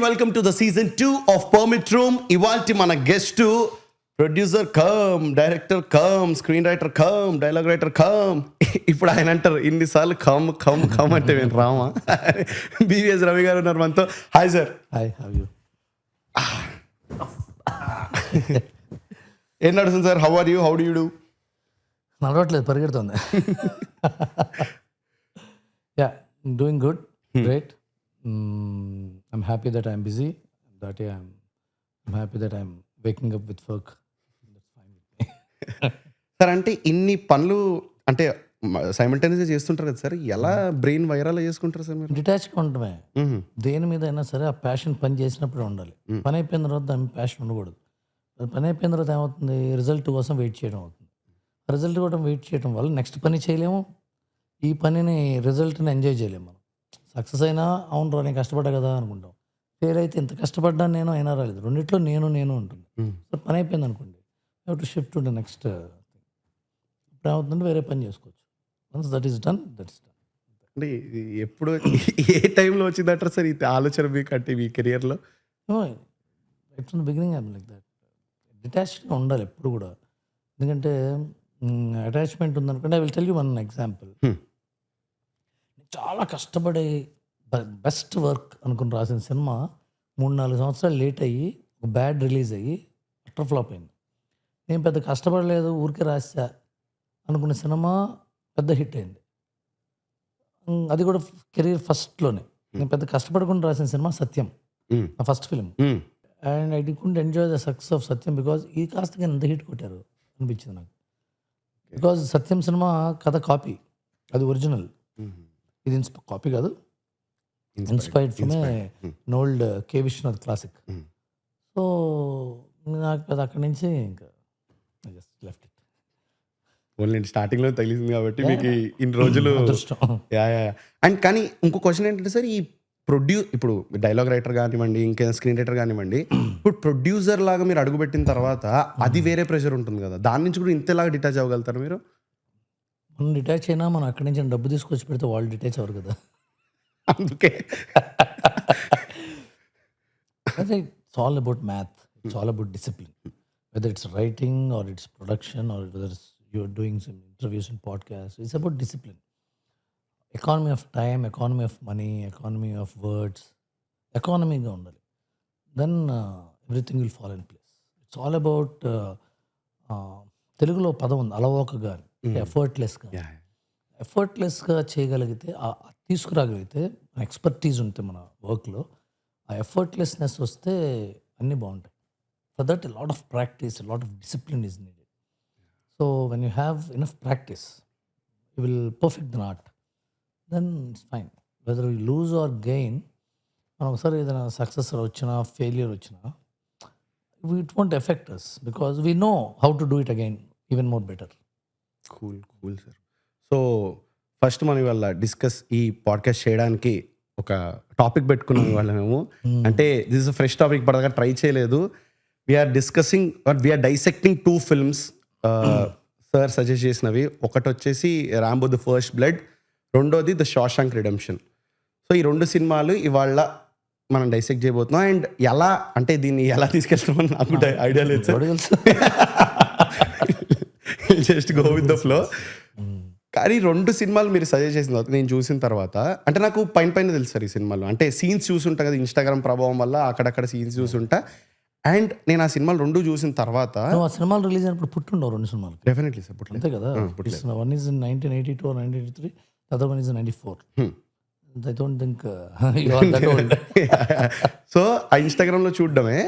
Welcome to the season 2 of permit room. ఇవాల్టి మన guest producer come, director come, screen writer cum, dialogue writer cum. ఇప్పుడు ఆయన అంటారు ఇన్నిసార్లు కమ్ కమ్ కమ్ అంటే నేను రామా. బివిఎస్ రవి గారు ఉన్నారు మనతో. Hi sir. Hi, how you? ఏం నడుస్తుంది sir? How are you? How do you do? నడవట్లేదు, పరిగెడుతుంది. Yeah, doing good, great. I'm happy that I'm busy, that I'm happy that I'm waking up with work. Sir అంటే ఇన్ని పనులు అంటే సైమల్టేనియస్గా చేస్తుంటారు కదా సార్, ఎలా బ్రెయిన్ వైరల్ చేసుకుంటారు సార్ మీరు? డిటాచ్గా ఉండటమే. దేని మీద అయినా సరే ఆ ప్యాషన్ పని చేసినప్పుడే ఉండాలి. పని అయిపోయిన తర్వాత దాని ప్యాషన్ ఉండకూడదు. పని అయిపోయిన తర్వాత ఏమవుతుంది? రిజల్ట్ కోసం వెయిట్ చేయడం అవుతుంది. రిజల్ట్ కోసం వెయిట్ చేయడం వల్ల నెక్స్ట్ పని చేయలేము, ఈ పనిని రిజల్ట్ని ఎంజాయ్ చేయలేము. మనం సక్సెస్ అయినా అవును రా నేను కష్టపడ్డా కదా అనుకుంటాం, ఫెయిల్ అయితే ఇంత కష్టపడ్డాను నేను అయినా రాలేదు, రెండిట్లో నేను ఉంటుంది. సో పని అయిపోయింది అనుకోండి, టు షిఫ్ట్ టు నెక్స్ట్. ఇప్పుడు ఏమవుతుందంటే వేరే పని చేసుకోవచ్చు. Once that is done, that is done. అంటే ఎప్పుడు ఏ టైంలో వచ్చిందంటారు సార్ ఈ ఆలోచన మీకు, అంటే మీ కెరియర్లో? It's from the beginning I'm like that. డిటాచ్డ్గా ఉండాలి ఎప్పుడు కూడా. ఎందుకంటే అటాచ్మెంట్ ఉందనుకుంటే, I will tell you one example. చాలా కష్టపడి బెస్ట్ వర్క్ అనుకుని రాసిన సినిమా 3-4 సంవత్సరాలు లేట్ అయ్యి ఒక బ్యాడ్ రిలీజ్ అయ్యి అటర్ ఫ్లాప్ అయింది. నేను పెద్ద కష్టపడలేదు, ఊరికే రాసా అనుకున్న సినిమా పెద్ద హిట్ అయింది. అది కూడా కెరీర్ ఫస్ట్లోనే. నేను పెద్ద కష్టపడకుండా రాసిన సినిమా సత్యం, నా first film. And I can't enjoy the success of Satyam because ఈ కాస్త ఎంత హిట్ కొట్టారు అనిపించింది నాకు. బికాజ్ సత్యం సినిమా కథ కాపీ, అది ఒరిజినల్. ఇది కాపీ కాదు, inspired from an old K Viswanath classic. So నాకు అది అక్కడి నుంచి ఇంకా జస్ట్ లెఫ్ట్ ఇట్. ఓన్లీ స్టార్టింగ్లో తగిలింది కాబట్టి మీకు ఇన్ని రోజులు అదృష్టం. అండ్ కానీ ఇంకో క్వశ్చన్ ఏంటంటే సార్, ఈ ఇప్పుడు డైలాగ్ రైటర్ కానివ్వండి, ఇంకా స్క్రీన్ రైటర్ కానివ్వండి, ఇప్పుడు ప్రొడ్యూసర్ లాగా మీరు అడుగుపెట్టిన తర్వాత అది వేరే ప్రెషర్ ఉంటుంది కదా, దాని నుంచి కూడా ఇంతలాగా డిటాచ్ అవ్వగలుగుతారు మీరు? మనం డిటాచ్ అయినా మనం అక్కడి నుంచి డబ్బు తీసుకొచ్చి పెడితే వాళ్ళు డిటాచ్ అవ్వరు కదా. అందుకే అదే it's all about math, it's all about discipline. Whether it's writing or it's production or whether you are doing some interviews and podcast, it's about discipline. Economy of time, economy of money, economy of words, ఎకానమీగా ఉండాలి. Then everything will fall in place. It's all about, తెలుగులో పదం ఉంది అలవోకగా, ఎఫర్ట్లెస్గా. ఎఫర్ట్లెస్గా చేయగలిగితే, తీసుకురాగలిగితే, expertise ఉంటే మన వర్క్లో, ఆ ఎఫర్ట్లెస్నెస్ వస్తే అన్నీ బాగుంటాయి. For that lot of practice, lot of discipline is needed. So when you have enough practice you will perfect than art, then it's fine. Whether you lose or gain, మనం ఒకసారి ఏదైనా సక్సెస్ వచ్చినా failure వచ్చినా it won't affect us because we know how to do it again even more better. Cool sir. So first మనం ఇవాళ discuss ఈ podcast చేయడానికి ఒక టాపిక్ పెట్టుకున్నాం ఇవాళ మేము. అంటే దిస్ ఇస్ ఫ్రెష్ టాపిక్, ఇప్పటిదాకా ట్రై చేయలేదు. We are discussing or we are dissecting 2 films sir suggest చేసినవి. ఒకటి వచ్చేసి రాంబో ది ఫస్ట్ బ్లడ్, రెండోది ద షాషాంక్ రిడెంప్షన్. సో ఈ 2 సినిమాలు ఇవాళ మనం డైసెక్ట్ చేయబోతున్నాం. అండ్ ఎలా అంటే దీన్ని ఎలా తీసుకెళ్తామని నాకు ఐడియా లేదు sir, just go with the flow. కానీ 2 సినిమాలు మీరు సజెస్ట్ చేసిన తర్వాత నేను చూసిన తర్వాత, అంటే నాకు పైన తెలుసు సార్ ఈ సినిమాలు, అంటే సీన్స్ చూసుంటా కదా, ఇన్స్టాగ్రామ్ ప్రభావం వల్ల అక్కడక్కడ సీన్స్ చూసుంటా. అండ్ నేను ఆ సినిమాలు 2 చూసిన తర్వాత, ఆ సినిమాలు రిలీజ్ అయినప్పుడు పుట్టుండవు 2 సినిమాలు. డెఫినెట్లీ సార్ అంతే కదా. One is 1982 or 1983, other one is 94. I don't think you are that old. So ఆ ఇన్స్టాగ్రామ్లో చూడడమే.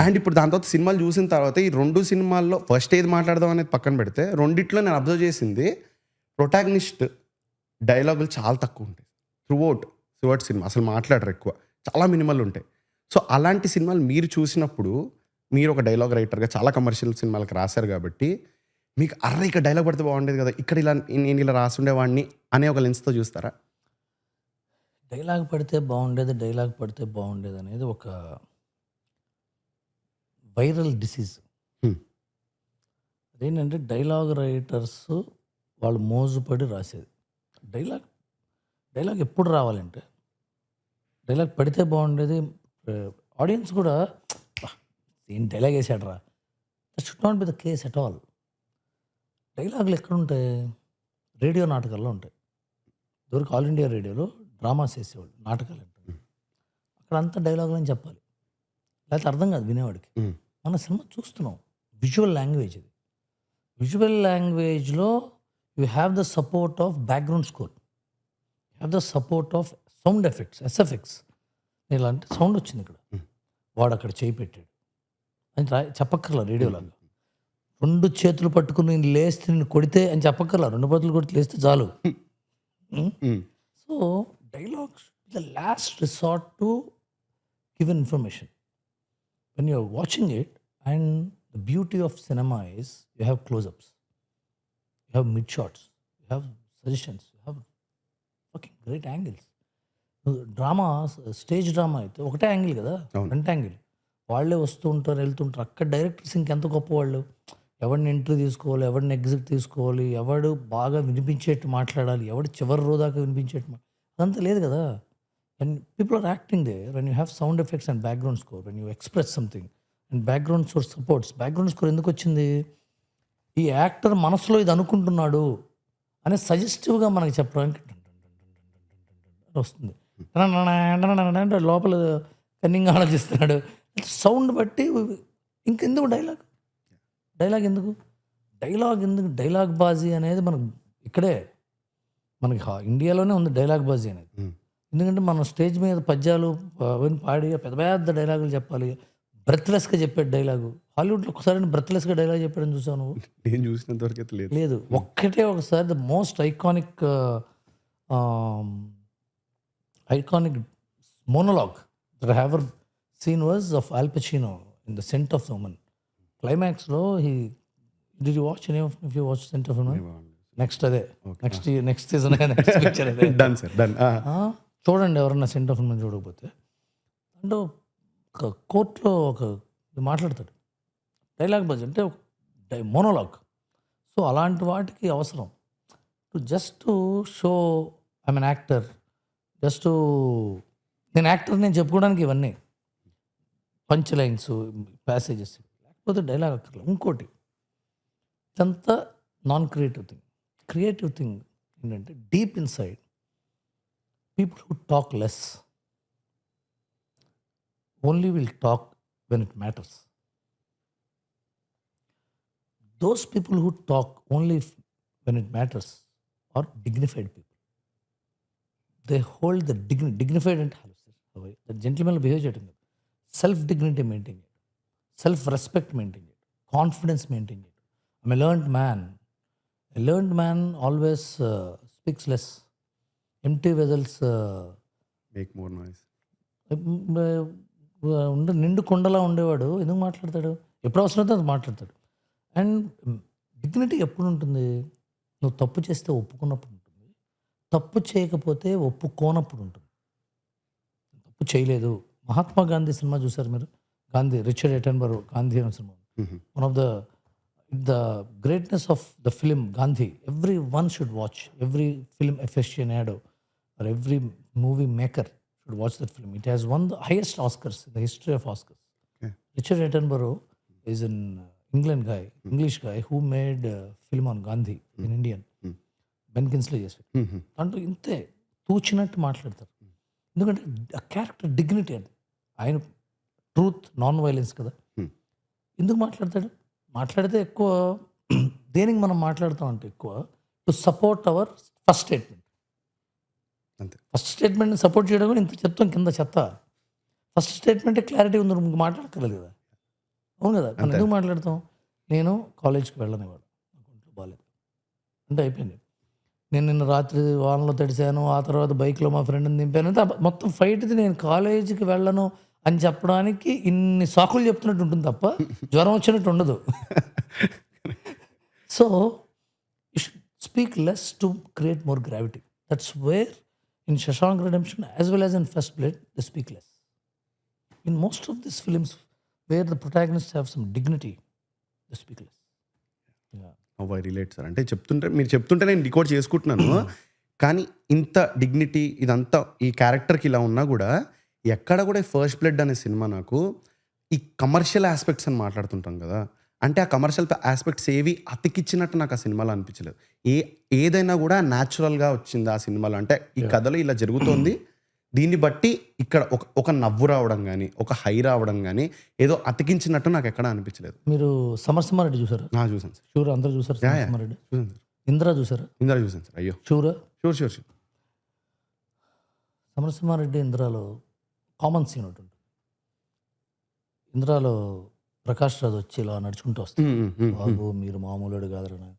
అండ్ ఇప్పుడు దాని తర్వాత సినిమాలు చూసిన తర్వాత ఈ 2 సినిమాల్లో ఫస్ట్ ఏది మాట్లాడదాం అనేది పక్కన పెడితే, రెండిట్లో నేను అబ్జర్వ్ చేసింది ప్రొటాగనిస్ట్ డైలాగులు చాలా తక్కువ ఉంటాయి త్రూఅవుట్ సినిమా. అసలు మాట్లాడరు ఎక్కువ, చాలా మినిమల్ ఉంటాయి. సో అలాంటి సినిమాలు మీరు చూసినప్పుడు, మీరు ఒక డైలాగ్ రైటర్గా చాలా కమర్షియల్ సినిమాలకు రాశారు కాబట్టి, మీకు అర్రే ఇక్కడ డైలాగ్ పడితే బాగుండేది కదా, ఇక్కడ నేను ఇలా రాసుండేవాడిని అనే ఒక లెన్స్తో చూస్తారా? డైలాగ్ పడితే బాగుండేది అనేది ఒక వైరల్ డిసీజ్. అదేంటంటే డైలాగ్ రైటర్స్ వాళ్ళు మోజుపడి రాసేది. డైలాగ్ ఎప్పుడు రావాలంటే, డైలాగ్ పడితే బాగుండేది ఆడియన్స్ కూడా ఏం డైలాగ్ వేసాడు రా, that should not be the case at all. డైలాగులు ఎక్కడ ఉంటాయి? రేడియో నాటకాల్లో ఉంటాయి. ఇదివరకు ఆల్ ఇండియా రేడియోలో డ్రామాస్ వేసేవాళ్ళు, నాటకాలు అంటే అక్కడ అంతా డైలాగులు అని చెప్పాలి, లేకపోతే అర్థం కాదు వినేవాడికి. మన సినిమా చూస్తున్నాం, విజువల్ లాంగ్వేజ్ ఇది. విజువల్ లాంగ్వేజ్లో you have the support of background score, you have the support of sound effects, SFX. ఇలా అంటే సౌండ్ వచ్చింది ఇక్కడ, వాడు అక్కడ చేయి పెట్టాడు అని చెప్పక్కర్లా. రేడియోలాగా 2 చేతులు పట్టుకుని నేను లేస్తే నేను కొడితే అని చెప్పక్కర్లా, 2 చేతులు కొడితే లేస్తే చాలు. So dialogues the last resort to give information when you are watching it. And the beauty of cinema is you have close-ups, you have mid shots, you have suggestions, you have fucking great angles. Drama, stage drama అయితే ఒకటే angle కదా, front angle. వాళ్ళే వస్తూ ఉంటారు, వెళ్తుంటారు. అక్కడ directors ఇంకెంత గొప్పవాళ్ళు. ఎవరిని ఎంట్రీ తీసుకోవాలి, ఎవరిని ఎగ్జిట్ తీసుకోవాలి, ఎవడు బాగా వినిపించేట్టు మాట్లాడాలి, ఎవడు చివరి రో దాకా వినిపించేట్టు అదంతా లేదు కదా. And people are acting there. When you have sound effects and background score, when you express something and background score supports, background score ఎందుకు వచ్చింది? ఈ యాక్టర్ మనసులో ఇది అనుకుంటున్నాడు అని సజెస్టివ్గా మనకి చెప్పడానికి వస్తుంది. అంటే లోపల కన్నింగ్ ఆలోచిస్తున్నాడు, సౌండ్ బట్టి. ఇంకెందుకు డైలాగ్ ఎందుకు? డైలాగ్ బాజీ అనేది మనకు ఇక్కడే, మనకి ఇండియాలోనే ఉంది డైలాగ్ బాజీ అనేది. ఎందుకంటే మనం స్టేజ్ మీద పద్యాలు అవన్నీ పాడి పెద్ద పెద్ద డైలాగులు చెప్పాలి, బ్రెత్లెస్గా చెప్పాడు డైలాగు. హాలీవుడ్లో ఒకసారి బ్రెత్లెస్గా డైలాగ్ చెప్పాడని చూసావు నువ్వు? నేను చూసినంత వరకు అయితే లేదు. ఒక్కటే ఒకసారి the most iconic monologue that I have seen was of Al Pacino in the Scent of the Woman. క్లైమాక్స్లో did you watch Scent of Woman? Next అదే నెక్స్ట్ సీజన్ నెక్స్ట్ పిక్చర్ అదే. Done sir, done. చూడండి ఎవరన్నా cent of women చూడకపోతే. అంటే ఒక కోర్టులో ఒక మాట్లాడతాడు, డైలాగ్ బజ్ అంటే మోనోలాగ్. సో అలాంటి వాటికి అవసరం just show I'm an actor, just నేను యాక్టర్ నేను చెప్పుకోవడానికి ఇవన్నీ పంచ్ లైన్స్, ప్యాసేజెస్, లేకపోతే డైలాగ్ అక్కర్లేదు. ఇంకోటి ఇదంతా non creative thing. Creative thing ఏంటంటే deep inside people who talk less only will talk when it matters. Those people who talk only when it matters are dignified people. They hold the dignified and the gentleman behave cheyadam, self dignity maintain it, self respect maintain it, confidence maintain it. I'm a learned man. A learned man always speaks less. Empty vessels make more noise. నిండు కొండలా ఉండేవాడు ఎందుకు మాట్లాడతాడు? ఎప్పుడు అవసరమైతే అది మాట్లాడతాడు. And dignity ఎప్పుడు ఉంటుంది? నువ్వు తప్పు చేస్తే ఒప్పుకున్నప్పుడు ఉంటుంది, తప్పు చేయకపోతే ఒప్పుకోనప్పుడు ఉంటుంది. తప్పు చేయలేదు. మహాత్మా గాంధీ సినిమా చూసారు మీరు? గాంధీ, రిచర్డ్ ఎటన్బరో గాంధీ అనే cinema. One of the greatness of the film Gandhi. Everyone should watch. Every film aficionado or every movie maker should watch that film. It has won the highest Oscars in the history of Oscars. Okay. Richard Attenborough is an English guy who made a film on Gandhi in Indian. Ben Kingsley చేశాడు. అంటే ఇంతే తూచినట్టు మాట్లాడతారు. ఎందుకంటే ఆ character dignity అది. ఆయన truth, non violence కదా. ఎందుకు మాట్లాడితే ఎక్కువ దేనికి మనం మాట్లాడుతాం అంటే ఎక్కువ to support our first statement. అంతే. ఫస్ట్ స్టేట్మెంట్ని సపోర్ట్ చేయడం కూడా ఇంత చెప్తాం కింద చెత్త. ఫస్ట్ స్టేట్మెంటే క్లారిటీ ఉంది, ఇంక మాట్లాడక్కర్లేదు కదా. అవును కదా. మనం ఎందుకు మాట్లాడతాం? నేను కాలేజ్కి వెళ్ళనివాడు, నాకు ఒంట్లో బాగాలేదు అంటే అయిపోయింది. నేను నిన్న రాత్రి వానలో తడిశాను, ఆ తర్వాత బైక్లో మా ఫ్రెండ్ని దింపాను అంటే మొత్తం ఫైట్ది. నేను కాలేజీకి వెళ్ళను అని చెప్పడానికి ఇన్ని సాకులు చెప్తున్నట్టు ఉంటుంది తప్ప జ్వరం వచ్చినట్టు ఉండదు. So you should speak less to create more gravity. That's where in Shawshank Redemption as well as in First blood they speak less. In most of this films wear the protagonist have some dignity they speak less. I relate sir. అంటే మీరు చెప్తుంటే నేను record చేసుకుంటున్నాను. కానీ ఇంత dignity ఇదంతా ఈ క్యారెక్టర్కి ఇలా ఉన్నా కూడా ఎక్కడ కూడా ఫస్ట్ బ్లడ్ అనే సినిమా నాకు ఈ కమర్షియల్ ఆస్పెక్ట్స్ అని మాట్లాడుతుంటాం కదా, అంటే ఆ కమర్షియల్ ఆస్పెక్ట్స్ ఏవి అతికిచ్చినట్టు నాకు ఆ సినిమాలో అనిపించలేదు. ఏదైనా కూడా న్యాచురల్గా వచ్చింది ఆ సినిమాలో. అంటే ఈ కథలో ఇలా జరుగుతోంది, దీన్ని బట్టి ఇక్కడ ఒక నవ్వు రావడం కానీ, ఒక హై రావడం కానీ ఏదో అతికించినట్టు నాకు ఎక్కడ అనిపించలేదు. మీరు సమరసింహారెడ్డి చూసారా? చూసాను సార్. షూర్ అందరూ చూసారు సమరసింహారెడ్డి. చూసాను సార్. ఇందిరా చూసారా? ఇందిరా చూసాను సార్. అయ్యో షూరా? Sure sure sure. సమరసింహారెడ్డి ఇందిరాలో కామన్ సీన్ ఒకటి ఉంటుంది. ఇందిరాలో ప్రకాష్ రాజ్ వచ్చి ఇలా నడుచుకుంటూ వస్తారు. బాబు మీరు మామూలుడు కాదురా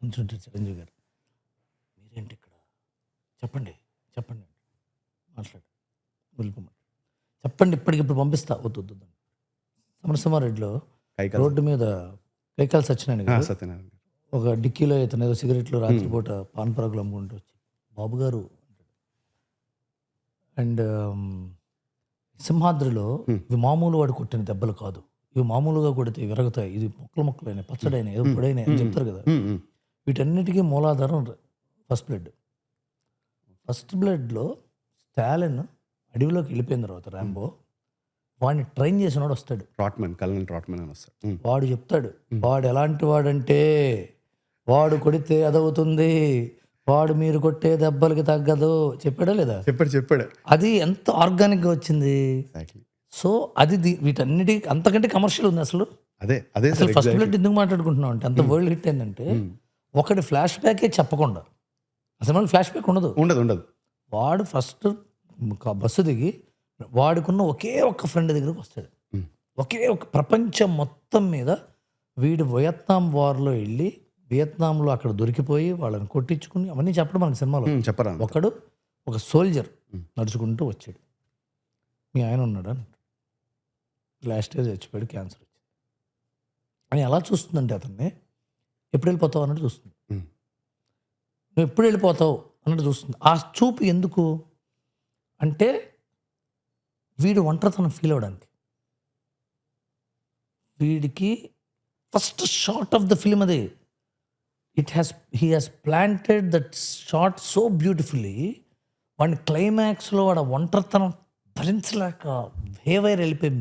అంటుంటారు చిరంజీవి గారు. మీరేంటి ఇక్కడ, చెప్పండి చెప్పండి మాట్లాడు, వెళ్ళిపోమండి, చెప్పండి ఇప్పటికిప్పుడు పంపిస్తా. వద్దు. సమరసింహారెడ్డిలో రోడ్డు మీద కైకాల సత్యనారాయణ గారు సత్యనారాయణ ఒక డిక్కీలో ఇతను ఏదో సిగరెట్లు రాత్రిపూట పాన్ పరాగులు అమ్ముకుంటూ వచ్చి, బాబు గారు అండ్ సింహాద్రిలో ఇవి మామూలు వాడు కొట్టిన దెబ్బలు కాదు, ఇవి మామూలుగా కొడితే విరగతాయి, ఇది మొక్కలైనా పచ్చడైనా ఏదో పొడైనా అని చెప్తారు కదా. వీటన్నిటికీ మూలాధారం ఫస్ట్ బ్లడ్. ఫస్ట్ బ్లడ్లో స్టాలిన్ అడవిలోకి వెళ్ళిపోయిన తర్వాత ర్యాంబో వాడిని ట్రైన్ చేసినవాడు వస్తాడు, కల్నల్ ట్రాట్మన్ అని వస్తాడు. వాడు చెప్తాడు వాడు ఎలాంటి వాడంటే వాడు కొడితే అదవుతుంది, వాడు మీరు కొట్టే దెబ్బలకి తగ్గదు, చెప్పాడా లేదా? చెప్పాడు. అది ఎంత ఆర్గానిక్గా వచ్చింది. సో అది వీటన్నిటి అంతకంటే కమర్షియల్ ఉంది అసలు. అదే అసలు ఫస్ట్ బ్లడ్ ఎందుకు మాట్లాడుకుంటున్నాం అంటే అంత వరల్డ్ హిట్ ఏంటంటే ఒకటి ఫ్లాష్ బ్యాకే చెప్పకుండా, అసలు ఫ్లాష్ బ్యాక్ ఉండదు. వాడు ఫస్ట్ బస్సు దిగి వాడుకున్న ఒకే ఒక్క ఫ్రెండ్ దగ్గరకు వస్తాడు. ఒకే ఒక ప్రపంచం మొత్తం మీద వీడు వియత్నాం వార్లో వెళ్ళి వియత్నాంలో అక్కడ దొరికిపోయి వాళ్ళని కొట్టించుకుని అవన్నీ చెప్పడం మనకి సినిమాలో చెప్పరా. ఒకడు ఒక సోల్జర్ నడుచుకుంటూ వచ్చాడు, మీ ఆయన ఉన్నాడు అని, లాస్ట్ ఇయర్ చచ్చిపోయాడు, క్యాన్సర్ వచ్చింది అని ఎలా చూస్తుందంటే అతన్ని ఎప్పుడు వెళ్ళిపోతావు అన్నట్టు చూస్తుంది. నువ్వు ఎప్పుడు వెళ్ళిపోతావు అన్నట్టు చూస్తుంది. ఆ చూపు ఎందుకు అంటే వీడు ఒంటరితనం ఫీల్ అవ్వడానికి. వీడికి first shot of the film అదే. He has planted that shot so beautifully. వాడిని క్లైమాక్స్లో వాడు ఒంటరితనం భరించలేక హేవైర్ వెళ్ళిపోయి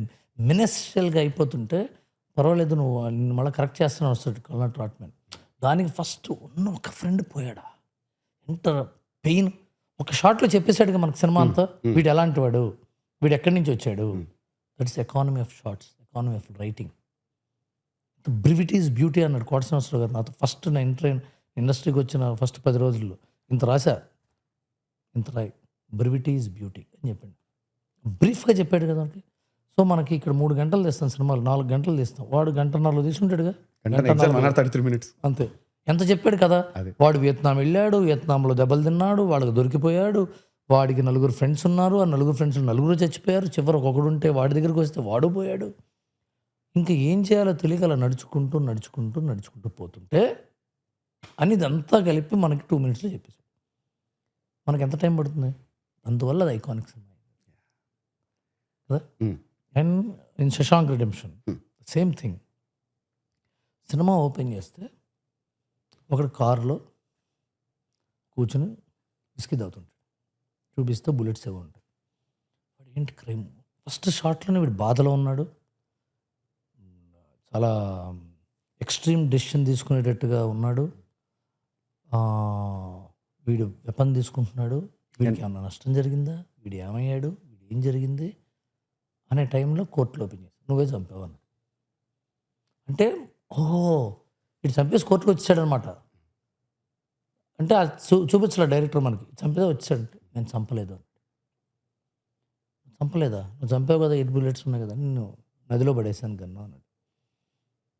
మినిస్ట్రియల్గా అయిపోతుంటే పర్వాలేదు నువ్వు మళ్ళీ కరెక్ట్ చేస్తున్నావు వస్తాడు కల్నల్ ట్రాట్మన్. దానికి ఫస్ట్ ఉన్న ఒక ఫ్రెండ్ పోయాడా, ఎంత పెయిన్. ఒక షాట్లో చెప్పేశాడుగా మనకు సినిమా అంతా వీడు ఎలాంటి వాడు, వీడు ఎక్కడి నుంచి వచ్చాడు. That is economy of shots, economy of writing. Brevity is beauty అన్నాడు కోట శ్రీనివాసరావు గారు నాతో ఫస్ట్ నా ఇండస్ట్రీకి వచ్చిన ఫస్ట్ 10 రోజుల్లో. ఇంత రాశా, ఇంత రాయి, బ్రివిటీ ఈజ్ బ్యూటీ అని చెప్పాడు. బ్రీఫ్గా చెప్పాడు కదా మనకి. సో మనకి ఇక్కడ 3 గంటలు తీస్తాం సినిమాలు, 4 గంటలు తీస్తాం, వాడు 1.5 తీసుకుంటాడుగా, అంతే. ఎంత చెప్పాడు కదా. వాడు వియత్నాం వెళ్ళాడు, వియత్నాంలో దెబ్బలు తిన్నాడు, వాళ్ళకి దొరికిపోయాడు, వాడికి 4 ఫ్రెండ్స్ ఉన్నారు, ఆ 4 ఫ్రెండ్స్ 4 చచ్చిపోయారు, చివరికి ఒకడు ఉంటే వాడి దగ్గరికి వస్తే వాడు పోయాడు. ఇంకా ఏం చేయాలో తెలియక అలా నడుచుకుంటూ పోతుంటే అని ఇదంతా కలిపి మనకి 2 minutesలో చెప్పేసి మనకి ఎంత టైం పడుతుంది. అందువల్ల అది ఐకానిక్ సినిమా కదా. And in Shawshank redemption same thing. Cinema open చేస్తే ఒకడు కారులో కూర్చుని విస్కీ తాగుతుంటాడు, చూపిస్తే బుల్లెట్స్ ఏవో ఉంటాయి. వాడు ఏంటి క్రైమ్, ఫస్ట్ షాట్లోనే వీడు బాధలో ఉన్నాడు, చాలా ఎక్స్ట్రీమ్ డెసిషన్ తీసుకునేటట్టుగా ఉన్నాడు, వీడు వెపన్ తీసుకుంటున్నాడు, వీడికి ఏమన్నా నష్టం జరిగిందా, వీడు ఏమయ్యాడు, వీడు ఏం జరిగింది అనే టైంలో కోర్టులో ఓపెన్ చేసి నువ్వే చంపావు అన్నాడు. అంటే ఓహో వీడు చంపేసి కోర్టులో వచ్చాడనమాట. అంటే చూపించలే డైరెక్టర్ మనకి, చంపేదా వచ్చాడంటే నేను చంపలేదు అని. చంపలేదా, నువ్వు చంపావు కదా, 8 bullets ఉన్నాయి కదా, నేను నదిలో పడేసాను గన్ను అన్నాడు.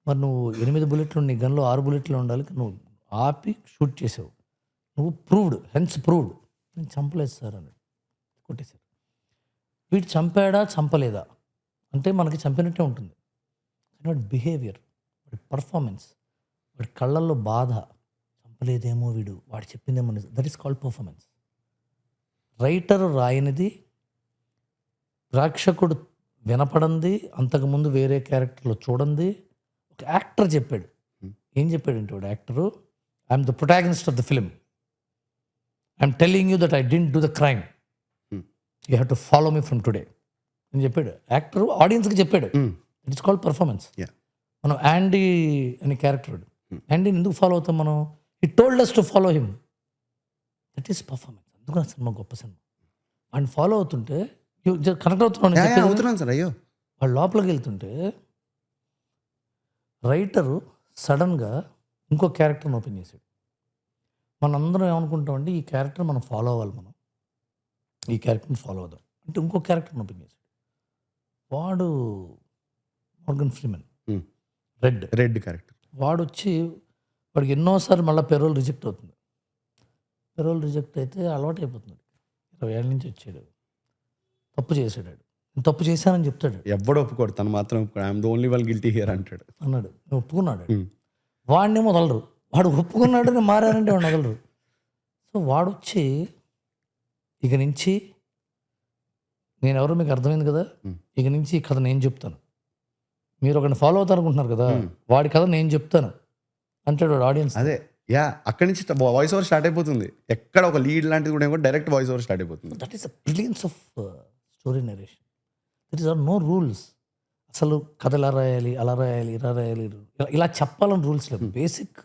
మరి నువ్వు 8 bullets నీ గన్లో 6 bullets ఉండాలి, నువ్వు ఆపి షూట్ చేసావు, నువ్వు ప్రూవ్డ్ నేను చంపలేదు సార్ అన్నాడు. కొట్టేశారు. వీడు చంపాడా చంపలేదా అంటే మనకి చంపినట్టే ఉంటుంది. వాడి బిహేవియర్, వాడి పర్ఫార్మెన్స్, వాడి కళ్ళల్లో బాధ, చంపలేదేమో వీడు, వాడు చెప్పిందేమో, that is called performance. Writer రాయనిది, ప్రేక్షకుడు వినపడంది, అంతకుముందు వేరే క్యారెక్టర్లో చూడండి, ఒక యాక్టర్ చెప్పాడు. ఏం చెప్పాడంటే వాడు actor, I'm the protagonist of the film, I'm telling you that I didn't do the crime you have to follow me from today అని చెప్పాడు. యాక్టర్ ఆడియన్స్కి చెప్పాడు. It's called performance. Yeah. మనం యాండీ అనే క్యారెక్టర్, యాండీని ఎందుకు ఫాలో అవుతాం మనం? He told us to follow him. That is performance. అందుకు ఆ సినిమా గొప్ప సినిమా. వాడిని ఫాలో అవుతుంటే కనెక్ట్ అవుతున్నాను. అవుతున్నాను సార్. అయ్యో వాడు లోపలికి వెళ్తుంటే రైటరు సడన్గా ఇంకో క్యారెక్టర్ని ఓపెన్ చేశాడు. మనందరం ఏమనుకుంటామంటే ఈ క్యారెక్టర్ మనం ఫాలో అవ్వాలి, మనం ఈ క్యారెక్టర్ని ఫాలో అవుదాం అంటే ఇంకో క్యారెక్టర్ని ఓపెన్ చేశాడు. వాడు మోర్గన్ ఫ్రీమన్, రెడ్ క్యారెక్టర్. వాడు వచ్చి వాడికి ఎన్నోసార్లు మళ్ళీ పెరోల్ రిజెక్ట్ అవుతుంది. పెరోల్ రిజెక్ట్ అయితే అలవాటు అయిపోతుంది. 20 ఏళ్ళ నుంచి వచ్చాడు, తప్పు చేశాడు. నేను తప్పు చేశానని చెప్తాడు. ఎవడు ఒప్పుకోడు, తను మాత్రం I'm the only one guilty here అంటాడు. అన్నాడు, నేను ఒప్పుకున్నాడు. వాడిని వదలరు. వాడు ఒప్పుకున్నాడు, నేను మారానంటే వాడిని వదలరు. సో వాడు వచ్చి ఇక నుంచి నేను ఎవరో మీకు అర్థమైంది కదా, ఇక నుంచి ఈ కథ నేను చెప్తాను, మీరు ఒకరిని ఫాలో అవుతారు అనుకుంటున్నారు కదా, వాడి కథ నేను చెప్తాను అంటాడు వాడు ఆడియన్స్. అదే అక్కడి నుంచి వాయిస్ ఓవర్ స్టార్ట్ అయిపోతుంది. ఎక్కడ ఒక లీడ్ లాంటిది కూడా డైరెక్ట్ వాయిస్ ఓవర్ స్టార్ట్ అయిపోతుంది. That is the brilliance of story narration. That is are no rules. అసలు కథ ఎలా రాయాలి, అలా రాయాలి, ఇలా రాయాలి, ఇలా చెప్పాలని రూల్స్ లేవు. బేసిక్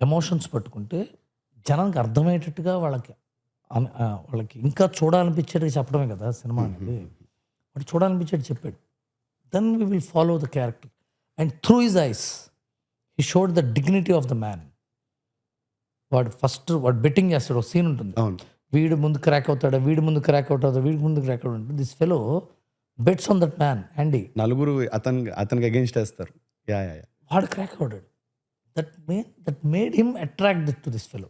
ఎమోషన్స్ పట్టుకుంటే జనానికి అర్థమయ్యేటట్టుగా వాళ్ళకి ఇంకా చూడాలనిపించేది చెప్పడమే కదా సినిమా అనేది. వాడు చూడాలనిపించేది చెప్పాడు. Then we will follow the character and through his eyes he showed the dignity of the man. వాడు బెట్టింగ్ చేస్తాడు. ఒక సీన్ ఉంటుంది, వీడు ముందు క్రాక్ అవుతాడు, వీడి ముందు క్రాక్ అవుతాడు, వీడి ముందు క్రాక్ అవుతాడు. This fellow bets on that man Andy. నలుగురు అతనికి అగేన్స్ట్ వేస్తారు. వాడు క్రాక్ అవుతాడు. That made him attract to this fellow.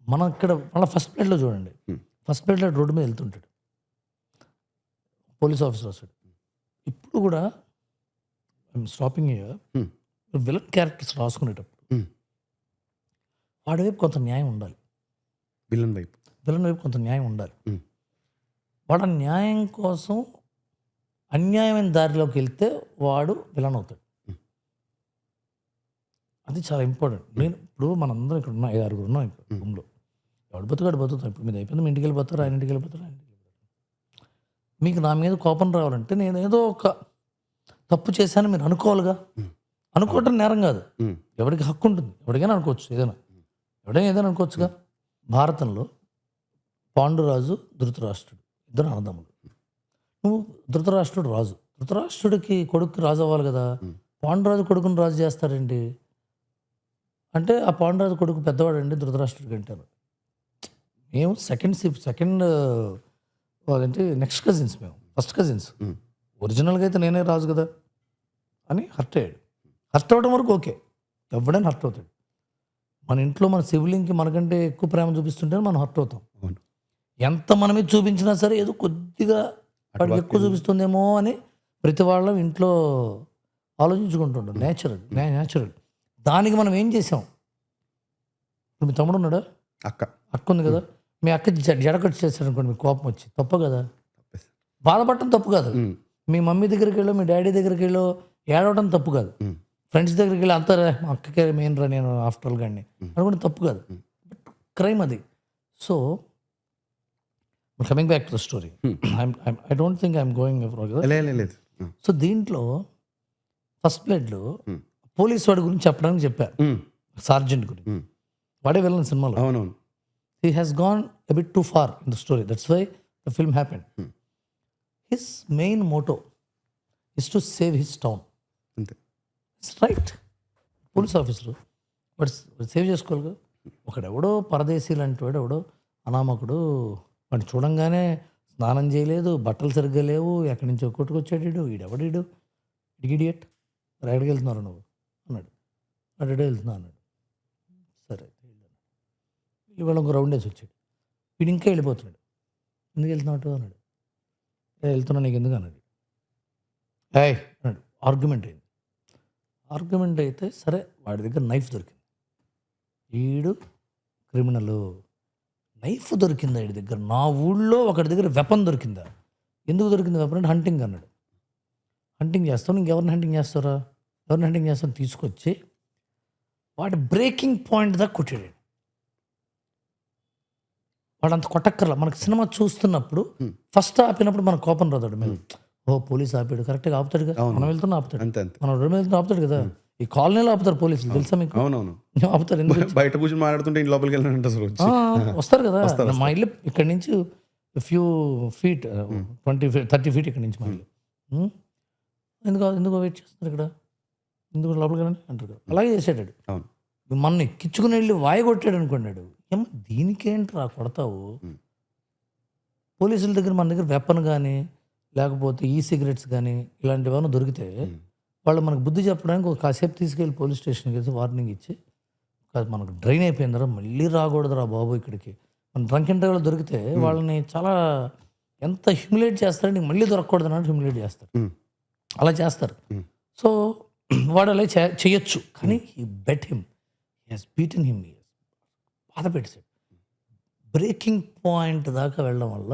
మనం ఇక్కడ మళ్ళీ ఫస్ట్ ప్లేట్లో చూడండి. ఫస్ట్ ప్లేట్లో రోడ్డు మీద వెళ్తుంటాడు, పోలీస్ ఆఫీసర్ వస్తాడు. ఇప్పుడు కూడా స్టాపింగ్ విలన్ క్యారెక్టర్స్ రాసుకునేటప్పుడు వాడి వైపు కొంత న్యాయం ఉండాలి, విలన్ వైపు కొంత న్యాయం ఉండాలి. వాడు న్యాయం కోసం అన్యాయమైన దారిలోకి వెళ్తే వాడు విలన్ అవుతాడు. అది చాలా ఇంపార్టెంట్. నేను ఇప్పుడు మనందరం ఇక్కడ ఉన్నాం, 5-6 ఉన్నాం ఇక్కడ రూమ్లో. ఎవడు బతుకాడు బతుకుతాం. ఇప్పుడు మీద అయిపోయింది, మీ ఇంటికి వెళ్ళిపోతారు, ఆయన ఇంటికి వెళ్ళిపోతారు, ఆయన ఇంటికి వెళ్ళిపోతారు. మీకు నా మీద కోపం రావాలంటే నేను ఏదో ఒక తప్పు చేశాను మీరు అనుకోవాలిగా. అనుకోవటం నేరం కాదు, ఎవరికి హక్కు ఉంటుంది, ఎవరికైనా అనుకోవచ్చు, ఎవడైనా ఏదైనా అనుకోవచ్చుగా. భారతంలో పాండురాజు, ధృతరాష్ట్రుడు ఇద్దరు అన్నదమ్ములు. నువ్వు ధృతరాష్ట్రుడు రాజు, ధృతరాష్ట్రుడికి కొడుకు రాజు అవ్వాలి కదా. పాండురాజు కొడుకుని రాజు చేస్తారండి అంటే ఆ పాండురాజు కొడుకు పెద్దవాడు అండి ధృతరాష్ట్రుడికి అంటారు. మేము సెకండ్ అదేంటి నెక్స్ట్ కజిన్స్, మేము ఫస్ట్ కజిన్స్. ఒరిజినల్గా అయితే నేనే రాజు కదా అని హర్ట్ అయ్యాడు. హర్ట్ అవ్వడం వరకు ఓకే, ఎవడైనా హర్ట్ అవుతాడు. మన ఇంట్లో మన సిబ్లింగ్కి మనకంటే ఎక్కువ ప్రేమ చూపిస్తుంటే మనం హర్ట్ అవుతాం. ఎంత మనమే చూపించినా సరే ఏదో కొద్దిగా వాడికి ఎక్కువ చూపిస్తుందేమో అని ప్రతి వాళ్ళం ఇంట్లో ఆలోచించుకుంటుంటాం. న్యాచురల్. దానికి మనం ఏం చేసాం? ఇప్పుడు మీ తమ్ముడు ఉన్నాడా, అక్క ఉంది కదా, మీ అక్క జడకట్టు చేశాడు అనుకోండి, మీకు కోపం వచ్చి, తప్పు కదా. బాధపడటం తప్పు కాదు. మీ మమ్మీ దగ్గరికి వెళ్ళో, మీ డాడీ దగ్గరికి వెళ్ళో ఏడవడం తప్పు కాదు. ఫ్రెండ్స్ దగ్గరికి వెళ్ళి అంతా మా అక్కకే మెయిన్ రా నేను ఆఫ్టర్ ఆల్ గాడిని అనుకుంటే తప్పు కాదు, క్రైమ్ అది. So coming back to the story, I don't think I'm going. So దీంట్లో ఫస్ట్ ప్లేట్లో పోలీస్ వాడి గురించి చెప్పడానికి చెప్పారు, సార్జెంట్ గురించి. వాడే వెళ్ళిన సినిమాలో he has gone a bit too far in the story. That's why the film happened. His main motto is to save his town. It's right. Police officer వాడు సేవ్ చేసుకోవాలిగా. ఒకడెవడో పరదేశీ లాంటి వాడు, ఎవడో అనామకుడు, వాడిని చూడంగానే స్నానం చేయలేదు, బట్టలు సరిగ్గా లేవు, ఎక్కడి నుంచో కొట్టుకొచ్చాడు, ఈడెవడీడు ఇడిగిడియట్, ఎక్కడికి వెళ్తున్నారు నువ్వు అన్నాడు. అడే వెళ్తున్నా అన్నాడు. సరే ఇవాళ ఒక రౌండ్ వేసి వచ్చాడు. వీడు ఇంకా వెళ్ళిపోతున్నాడు. ఎందుకు వెళ్తున్నావు అన్నాడు. వెళ్తున్నా నీకు ఎందుకు అన్నాడు. అన్నాడు. ఆర్గ్యుమెంట్ అయితే సరే వాడి దగ్గర నైఫ్ దొరికింది. వీడు క్రిమినల్, నైఫ్ దొరికిందా వీడి దగ్గర? నా ఊళ్ళో ఒకటి దగ్గర వెపన్ దొరికిందా? ఎందుకు దొరికింది వెపన్ అంటే హంటింగ్ అన్నాడు. హంటింగ్ చేస్తావు, ఇంకెవరిని హంటింగ్ చేస్తారా? ఎవరిని హంటింగ్ చేస్తాను తీసుకొచ్చి వాడి బ్రేకింగ్ పాయింట్ దాకా కొట్టాడు. వాడంత కొట్టక్కర్లా. మనకి సినిమా చూస్తున్నప్పుడు ఫస్ట్ ఆపినప్పుడు మన కోపం రాదాడు మీద. ఓ పోలీస్ ఆపాడు, కరెక్ట్గా ఆపుతాడుగా, మనం వెళ్తున్నా ఆపుతాడు, అంతే అంతే. మనం రోడ్డు మీద వెళ్తున్నా ఆపుతాడు కదా. ఈ కాలనీలో ఆపుతారు పోలీసులు, తెలుసా మీకు? అవునవును. ఆపుతారు ఎందుకు? బయట కూర్చొని మాట్లాడుతుంటే ఇంటి లోపలికి వెళ్ళినట్టు సార్ వచ్చి వస్తారు కదా. మా ఇల్లు ఇక్కడ నుంచి ఫ్యూ ఫీట్ 30 ఫీట్ ఇక్కడ నుంచి మా ఇల్లు. ఎందుకు వెయిట్ చేస్తున్నారు ఇక్కడ, ఎందుకు లోపలికి వెళ్ళండి అంటారు కదా. అలాగే చేసాడు. అవును. మన ఎక్కించుకుని వెళ్ళి వాయి కొట్టాడు అనుకున్నాడు. ఏమో దీనికేంట్రా కొడతావు? పోలీసుల దగ్గర మన దగ్గర వెపన్ కానీ లేకపోతే సిగరెట్స్ కానీ ఇలాంటివి ఏమైనా దొరికితే వాళ్ళు మనకు బుద్ధి చెప్పడానికి ఒక కాసేపు తీసుకెళ్ళి పోలీస్ స్టేషన్కి వెళ్ళి వార్నింగ్ ఇచ్చి, మనకు డ్రైన్ అయిపోయిందిరా మళ్ళీ రాకూడదురా బాబు ఇక్కడికి. మన డ్రంక్ అండ్ డ్రైవ్లో దొరికితే వాళ్ళని చాలా ఎంత హ్యూమిలేట్ చేస్తారంటే మళ్ళీ దొరకకూడదు అన్నట్టు హ్యూమిలేట్ చేస్తారు. అలా చేస్తారు. సో వాడు అలా చేయొచ్చు. కానీ he bet him, he has beaten him, బాధ పెట్టాడు. బ్రేకింగ్ పాయింట్ దాకా వెళ్ళడం వల్ల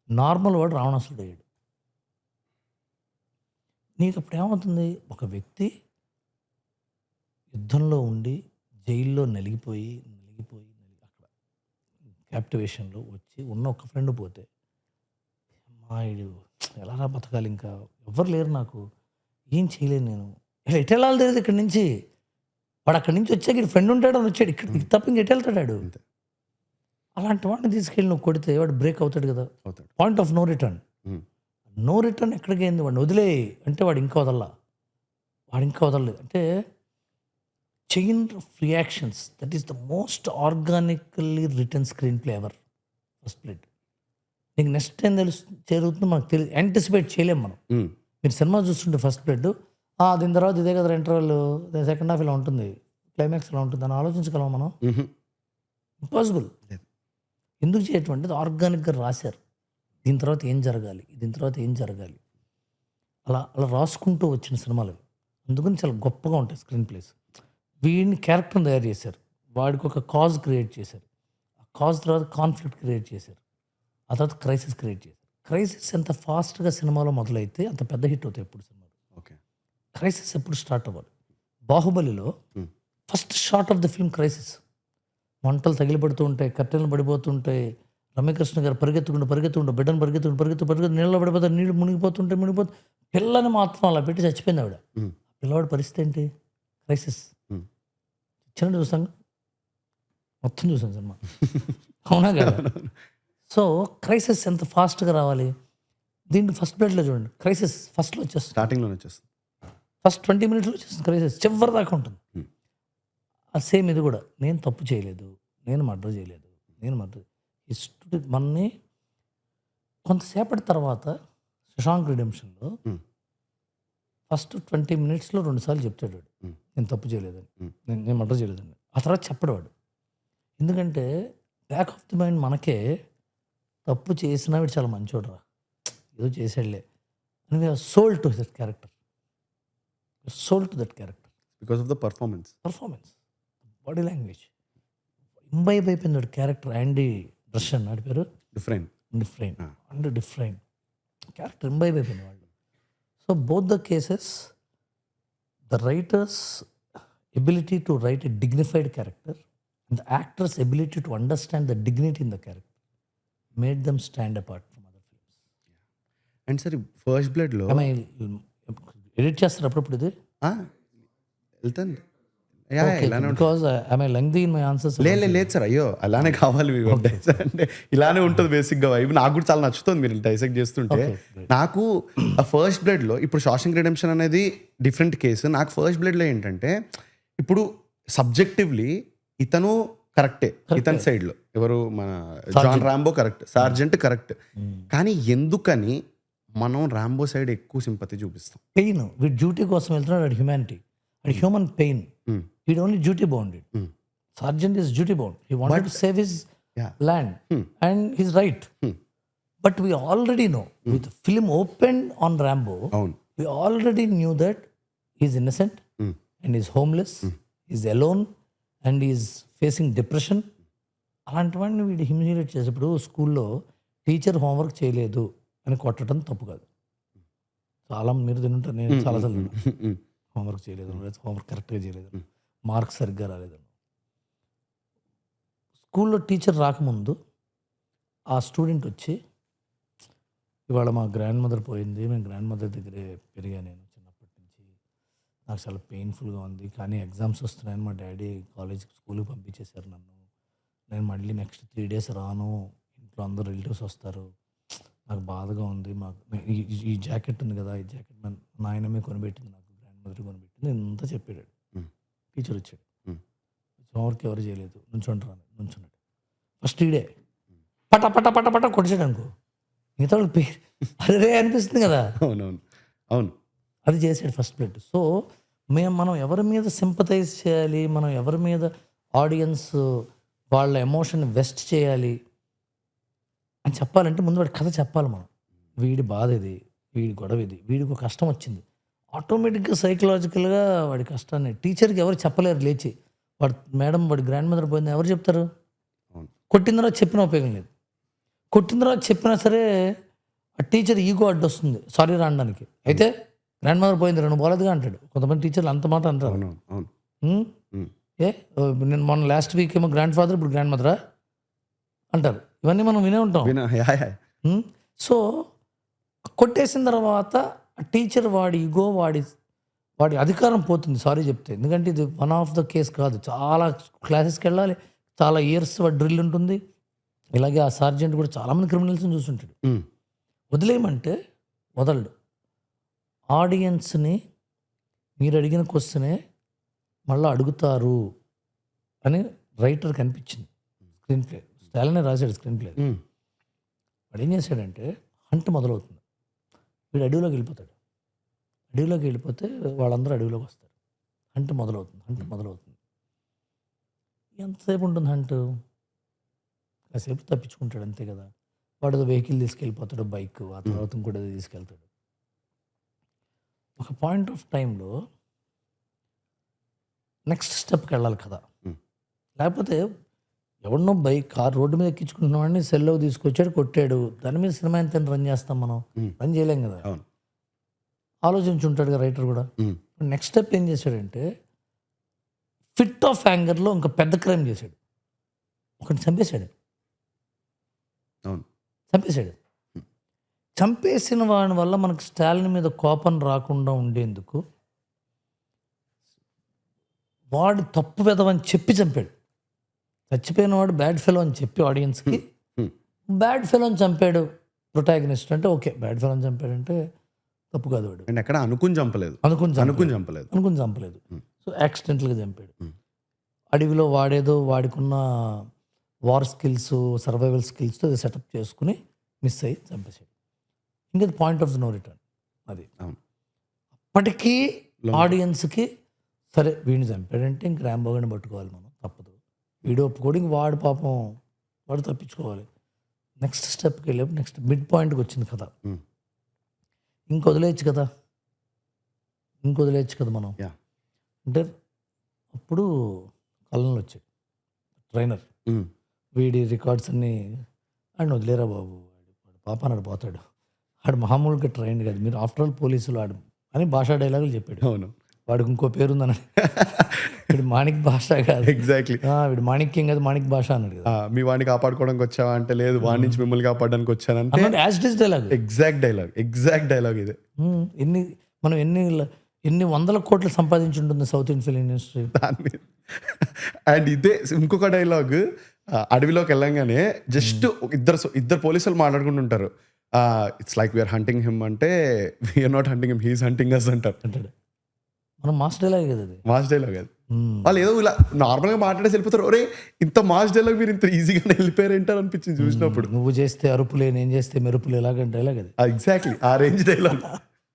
నార్మల్ వాడు రావణాసురుడు అయ్యాడు. నీకు అప్పుడు ఏమవుతుంది, ఒక వ్యక్తి యుద్ధంలో ఉండి జైల్లో నలిగిపోయి అక్కడ క్యాప్టివేషన్లో వచ్చి ఉన్న ఒక ఫ్రెండ్ పోతే, అమ్మాయిడు ఎలా బతకాలి, ఇంకా ఎవ్వరు లేరు, నాకు ఏం చేయలేను, నేను ఇలా ఎటు వెళ్ళాలి తెలియదు ఇక్కడి నుంచి. వాడు అక్కడి నుంచి వచ్చాక ఇటు ఫ్రెండ్ ఉంటాడు అని వచ్చాడు, ఇక్కడ తప్ప ఇంక ఎటు వెళ్తాడు. అలాంటి వాడిని తీసుకెళ్ళి నువ్వు కొడితే వాడు బ్రేక్ అవుతాడు కదా. Point of no return. No return ఎక్కడికి అయింది, వాడిని వదిలే అంటే వాడు ఇంకా వదలలేదు. అంటే chain of reactions, that is the most organically return screenplay ever. First Blood నీకు నెక్స్ట్ టైం జరుగుతుందో మనకు తెలియదు, యాంటిసిపేట్ చేయలేము మనం. మీరు సినిమా చూస్తుంటే ఫస్ట్ బ్లడ్ దీని తర్వాత ఇదే కదా ఇంటర్వెల్, సెకండ్ హాఫ్ ఇలా ఉంటుంది, క్లైమాక్స్ ఇలా ఉంటుంది అని ఆలోచించగలం మనం? ఇంపాసిబుల్. ఎందుకు చేయటువంటి ఆర్గానిక్గా రాశారు. దీని తర్వాత ఏం జరగాలి, అలా రాసుకుంటూ వచ్చిన సినిమాలు. అందుకని చాలా గొప్పగా ఉంటాయి స్క్రీన్ ప్లేస్. వీడిని క్యారెక్టర్ని తయారు చేశారు, వాడికి ఒక కాజ్ క్రియేట్ చేశారు, ఆ కాజ్ తర్వాత కాన్ఫ్లిక్ట్ క్రియేట్ చేశారు, ఆ తర్వాత క్రైసిస్ క్రియేట్ చేశారు. క్రైసిస్ ఎంత ఫాస్ట్గా సినిమాలో మొదలైతే అంత పెద్ద హిట్ అవుతాయి ఎప్పుడు సినిమాలు. క్రైసిస్ ఎప్పుడు స్టార్ట్ అవ్వాలి? బాహుబలిలో first short of the film crisis. మంటలు తగిలిపడుతూ ఉంటాయి, కట్టెలు పడిపోతుంటాయి, రమ్యకృష్ణ గారు పరిగెత్తుకుంటూ బిడ్డను పరిగెత్తు నీళ్ళలో పడిపోతారు, నీళ్ళు మునిగిపోతుంటే పిల్లని మాత్రం అలా పెట్టి చచ్చిపోయింది ఆవిడ. పిల్లవాడి పరిస్థితి ఏంటి? క్రైసిస్. చిన్న మొత్తం చూసాను సినిమా, అవునా కదా? సో క్రైసిస్ ఎంత ఫాస్ట్గా రావాలి. దీంట్లో ఫస్ట్ బ్లడ్లో చూడండి, క్రైసిస్ ఫస్ట్లో వచ్చేస్తుంది, స్టార్టింగ్లో వచ్చేస్తుంది, ఫస్ట్ 20 minutesలో వచ్చేస్తుంది క్రైసిస్, చివరి దాకా ఉంటుంది. సేమ్ ఇది కూడా, నేను తప్పు చేయలేదు, నేను మర్డర్ చేయలేదు, మనని కొంతసేపటి తర్వాత శశాంక్ రిడెంప్షన్లో ఫస్ట్ 20 minutesలో 2 సార్లు చెప్తాడు నేను తప్పు చేయలేదని, నేను మర్డర్ చేయలేదని. ఆ తర్వాత చెప్పడు వాడు. ఎందుకంటే బ్యాక్ ఆఫ్ ది మైండ్ మనకే తప్పు చేసినా వీడు చాలా మంచోడు రా, ఏదో చేసాడులే అని sold to that character, because of the performance, body language imbibe అయిపోయింది వాడు క్యారెక్టర్. యాండీ బ్రషన్ వాడి పేరు, డిఫరెంట్ క్యారెక్టర్ ఇంబైబ్ అయిపోయింది వాళ్ళు. So both the cases, the writers ability to right a dignified character and the actors ability to understand the dignity in the character made them stand apart from other films. And sir first బ్లడ్లో edit చేస్తారు అప్పుడప్పుడు ఇది వెళ్తాను. Because I lengthy in my answers. లేదు sir, అయ్యో అలానే కావాలి మీకు అంటే ఇలానే ఉంటుంది బేసిక్గా. ఇవి నాకు కూడా చాలా నచ్చుతుంది మీరు డైసెక్ట్ చేస్తుంటే. నాకు ఆ ఫస్ట్ బ్లడ్లో ఇప్పుడు షాషింక్ రిడెంప్షన్ అనేది డిఫరెంట్ కేసు. నాకు ఫస్ట్ బ్లడ్లో ఏంటంటే ఇప్పుడు సబ్జెక్టివ్లీ ఇతను కరెక్టే, ఇతని సైడ్లో ఎవరు మన John Rambo correct, sergeant correct, కానీ ఎందుకని మనం రాంబో సైడ్ ఎక్కువ సింపతి చూపిస్తాం? పెయిన్, వీడి డ్యూటీ కోసం వెళ్తున్నాడు, వాడి హ్యూమానిటీ, వాడి హ్యూమన్ పెయిన్. వీడు only duty bounded. Sergeant is duty bound. He wanted to save his land and he's right. But we already know, with the film opened on Rambo, we already knew that he's innocent and he's homeless, he's alone and he's facing depression. అలాంటివన్నీ వీడు humiliate చేసేప్పుడు స్కూల్లో teacher homework చేయలేదు అని కొట్టడం తప్పు కాదు. చాలా మీరు తింటారు, నేను చాలాసార్లు హోంవర్క్ చేయలేదు, హోంవర్క్ కరెక్ట్గా చేయలేదు, మార్క్స్ సరిగ్గా రాలేదు. స్కూల్లో టీచర్ రాకముందు ఆ స్టూడెంట్ వచ్చి, ఇవాళ మా గ్రాండ్ మదర్ పోయింది, మేము గ్రాండ్ మదర్ దగ్గరే పెరిగా నేను చిన్నప్పటి నుంచి, నాకు చాలా పెయిన్ఫుల్గా ఉంది, కానీ ఎగ్జామ్స్ వస్తున్నాయని మా డాడీ స్కూల్కి పంపించేశారు నన్ను, నేను మళ్ళీ నెక్స్ట్ 3 days రాను, ఇంట్లో అందరూ రిలేటివ్స్ వస్తారు, నాకు బాధగా ఉంది, మాకు ఈ జాకెట్ ఉంది కదా, ఈ జాకెట్ మా నాయనమే కొనిపెట్టింది, నాకు గ్రాండ్ మదర్ కొనిపెట్టింది, ఇంత చెప్పాడు. టీచర్ వచ్చాడు, హోంవర్క్ ఎవరు చేయలేదు, నుంచున్నాడు. ఫస్ట్ ఈడే పట పట పట పట కొడిచాడు అనుకో, మిగతా వాళ్ళకి పేరు అరే అనిపిస్తుంది కదా. అవునవును, అవును, అది చేసాడు ఫస్ట్ ప్లేట్. సో మనం ఎవరి మీద సింపతైజ్ చేయాలి, మనం ఎవరి మీద ఆడియన్స్ వాళ్ళ ఎమోషన్ వెస్ట్ చేయాలి అని చెప్పాలంటే ముందు వాడి కథ చెప్పాలి మనం. వీడి బాధ ఇది, వీడి గొడవ ఇది, వీడికి ఒక కష్టం వచ్చింది, ఆటోమేటిక్గా సైకలాజికల్గా వాడి కష్టాన్ని టీచర్కి ఎవరు చెప్పలేరు. లేచి వాడు మేడం వాడి గ్రాండ్ మదర్ పోయింది ఎవరు చెప్తారు? కొట్టిన తర్వాత చెప్పిన ఉపయోగం లేదు. కొట్టిన తర్వాత చెప్పినా సరే ఆ టీచర్ ఈగో అడ్డొస్తుంది సారీ రానడానికి. అయితే గ్రాండ్ మదర్ పోయింది 2 పోలేదుగా అంటాడు. కొంతమంది టీచర్లు అంత మాట అంటారు. నేను మొన్న లాస్ట్ వీక్ ఏమో గ్రాండ్ ఫాదర్, ఇప్పుడు గ్రాండ్ మదరా అంటారు. ఇవన్నీ మనం వినే ఉంటాం. సో కొట్టేసిన తర్వాత టీచర్ వాడి ఈగో, వాడి అధికారం పోతుంది సారీ చెప్తే. ఎందుకంటే ఇది వన్ ఆఫ్ ద కేస్ కాదు, చాలా క్లాసెస్కి వెళ్ళాలి, చాలా ఇయర్స్ వాడి డ్రిల్ ఉంటుంది. ఇలాగే ఆ సార్జెంట్ కూడా చాలామంది క్రిమినల్స్ని చూస్తుంటాడు. వదిలేయమంటే వదలడు. ఆడియన్స్ని మీరు అడిగిన క్వశ్చనే మళ్ళీ అడుగుతారు అని రైటర్కి అనిపించింది. స్క్రీన్ ప్లే స్టాలినే రాశాడు స్క్రీన్ ప్లే. వాడు ఏం చేశాడంటే హంట్ మొదలవుతుంది, వీడు అడవిలోకి వెళ్ళిపోతాడు. అడవిలోకి వెళ్ళిపోతే వాళ్ళందరూ అడవిలోకి వస్తారు. హంట్ మొదలవుతుంది. ఎంతసేపు ఉంటుంది హంట్? కాసేపు తప్పించుకుంటాడు అంతే కదా. వాడు వెహికల్ తీసుకెళ్ళిపోతాడు, బైక్, ఆ తర్వాత ఇంకోటి తీసుకెళ్తాడు. ఒక పాయింట్ ఆఫ్ టైంలో నెక్స్ట్ స్టెప్కి వెళ్ళాలి కదా. లేకపోతే ఎవరినో కార్ రోడ్డు మీద ఎక్కించుకుంటున్న వాడిని సెల్లో తీసుకొచ్చాడు, కొట్టాడు, దాని మీద సినిమా ఎంత రన్ చేస్తాం మనం? రన్ చేయలేం కదా. ఆలోచించుంటాడు కదా రైటర్ కూడా. నెక్స్ట్ స్టెప్ ఏం చేశాడంటే ఫిట్ ఆఫ్ యాంగర్లో ఇంకా పెద్ద క్రైమ్ చేశాడు. ఒకటి చంపేశాడు. చంపేసిన వాడి వల్ల మనకు స్టాలిన్ మీద కోపం రాకుండా ఉండేందుకు వాడు తప్పు వెదవని చెప్పి చంపాడు. చచ్చిపోయిన వాడు బ్యాడ్ ఫెలో అని చెప్పి ఆడియన్స్కి బ్యాడ్ ఫెలో అని చంపాడు ప్రొటాగనిస్ట్ అంటే ఓకే, బ్యాడ్ ఫెలో అని చంపాడంటే తప్పు కాదు. వాడు ఎక్కడ అనుకుని చంపలేదు. సో యాక్సిడెంటల్గా చంపాడు. అడవిలో వాడేదో వాడికున్న వార్ స్కిల్స్, సర్వైవల్ స్కిల్స్తో సెటప్ చేసుకుని మిస్ అయ్యి చంపేశాడు. ఇంకా point of the no return అది. అప్పటికీ ఆడియన్స్కి సరే వీడిని చంపాడంటే ఇంక ర్యాంబోగాని పట్టుకోవాలి మనం, తప్పదు. వీడు ఒప్పుకోడు, ఇంక వాడు పాపం వాడు తప్పించుకోవాలి. నెక్స్ట్ స్టెప్కి వెళ్ళేప్పుడు నెక్స్ట్ మిడ్ పాయింట్కి వచ్చింది కదా, ఇంకొదిలేయచ్చు కదా మనం. అంటే అప్పుడు కళ్ళలో వచ్చాడు ట్రైనర్. వీడి రికార్డ్స్ అన్నీ ఆడిని వదిలేరా బాబు, వాడు పాప నాడు పోతాడు, ఆడు మామూలుగా ట్రైన్ కాదు, మీరు ఆఫ్టర్ ఆల్ పోలీసులు ఆడు అని భాషా డైలాగులు చెప్పాడు. అవును, వాడికి ఇంకో పేరుందని, వీడు మాణిక్ భాష కాదు, ఎగ్జాక్ట్లీ వీడు మాణిక్యం కాదు మాణిక్ భాష అన్నాడు కదా. మీ వాడిని కాపాడుకోవడానికి వచ్చావా అంటే లేదు, వాడి నుంచి మిమ్మల్ని కాపాడడానికి వచ్చానంటే ఎగ్జాక్ట్ డైలాగ్ ఇదే. మనం ఎన్ని వందల కోట్లు సంపాదించి ఉంటుంది సౌత్ ఇండియన్ ఫిల్మ్ ఇండస్ట్రీ దాని మీద. అండ్ ఇదే ఇంకొక డైలాగ్, అడవిలోకి వెళ్ళంగానే జస్ట్ ఇద్దరు పోలీసులు మాట్లాడుకుంటుంటారు. It's like we're hunting him అంటే we're not hunting him, he's hunting us అంటారు. మనం మాస్ డైలాగ్ కదా అది, మాస్ డైలాగ్ అది. వాళ్ళు ఏదో ఇలా నార్మల్గా మాట్లాడేసి వెళ్ళిపోతారు. ఒరే ఇంత మాస్ డైలాగ్ మీరు ఇంత ఈజీగా వెళ్ళిపోయారు ఏంటారు అనిపించింది చూసినప్పుడు. నువ్వు చేస్తే అరుపులే, నేను చేస్తే మెరుపులు, ఎలాగంటే డైలాగ్ అది. ఎగ్జాక్ట్లీ ఆ రేంజ్ డైలాగ్.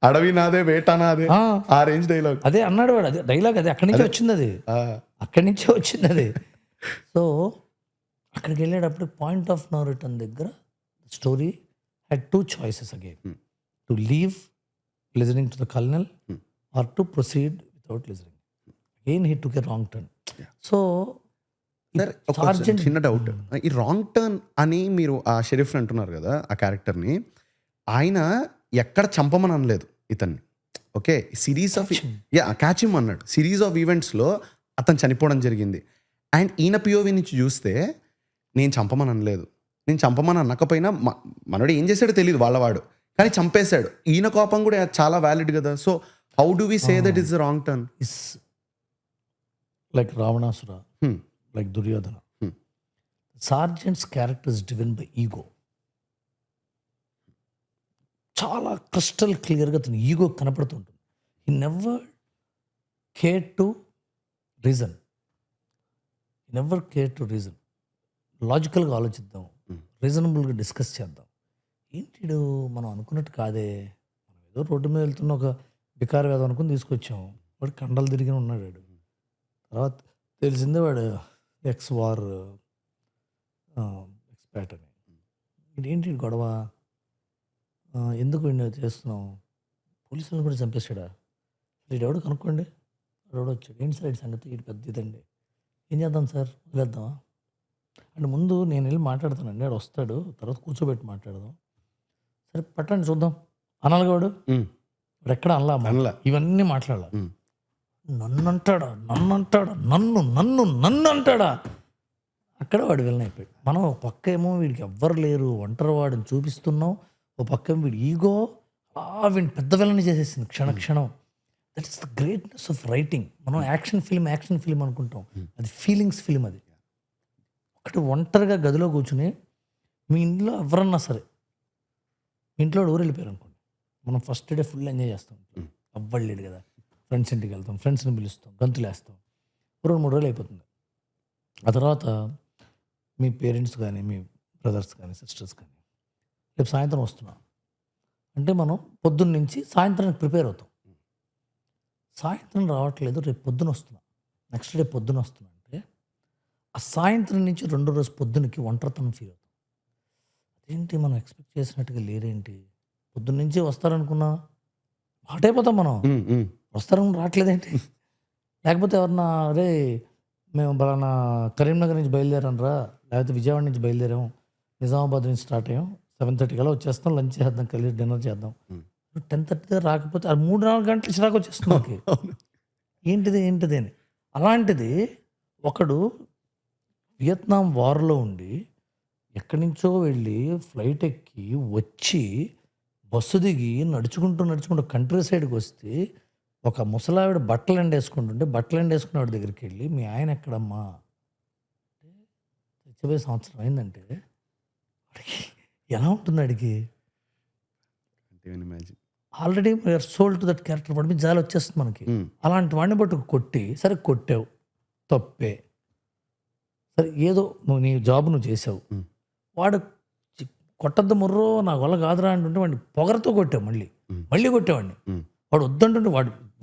అడవి నాదే, వేట నాదే, ఆ రేంజ్ డైలాగ్. అదే అన్నాడు వాడు, అదే డైలాగ్, అది అక్కడి నుంచే వచ్చింది అది. సో అక్కడికి వెళ్ళేటప్పుడు పాయింట్ ఆఫ్ నో రిటర్న్ దగ్గర story had 2 choices again, to leave listening to the colonel or to proceed without listening. Again he took a wrong turn. So చిన్న డౌట్, ఈ రాంగ్ టర్న్ అని మీరు ఆ షెరీఫ్ అంటున్నారు కదా, ఆ క్యారెక్టర్ని ఆయన ఎక్కడ చంపమని అనలేదు ఇతన్ని. Okay, series of catch him అన్నాడు. సిరీస్ ఆఫ్ ఈవెంట్స్లో అతను చనిపోవడం జరిగింది. అండ్ ఈయన పిఓవి నుంచి చూస్తే నేను చంపమని అనలేదు, నేను చంపమని అనకపోయినా మనోడు ఏం చేశాడో తెలియదు వాళ్ళవాడు, కానీ చంపేశాడు. ఈయన కోపం కూడా చాలా వ్యాలిడ్ కదా. So how do we say that is wrong turn? Is like Ravanasura, like Duryodhana. Sergeant's character is driven by ego. చాలా క్రిస్టల్ క్లియర్గా అతను ఈగో కనపడుతుంటుంది. He never care to reason. లాజికల్గా ఆలోచిద్దాం, రీజనబుల్గా డిస్కస్ చేద్దాం. ఏంటి మనం అనుకున్నట్టు కాదే, మనం ఏదో రోడ్డు మీద వెళ్తున్న ఒక బికారు వేదం అనుకుని తీసుకొచ్చాం, వాడు కండలు తిరిగి ఉన్నాడు. వాడు తర్వాత తెలిసిందే వాడు ఎక్స్-వార్ ఎక్స్పర్ట్ అని. ఇదేంటి గొడవ, ఎందుకు వీడిని చేస్తున్నాం, పోలీసులను కూడా చంపేశాడా, వీడు ఎవడు కనుక్కోండి, ఎవడో వచ్చాడు, ఏంటి సార్ సంగతి, వీడి పెద్ద ఇదండి, ఏం చేద్దాం సార్, వదిలేద్దామా అంటే ముందు నేను వెళ్ళి మాట్లాడతానండి, వాడు వస్తాడు, తర్వాత కూర్చోబెట్టి మాట్లాడదాం, సరే పట్టండి చూద్దాం అనాలిగా వాడు. వాడు ఎక్కడ అనలా, ఇవన్నీ మాట్లాడాల. నన్ను అంటాడా, నన్ను అంటాడా, అక్కడ వాడు విలన్ అయిపోయాడు. మనం ఒక పక్క ఏమో వీడికి ఎవ్వరు లేరు, ఒంటరి వాడిని చూపిస్తున్నాం, ఒక పక్క ఏమో వీడి ఈగో వీడిని పెద్ద విలన్ చేసేసింది Kshana Kshanam. That is the greatness of writing. మనం యాక్షన్ ఫిల్మ్ అనుకుంటాం, అది ఫీలింగ్స్ ఫిల్మ్. అది ఒకటి ఒంటరిగా గదిలో కూర్చుని మీ ఇంట్లో ఎవరన్నా సరే, మీ ఇంట్లో ఊరు వెళ్ళిపోయారు అనుకోండి, మనం ఫస్ట్ డే ఫుల్ ఎంజాయ్ చేస్తాం, అవ్వలేడు కదా, ఫ్రెండ్స్ ఇంటికి వెళ్తాం, ఫ్రెండ్స్ని పిలుస్తాం, గంతులు వేస్తాం, 2-3 రోజులు అయిపోతుంది. ఆ తర్వాత మీ పేరెంట్స్ కానీ, మీ బ్రదర్స్ కానీ, సిస్టర్స్ కానీ రేపు సాయంత్రం వస్తున్నాం అంటే మనం పొద్దున్న నుంచి సాయంత్రానికి ప్రిపేర్ అవుతాం. సాయంత్రం రావట్లేదు, రేపు పొద్దున వస్తున్నా, నెక్స్ట్ డే పొద్దున వస్తున్నా అంటే ఆ సాయంత్రం నుంచి 2వ రోజు పొద్దునకి ఒంటరితనం ఫీల్ అవుతాం. అదేంటి మనం ఎక్స్పెక్ట్ చేసినట్టుగా లేరేంటి, పొద్దున్న నుంచి వస్తారనుకున్నా హాట్ అయిపోతాం మనం, వస్తారని రావట్లేదేంటి, లేకపోతే ఎవరన్నా అరే మేము బలానా కరీంనగర్ నుంచి బయలుదేరాంరా, లేకపోతే విజయవాడ నుంచి బయలుదేరాం, నిజామాబాద్ నుంచి స్టార్ట్ అయ్యాం, 7:30 కల్లా వచ్చేస్తాం, లంచ్ చేద్దాం, కలిసి డిన్నర్ చేద్దాం, 10:30 రాకపోతే అది 3-4 గంటలు చిరాకు వచ్చేస్తుంది మనకి, ఏంటిది అని. అలాంటిది ఒకడు వియత్నాం వార్లో ఉండి ఎక్కడి నుంచో వెళ్ళి ఫ్లైట్ ఎక్కి వచ్చి బస్సు దిగి నడుచుకుంటూ కంట్రీ సైడ్కి వస్తే ఒక ముసలావిడ బట్టలు ఎండేసుకుంటుంటే బట్టలు ఎండేసుకున్న దగ్గరికి వెళ్ళి మీ ఆయన ఎక్కడమ్మా చచ్చిపోయే సంవత్సరం అయిందంటే వాడికి ఎలా ఉంటుంది, అడిగి already we are sold to that character, వాడి మీద జాలి వచ్చేస్తుంది మనకి. అలాంటి వాడిని బట్టి కొట్టి, సరే కొట్టావు తప్పే, సరే ఏదో నీ జాబ్ నువ్వు చేసావు, వాడు కొట్టద్దు ముర్రో నా వల్ల కాదురా అంటుంటే వాడిని పొగరతో కొట్టావు, మళ్ళీ కొట్టేవాడిని, వాడు వద్దంటుంటే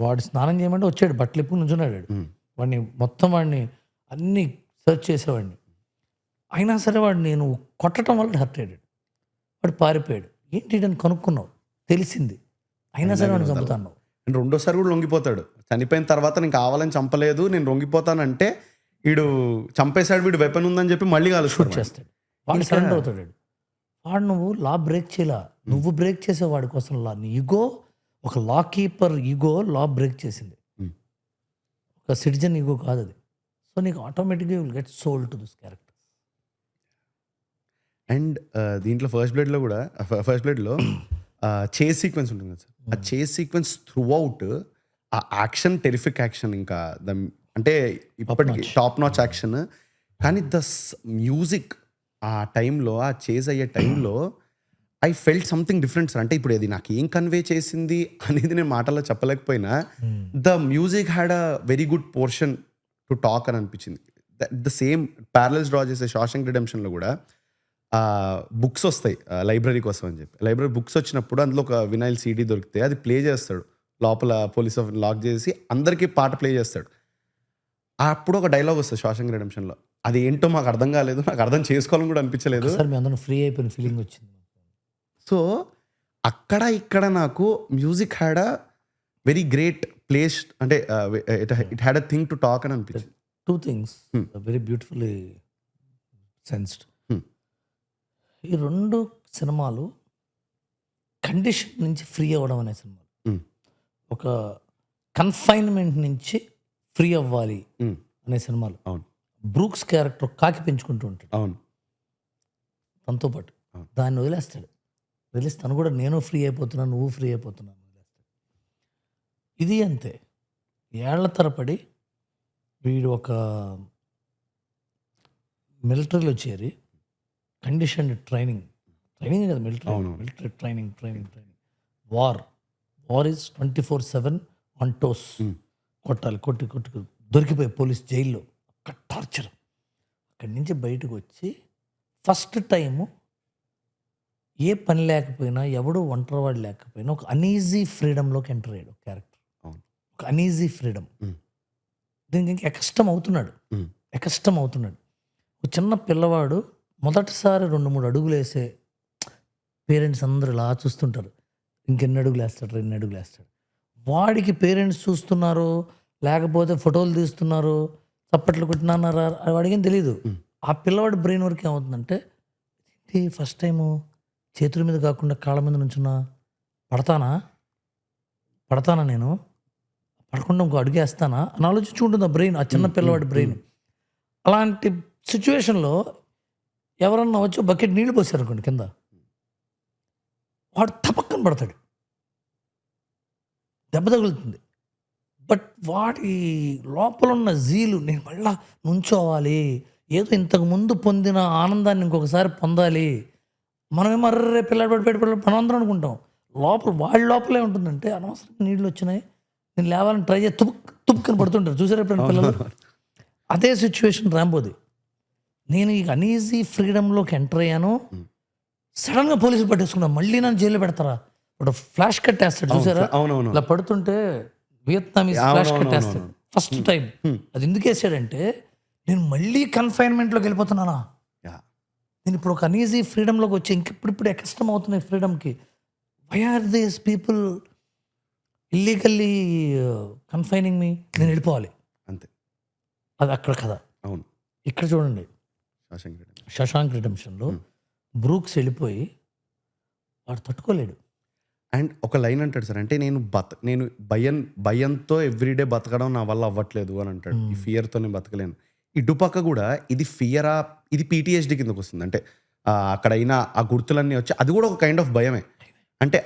వాడు స్నానం చేయమంటే వచ్చాడు, బట్టలు ఎప్పుడు నుంచున్నాడు, వాడిని మొత్తం వాడిని అన్నీ సెర్చ్ చేసేవాడిని, అయినా సరే వాడు నేను కొట్టడం వల్ల హర్ట్ అయ్యాడు, వాడు పారిపోయాడు. ఏంటి అని కనుక్కున్నావు, తెలిసింది, అయినా సరే వాడిని చంపుతాను. రెండోసారి కూడా లొంగిపోతాడు, చనిపోయిన తర్వాత నేను కావాలని చంపలేదు, నేను లొంగిపోతానంటే వీడు చంపేశాడు, వీడు వెపన్ ఉందని చెప్పి మళ్ళీ షూట్ చేస్తాడు, వాడు సరెండర్ అవుతాడు. వాడు నువ్వు లా బ్రేక్ చేయలా, నువ్వు బ్రేక్ చేసే వాడి కోసం లా, నీ ఈగో, ఒక లా కీపర్ ఈగో లా బ్రేక్ చేసింది, ఒక సిటిజన్ ఈగో కాదు అది. సో నీకు ఆటోమేటిక్గా will get sold to this character. And దీంట్లో ఫస్ట్ బ్లడ్లో చేస్ సీక్వెన్స్ ఉంటుంది కదా సార్, ఆ చేస్ సీక్వెన్స్ త్రూ అవుట్ ఆ యాక్షన్ టెరిఫిక్ యాక్షన్, ఇంకా అంటే ఇప్పటికి టాప్ నాచ్ యాక్షన్, కానీ ద మ్యూజిక్ ఆ టైంలో, ఆ చేజ్ అయ్యే టైంలో I felt something different sir. అంటే ఇప్పుడు అది నాకు ఏం కన్వే చేసింది అనేది నేను మాటల్లో చెప్పలేకపోయినా, the music had a very good portion to talk అని అనిపించింది. ద సేమ్ ప్యారలల్స్ డ్రా చేసే షాషంక్ రిడెంప్షన్లో కూడా బుక్స్ వస్తాయి లైబ్రరీ కోసం అని చెప్పి, లైబ్రరీ బుక్స్ వచ్చినప్పుడు అందులో ఒక వినైల్ సీడీ దొరికితే అది ప్లే చేస్తాడు, లోపల పోలీస్ లాక్ చేసి అందరికీ పాట ప్లే చేస్తాడు. అప్పుడు ఒక డైలాగ్ వస్తుంది షాషంక్ రిడెంప్షన్లో, అది ఏంటో మాకు అర్థం కాలేదు, నాకు అర్థం చేసుకోవాలని కూడా అనిపించలేదు, ఫ్రీ అయిపోయిన ఫీలింగ్ వచ్చింది. సో అక్కడ ఇక్కడ నాకు music had a very great place, అంటే it had a thing to talk అని అనిపించింది. 2 things వెరీ బ్యూటిఫుల్లీ సెన్స్డ్. ఈ 2 సినిమాలు కండిషన్ నుంచి ఫ్రీ అవ్వడం అనే సినిమాలు, ఒక కన్ఫైన్మెంట్ నుంచి ఫ్రీ అవ్వాలి అనే సినిమాలు. అవును, బ్రూక్స్ క్యారెక్టర్ కాకి పెంచుకుంటూ ఉంటాడు, అవును, తనతో పాటు. అవును. దాన్ని వదిలేస్తాడు. వదిలేసి తను కూడా నేను ఫ్రీ అయిపోతున్నాను, నువ్వు ఫ్రీ అయిపోతున్నాను వదిలేస్తాడు. ఇది అంతే. ఏళ్ల తరబడి వీడు ఒక మిలిటరీలో చేరి కండిషన్డ్ ట్రైనింగ్ కదా మిలిటరీ. అవును. Military training. War is 24/7 on toes. కొట్టాలి, కొట్టి దొరికిపోయి పోలీస్ జైల్లో ఒక టార్చర్. అక్కడి నుంచి బయటకు వచ్చి ఫస్ట్ టైము ఏ పని లేకపోయినా, ఎవడు ఒంటరివాడు లేకపోయినా ఒక అనీజీ ఫ్రీడమ్లోకి ఎంటర్ అయ్యాడు క్యారెక్టర్. అవును. ఒక అనీజీ ఫ్రీడమ్. దీనికి ఇంకా ఎకష్టం అవుతున్నాడు. ఒక చిన్న పిల్లవాడు మొదటిసారి 2-3 అడుగులు వేసే పేరెంట్స్ అందరూ ఇలా చూస్తుంటారు. ఇంకెన్ని అడుగులు వేస్తాడు. వాడికి పేరెంట్స్ చూస్తున్నారు, లేకపోతే ఫోటోలు తీస్తున్నారు, చప్పట్లు కొట్టినారా వాడికి ఏం తెలియదు. ఆ పిల్లవాడి బ్రెయిన్ వర్క్ ఏమవుతుందంటే, ఫస్ట్ టైము చేతుల మీద కాకుండా కాళ్ళ మీద నుంచున్నా, పడతానా నేను, పడకుండా ఇంకో అడుగు వేస్తానా అని ఆలోచించుకుంటుంది ఆ బ్రెయిన్, ఆ చిన్న పిల్లవాడి బ్రెయిన్. అలాంటి సిచ్యువేషన్లో ఎవరన్నా వచ్చి బకెట్ నీళ్లు పోసారు అనుకోండి కింద, వాడు తపక్కన పడతాడు, దెబ్బ తగులుతుంది. బట్ వాడి లోపల ఉన్న జీలు, నేను మళ్ళా నుంచోవాలి, ఏదో ఇంతకు ముందు పొందిన ఆనందాన్ని ఇంకొకసారి పొందాలి. మనమేమో అర్రే పిల్లాడు మనం అందరం అనుకుంటాం. వాళ్ళ లోపలే ఉంటుందంటే, అనవసరంగా నీళ్ళు వచ్చినాయి, నేను లేవాలని ట్రై చేసి తుప్పుకొని పడుతుంటారు. చూసారు ఎప్పుడైనా పిల్లలు? అదే సిచ్యువేషన్ రాంబోది. నేను ఈ అనీజీ ఫ్రీడమ్లోకి ఎంటర్ అయ్యాను. సడన్గా పోలీసులు పట్టేసుకున్నాను. మళ్ళీ నన్ను జైల్లో పెడతారా? ఇప్పుడు ఫ్లాష్ కట్ వేస్తాడు చూసారా? ఇలా పడుతుంటే వియత్నామీస్ ఫ్లాష్ కట్ వేస్తాడు ఫస్ట్ టైం. అది ఎందుకు వేసాడంటే, నేను మళ్ళీ కన్ఫైన్మెంట్లోకి వెళ్ళిపోతున్నానా, నేను ఇప్పుడు ఒక అనీజీ ఫ్రీడమ్లోకి వచ్చి ఇంకెప్పుడు కష్టం అవుతున్నాయి ఫ్రీడమ్కి. Why are these people illegally confining me, నేను వెళ్ళిపోవాలి అంతే. అది అక్కడ కథ. అవును. ఇక్కడ చూడండి, శశాంక్ రిడెంప్షన్లో బ్రూక్స్ వెళ్ళిపోయి వాడు తట్టుకోలేడు. అండ్ ఒక లైన్ అంటాడు సార్, అంటే నేను భయంతో ఎవ్రీడే బతకడం నా వల్ల అవ్వట్లేదు అని అంటాడు. ఈ ఫియర్తో నేను బతకలేను. ఇటుపక్క కూడా ఇది ఫియరా, ఇది PTSD కిందకు వస్తుంది. అంటే అక్కడైనా ఆ గుర్తులన్నీ వచ్చి, అది కూడా ఒక కైండ్ ఆఫ్ భయమే. అంటే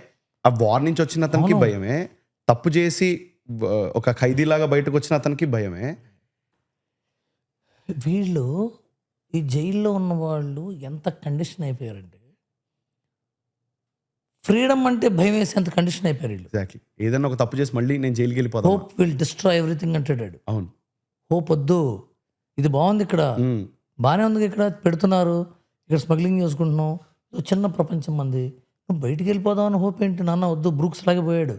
ఆ వార్ నుంచి వచ్చిన అతనికి భయమే, తప్పు చేసి ఒక ఖైదీలాగా బయటకు వచ్చిన అతనికి భయమే. వీళ్ళు ఈ జైల్లో ఉన్న వాళ్ళు ఎంత కండిషన్ అయిపోయారంటే, ఫ్రీడమ్ అంటే భయం వేసేంత కండిషన్ అయిపోయారు వీళ్ళు. ఎగ్జాక్ట్లీ. ఏదైనా ఒక తప్పు చేసి మళ్ళీ నేను జైలుకి వెళ్ళిపోతాను. హోప్ విల్ డిస్ట్రాయ్ ఎవ్రీథింగ్ అంటాడు. అవును. హోప్ వద్దు, ఇది బాగుంది, ఇక్కడ బాగానే ఉంది, ఇక్కడ పెడుతున్నారు, ఇక్కడ స్మగ్లింగ్ చేసుకుంటున్నాం, చిన్న ప్రపంచం మంది, నువ్వు బయటికి వెళ్ళిపోదామని హోప్ ఏంటి నాన్న, వద్దు, బ్రూక్స్ లాగే పోయాడు,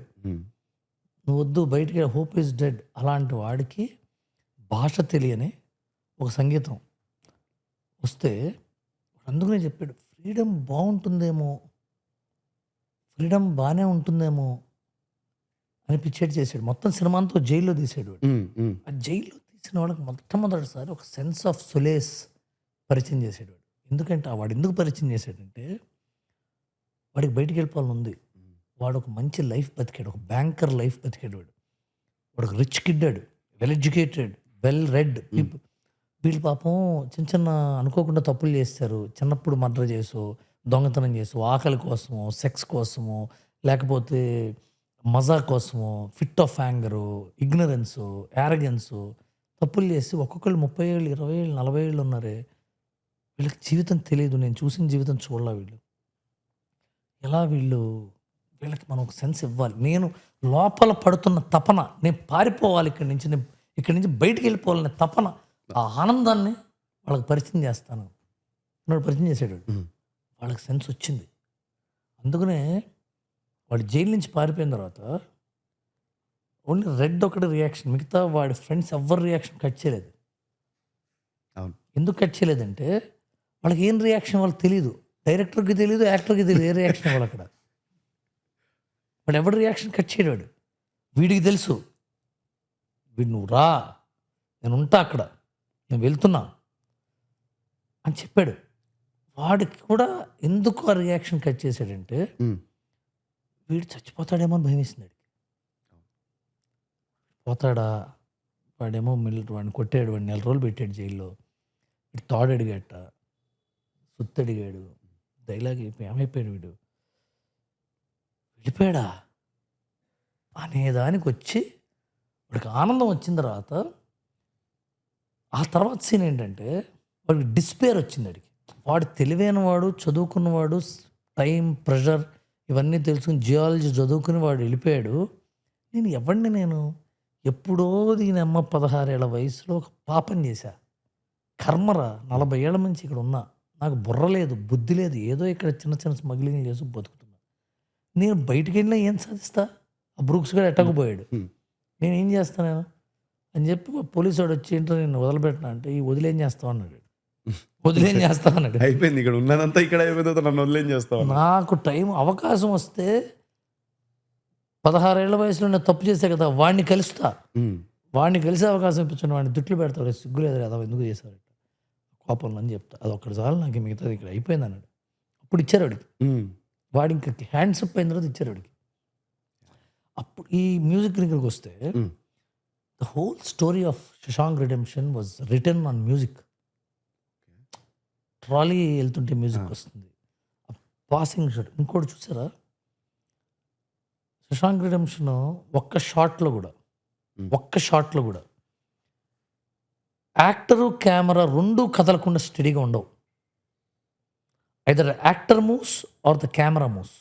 నువ్వు వద్దు బయటికి, హోప్ ఈజ్ డెడ్. అలాంటి వాడికి భాష తెలియని ఒక సంగీతం వస్తే అందుకనే చెప్పాడు, ఫ్రీడమ్ బాగుంటుందేమో, ఫ్రీడమ్ బాగానే ఉంటుందేమో అని పిచ్చేట్ చేశాడు. మొత్తం సినిమా అంతా జైల్లో తీసాడు. ఆ జైల్లో తీసిన వాళ్ళకి మొట్టమొదటిసారి ఒక సెన్స్ ఆఫ్ సొలేస్ పరిచయం చేసాడు. ఎందుకంటే వాడు ఎందుకు పరిచయం చేశాడంటే, వాడికి బయటికి వెళ్ళిపోవాలని ఉంది. వాడు ఒక మంచి లైఫ్ బతికాడు, ఒక బ్యాంకర్ లైఫ్ బతికాడు. వాడు ఒక రిచ్ కిడ్డాడు, well educated, well read people. వీళ్ళు పాపం చిన్న చిన్న అనుకోకుండా తప్పులు చేస్తారు. చిన్నప్పుడు మర్డర్ చేసో, దొంగతనం చేసో, ఆకలి కోసమో, సెక్స్ కోసమో, లేకపోతే మజా కోసమో, ఫిట్ ఆఫ్ యాంగరు, ఇగ్నరెన్సు, యారగెన్సు, తప్పులు చేసి ఒక్కొక్కరు 30 ఏళ్ళు, 20 ఏళ్ళు, 40 ఏళ్ళు ఉన్నారే. వీళ్ళకి జీవితం తెలియదు, నేను చూసిన జీవితం చూడాల. వీళ్ళు ఎలా వీళ్ళకి మనం ఒక సెన్స్ ఇవ్వాలి. నేను లోపల పడుతున్న తపన, నేను పారిపోవాలి ఇక్కడి నుంచి, నేను ఇక్కడి నుంచి బయటికి వెళ్ళిపోవాలనే తపన, ఆ ఆనందాన్ని వాళ్ళకి పరిచయం చేస్తాను. పరిచయం చేసాడు. వాళ్ళకి సెన్స్ వచ్చింది. అందుకనే వాడు జైలు నుంచి పారిపోయిన తర్వాత ఓన్లీ రెడ్ ఒకటి రియాక్షన్, మిగతా వాడి ఫ్రెండ్స్ ఎవ్వరు రియాక్షన్ కట్ చేయలేదు. అవును. ఎందుకు కట్ చేయలేదంటే, వాళ్ళకి ఏం రియాక్షన్ వాళ్ళకి తెలియదు, డైరెక్టర్కి తెలియదు, యాక్టర్కి తెలియదు ఏ రియాక్షన్ వాళ్ళు. అక్కడ వాడు ఎవరి రియాక్షన్ కట్ చేయడాడు. వీడికి తెలుసు, వీడు నువ్వు రా, నేను ఉంటా అక్కడ, నేను వెళ్తున్నా అని చెప్పాడు. వాడికి కూడా ఎందుకు ఆ రియాక్షన్ కట్ చేశాడంటే, వీడు చచ్చిపోతాడేమో అని భయం వేసింది. పోతాడా, వాడేమో వాడిని కొట్టాడు, వాడిని 4 రోజులు పెట్టాడు జైల్లో, వీడు తాడు అడిగాట, సుత్తు అడిగాడు, డైలాగ్ ఏమైపోయాడు వీడు, వెళ్ళిపోయాడా అనేదానికి వచ్చి వాడికి ఆనందం వచ్చిన తర్వాత ఆ తర్వాత సీన్ ఏంటంటే వాడికి డిస్పేర్ వచ్చింది. వాడికి వాడు తెలివైన వాడు, చదువుకున్నవాడు, టైం ప్రెషర్ ఇవన్నీ తెలుసుకుని జియాలజీ చదువుకుని వాడు వెళ్ళిపోయాడు. నేను ఎప్పుడో దీని అమ్మ 16 ఏళ్ల వయసులో ఒక పాపం చేశా, కర్మరా 40 ఏళ్ల నుంచి ఇక్కడ ఉన్నా, నాకు బుర్ర లేదు, బుద్ధి లేదు, ఏదో ఇక్కడ చిన్న చిన్న స్మగ్లింగ్ చేసి బతుకుతున్నా. నేను బయటికి వెళ్ళినా ఏం సాధిస్తా? ఆ బ్రూక్స్ గారు ఎట్టకపోయాడు, నేను ఏం చేస్తాను నేను అని చెప్పి పోలీసు వాడు వచ్చి ఏంటో నేను వదిలిపెట్టినా అంటే, ఈ వదిలేం చేస్తావు అన్నాడు. వదిలేం చేస్తావు అన్నాడు. అయిపోయింది, ఇక్కడ ఉన్నదంతా ఇక్కడ అయిపోతుంది, నన్ను వదిలేం చేస్తావు. నాకు టైం అవకాశం వస్తే 16 ఏళ్ల వయసులో నేను తప్పు చేసే కదా, వాడిని కలుస్తా, వాడిని కలిసే అవకాశం ఇప్పించండి, వాడిని దుట్లు పెడతారు, సిగ్గు లేదు కదా, ఎందుకు చేశారు కోపంలో అని చెప్తా. అది ఒక్కటి చాలు నాకు, మిగతాది ఇక్కడ అయిపోయింది అన్నాడు. అప్పుడు ఇచ్చారు వాడికి, వాడి ఇంకా హ్యాండ్స్ అప్ అయిన తర్వాత ఇచ్చారు వాడికి. అప్పుడు ఈ మ్యూజిక్ దగ్గరికి వస్తే the whole story of Shawshank redemption was return on music. Trolley వెళ్తుంటే మ్యూజిక్ వస్తుంది, పాసింగ్ షాట్. ఇంకోటి చూసారా, శశాంక్ రిడెంప్షన్ ఒక్క షాట్లో కూడా యాక్టరు కెమెరా రెండు కదలకుండా స్టడీగా ఉండవు. Either actor moves or the camera moves,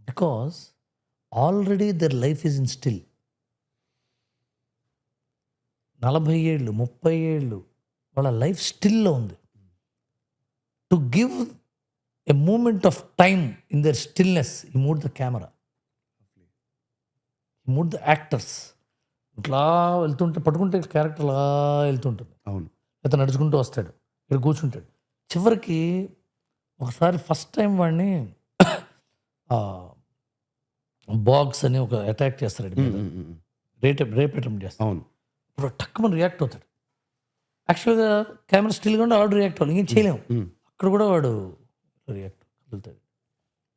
because already their life is in still. 40 ఏళ్ళు 30 ఏళ్ళు వాళ్ళ లైఫ్ స్టిల్లో ఉంది. To give a moment of time in their stillness, ఈ మూడ్ ద కెమెరా, ఈ మూడ్ ద యాక్టర్స్. ఇట్లా వెళ్తుంటే పట్టుకుంటే క్యారెక్టర్ అలా వెళ్తుంటుంది, అవును, అయితే నడుచుకుంటూ వస్తాడు, ఇక్కడ కూర్చుంటాడు. చివరికి ఒకసారి ఫస్ట్ టైం వాడిని బాక్స్ అని ఒక అటాక్ చేస్తాడు, రేప్ అటెంప్ట్ చేస్తాడు. అవును, ఇప్పుడు టక్కుమని రియాక్ట్ అవుతాడు. యాక్చువల్గా కెమెరా స్టిల్గా ఉండి ఆల్రెడీ రియాక్ట్ అవ్వాలి, ఇంకేం చేయలేము. అక్కడ కూడా వాడు రియాక్ట్ వెళ్తాడు.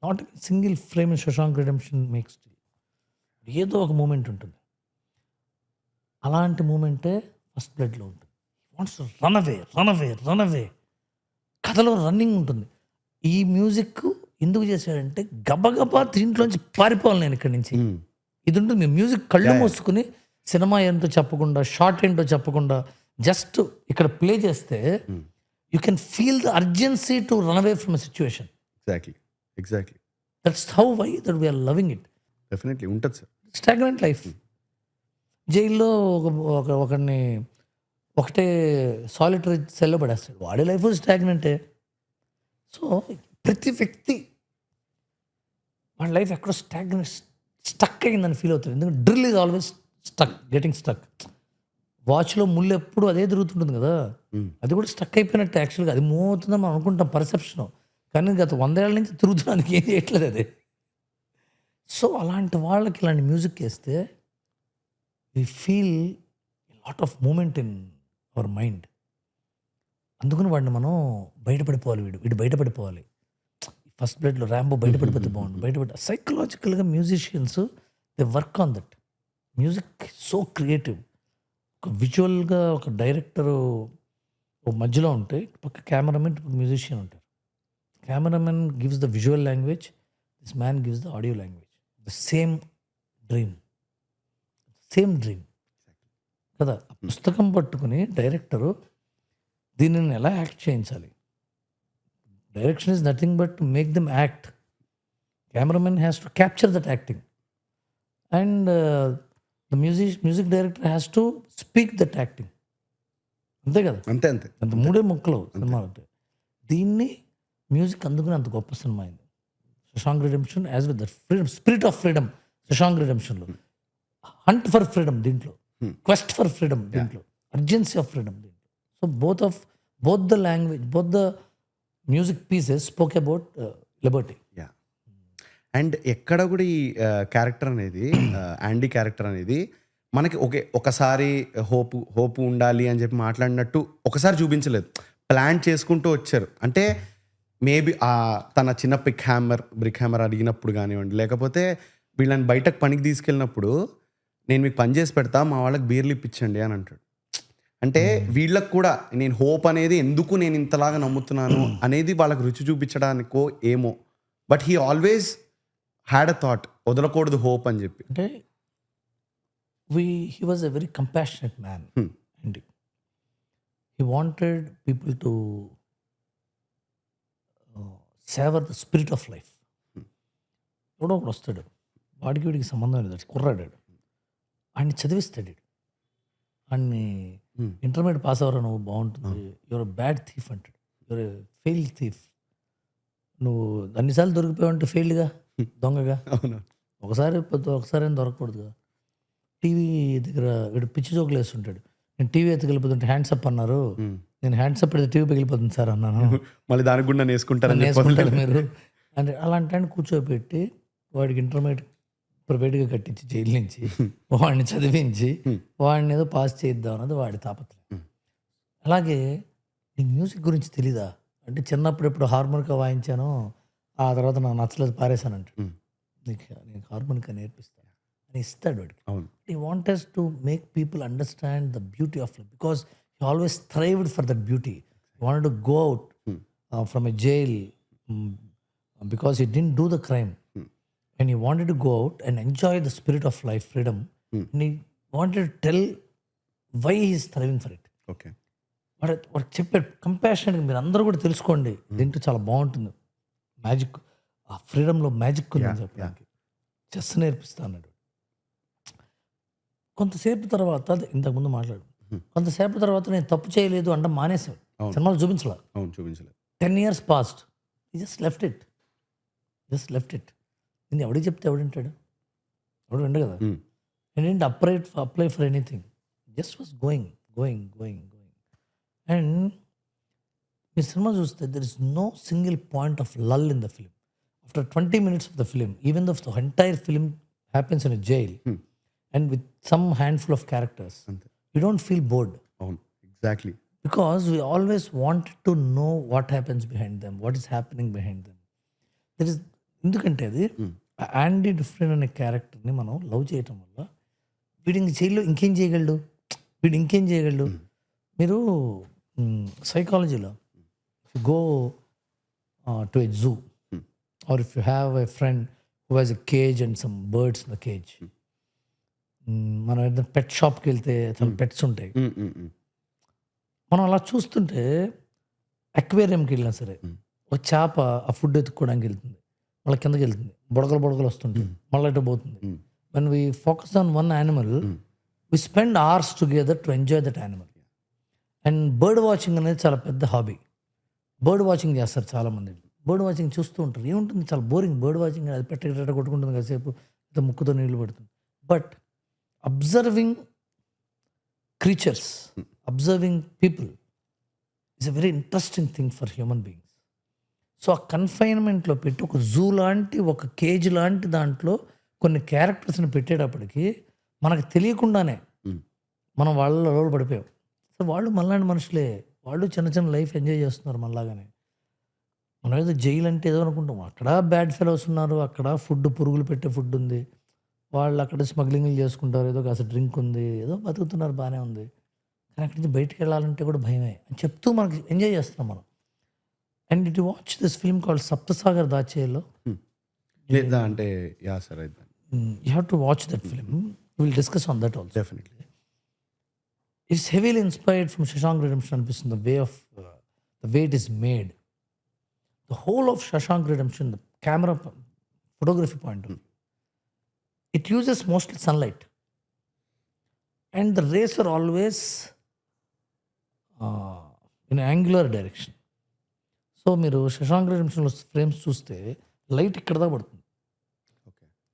Not single frame in Shawshank redemption makes still. ఏదో ఒక మూమెంట్ ఉంటుంది, అలాంటి మూమెంటే ఫస్ట్ బ్లడ్లో ఉంటుంది. వాంట్స్ టు రన్ అవే, కథలో రన్నింగ్ ఉంటుంది. ఈ మ్యూజిక్ ఎందుకు చేశాడంటే గబగబా దీంట్లోంచి పారిపోవాలి నేను ఇక్కడి నుంచి, ఇది ఉంటుంది. మీ మ్యూజిక్ కళ్ళు మూసుకుని సినిమా ఏంటో చెప్పకుండా, షార్ట్ ఏంటో చెప్పకుండా జస్ట్ ఇక్కడ ప్లే చేస్తే you can feel the urgency to run away from a situation. Exactly that's how why that we are loving it. Definitely ఉంటుంది సార్. Stagnant life. జైల్లో ఒకడిని ఒకటే సాలిటరీ సెల్లో పడేస్తాడు, వాడి లైఫ్ స్టాగ్నెంటే. సో ప్రతి వ్యక్తి వాడి లైఫ్ ఎక్కడో స్టక్ అయిందని ఫీల్ అవుతాడు. ఎందుకంటే drill is always getting stuck. వాచ్లో ముళ్ళు ఎప్పుడు అదే తిరుగుతుంటుంది కదా, అది కూడా స్టక్ అయిపోయినట్టు. యాక్చువల్గా అది మూవ్ అవుతుందని మనం అనుకుంటాం పర్సెప్షన్, కానీ గత 100 ఏళ్ళ నుంచి తిరుగుతున్నానికి ఏం చేయట్లేదు అది. సో అలాంటి వాళ్ళకి ఇలాంటి మ్యూజిక్ వేస్తే we feel lot of moment in our mind. అందుకని వాడిని మనం బయటపడిపోవాలి, వీడు బయటపడిపోవాలి. ఫస్ట్ బ్లడ్లో ర్యాంబో బయటపడిపోతే బాగుండు. సైకలాజికల్గా musicians they work on that. Music so creative. ఒక విజువల్గా ఒక డైరెక్టరు మధ్యలో ఉంటే పక్క కెమెరామెన్, మ్యూజిషియన్ ఉంటారు. Cameraman gives the visual language, this man gives the audio language. The same dream కదా. పుస్తకం పట్టుకుని డైరెక్టరు దీనిని ఎలా యాక్ట్ చేయించాలి. Direction is nothing but to make them act. Cameraman has to capture that acting and the music director has to speak that acting. అంతే కదా, అంత మూడే ముక్కలు సినిమా ఉంటాయి. దీన్ని మ్యూజిక్ అందుకుని అంత గొప్ప సినిమా అయింది Shawshank Redemption. As with that freedom, spirit of freedom Shawshank రిడెంప్షన్లో, హంట్ ఫర్ ఫ్రీడమ్ దీంట్లో, క్వెస్ట్ ఫర్ ఫ్రీడమ్ దీంట్లో, అర్జెన్సీ ఆఫ్ ఫ్రీడమ్ దీంట్లో. So both the language, both the music pieces spoke about liberty. And ఎక్కడ కూడా ఈ character అనేది యాండీ character అనేది మనకి ఒకసారి హోప్ ఉండాలి అని చెప్పి మాట్లాడినట్టు ఒకసారి చూపించలేదు, ప్లాన్ చేసుకుంటూ వచ్చారు. అంటే మేబీ తన చిన్న బ్రిక్ హ్యామర్ అడిగినప్పుడు కానివ్వండి, లేకపోతే వీళ్ళని బయటకు పనికి తీసుకెళ్ళినప్పుడు నేను మీకు పని చేసి పెడతా, మా వాళ్ళకి బీర్లు ఇప్పించండి అని అంటాడు. అంటే వీళ్ళకి కూడా నేను హోప్ అనేది ఎందుకు నేను ఇంతలాగా నమ్ముతున్నాను అనేది వాళ్ళకి రుచి చూపించడానికో ఏమో, but he always had a thought వదలకూడదు హోప్ అని చెప్పి. అంటే he was a very compassionate man. And he wanted people to savor the spirit of life. ఎవడో ఒకడు వస్తాడు, వాడికి వీడికి సంబంధం లేదు, కుర్రాడు, ఆయన్ని చదివిస్తాడు, ఆయన్ని ఇంటర్మీడియట్ పాస్ అవ్వరా నువ్వు బాగుంటుంది, యువర్ బ్యాడ్ థీఫ్ అంటాడు, యువర్ ఫెయిల్డ్ థీఫ్, నువ్వు అన్నిసార్లు దొరికిపోయావంటే ఫెయిల్డ్గా దొంగగా, ఒకసారి ఏం దొరకకూడదుగా. టీవీ దగ్గర వీడు పిచ్చి జోకులు వేస్తుంటాడు, నేను టీవీ ఎత్తుకెళ్ళిపోతుంటే హ్యాండ్స్ అప్ అన్నారు, నేను హ్యాండ్స్ అప్ పెడితే టీవీ పగిలిపోతుంది సార్ అన్నాను, మళ్ళీ దానికి కూడా నేర్చుకుంటారు మీరు అంటే అలాంటి ఆయన కూర్చోబెట్టి వాడికి ఇంటర్మీడియట్ ప్రైవేట్గా కట్టించి జైలు నుంచి వాడిని చదివించి వాడిని ఏదో పాస్ చేద్దాం అన్నది వాడి తాపత్రయం. అలాగే నీకు మ్యూజిక్ గురించి తెలీదా అంటే, చిన్నప్పుడు ఎప్పుడు హార్మోనికా వాయించాను, ఆ తర్వాత నాకు నచ్చలేదు పారేశానంట, నీకు హార్మోనికా నేర్పిస్తాను అని ఇస్తాడు వాడికి. He wants to make people understand the beauty of life because he always thrived for that beauty. He wanted to go out from a jail because he didn't do the crime and he wanted to go out and enjoy the spirit of life, freedom, and he wanted to tell why he is thriving for it. Okay. వాడు చెప్పాడు కంపాషనేట్గా, మీరు అందరూ కూడా తెలుసుకోండి, దీంట్లో చాలా బాగుంటుంది magic, ఆ ఫ్రీడమ్లో మ్యాజిక్ ఉందని చెప్పడానికి చెస్ నేర్పిస్తా అన్నాడు. కొంతసేపు తర్వాత ఇంతకుముందు మాట్లాడు, కొంతసేపు తర్వాత నేను తప్పు చేయలేదు అంటే మానేశాడు, సినిమాలు చూపించలేదు. 10 years passed, he just left it. నేను ఎవడికి చెప్తే ఎవడింటాడు, ఎవడు విండు కదా. నేను apply for anything, just was going. And మీరు సినిమా చూస్తే there is no single point of lull in the film. After 20 minutes of the film, even the entire film happens in a jail and with some handful of characters, you don't feel bored. Exactly. Because we always wanted to know what happens behind them, what is happening behind them. There is, ఎందుకంటే అది యాండీ different అనే క్యారెక్టర్ని మనం love చేయటం వల్ల వీడు ఇంక జైల్లో ఇంకేం చేయగలడు. మీరు సైకాలజీలో go to a zoo or if you have a friend who has a cage and some birds in the cage, మనం ఏదైనా పెట్ షాప్కి వెళ్తే సమ్ పెట్స్ ఉంటాయి, మనం అలా చూస్తుంటే అక్వేరియంకి వెళ్ళినా సరే ఒక చేప ఆ ఫుడ్ ఎత్తుక్కోవడానికి వెళ్తుంది, మళ్ళీ కిందకి వెళ్తుంది, బుడగలు వస్తుంటాయి, మళ్ళీ ఇటు పోతుంది. When we focus on one animal we spend hours together to enjoy that animal. And bird watching అనేది చాలా పెద్ద హాబీ. బర్డ్ వాచింగ్ చేస్తారు చాలామంది, బర్డ్ వాచింగ్ చూస్తూ ఉంటారు, ఏముంటుంది చాలా బోరింగ్ బర్డ్ వాచింగ్, అది పెట్ట కొట్టుకుంటుంది కాసేపు, ముక్కుతో నీళ్లు పడుతుంది. But observing creatures, observing people is a very interesting thing for human beings. So ఆ కన్ఫైన్మెంట్లో పెట్టి ఒక జూ లాంటి ఒక కేజ్ లాంటి దాంట్లో కొన్ని క్యారెక్టర్స్ని పెట్టేటప్పటికి మనకు తెలియకుండానే మనం వాళ్ళ లోపల పడిపోయాం. సో వాళ్ళు మనలాంటి మనుషులే, వాళ్ళు చిన్న లైఫ్ ఎంజాయ్ చేస్తున్నారు మనలాగానే. మనం ఏదో జైలు అంటే ఏదో అనుకుంటాం, అక్కడ బ్యాడ్ ఫెలోస్ ఉన్నారు, అక్కడ ఫుడ్ పురుగులు పెట్టే ఫుడ్ ఉంది, వాళ్ళు అక్కడ స్మగ్లింగ్లు చేసుకుంటారు, ఏదో కాస్త డ్రింక్ ఉంది, ఏదో బతుకుతున్నారు, బాగానే ఉంది. కానీ అక్కడి నుంచి బయటకు వెళ్ళాలంటే కూడా భయమే అని చెప్తూ మనకి ఎంజాయ్ చేస్తున్నాం మనం. And it watch this film called Sapta Sagara Daache Ello, అంటే you have to watch that film, you will discuss on that also. Definitely it's heavily inspired from Shawshank Redemption అనిపిస్తుంది, the way it is made, the whole of Shawshank Redemption, the camera photography point of view. It uses mostly sunlight and the rays are always in an angular direction. So మీరు Shashank రిడెంప్షన్లో frames చూస్తే light ఇక్కడ దాకా పడుతుంది,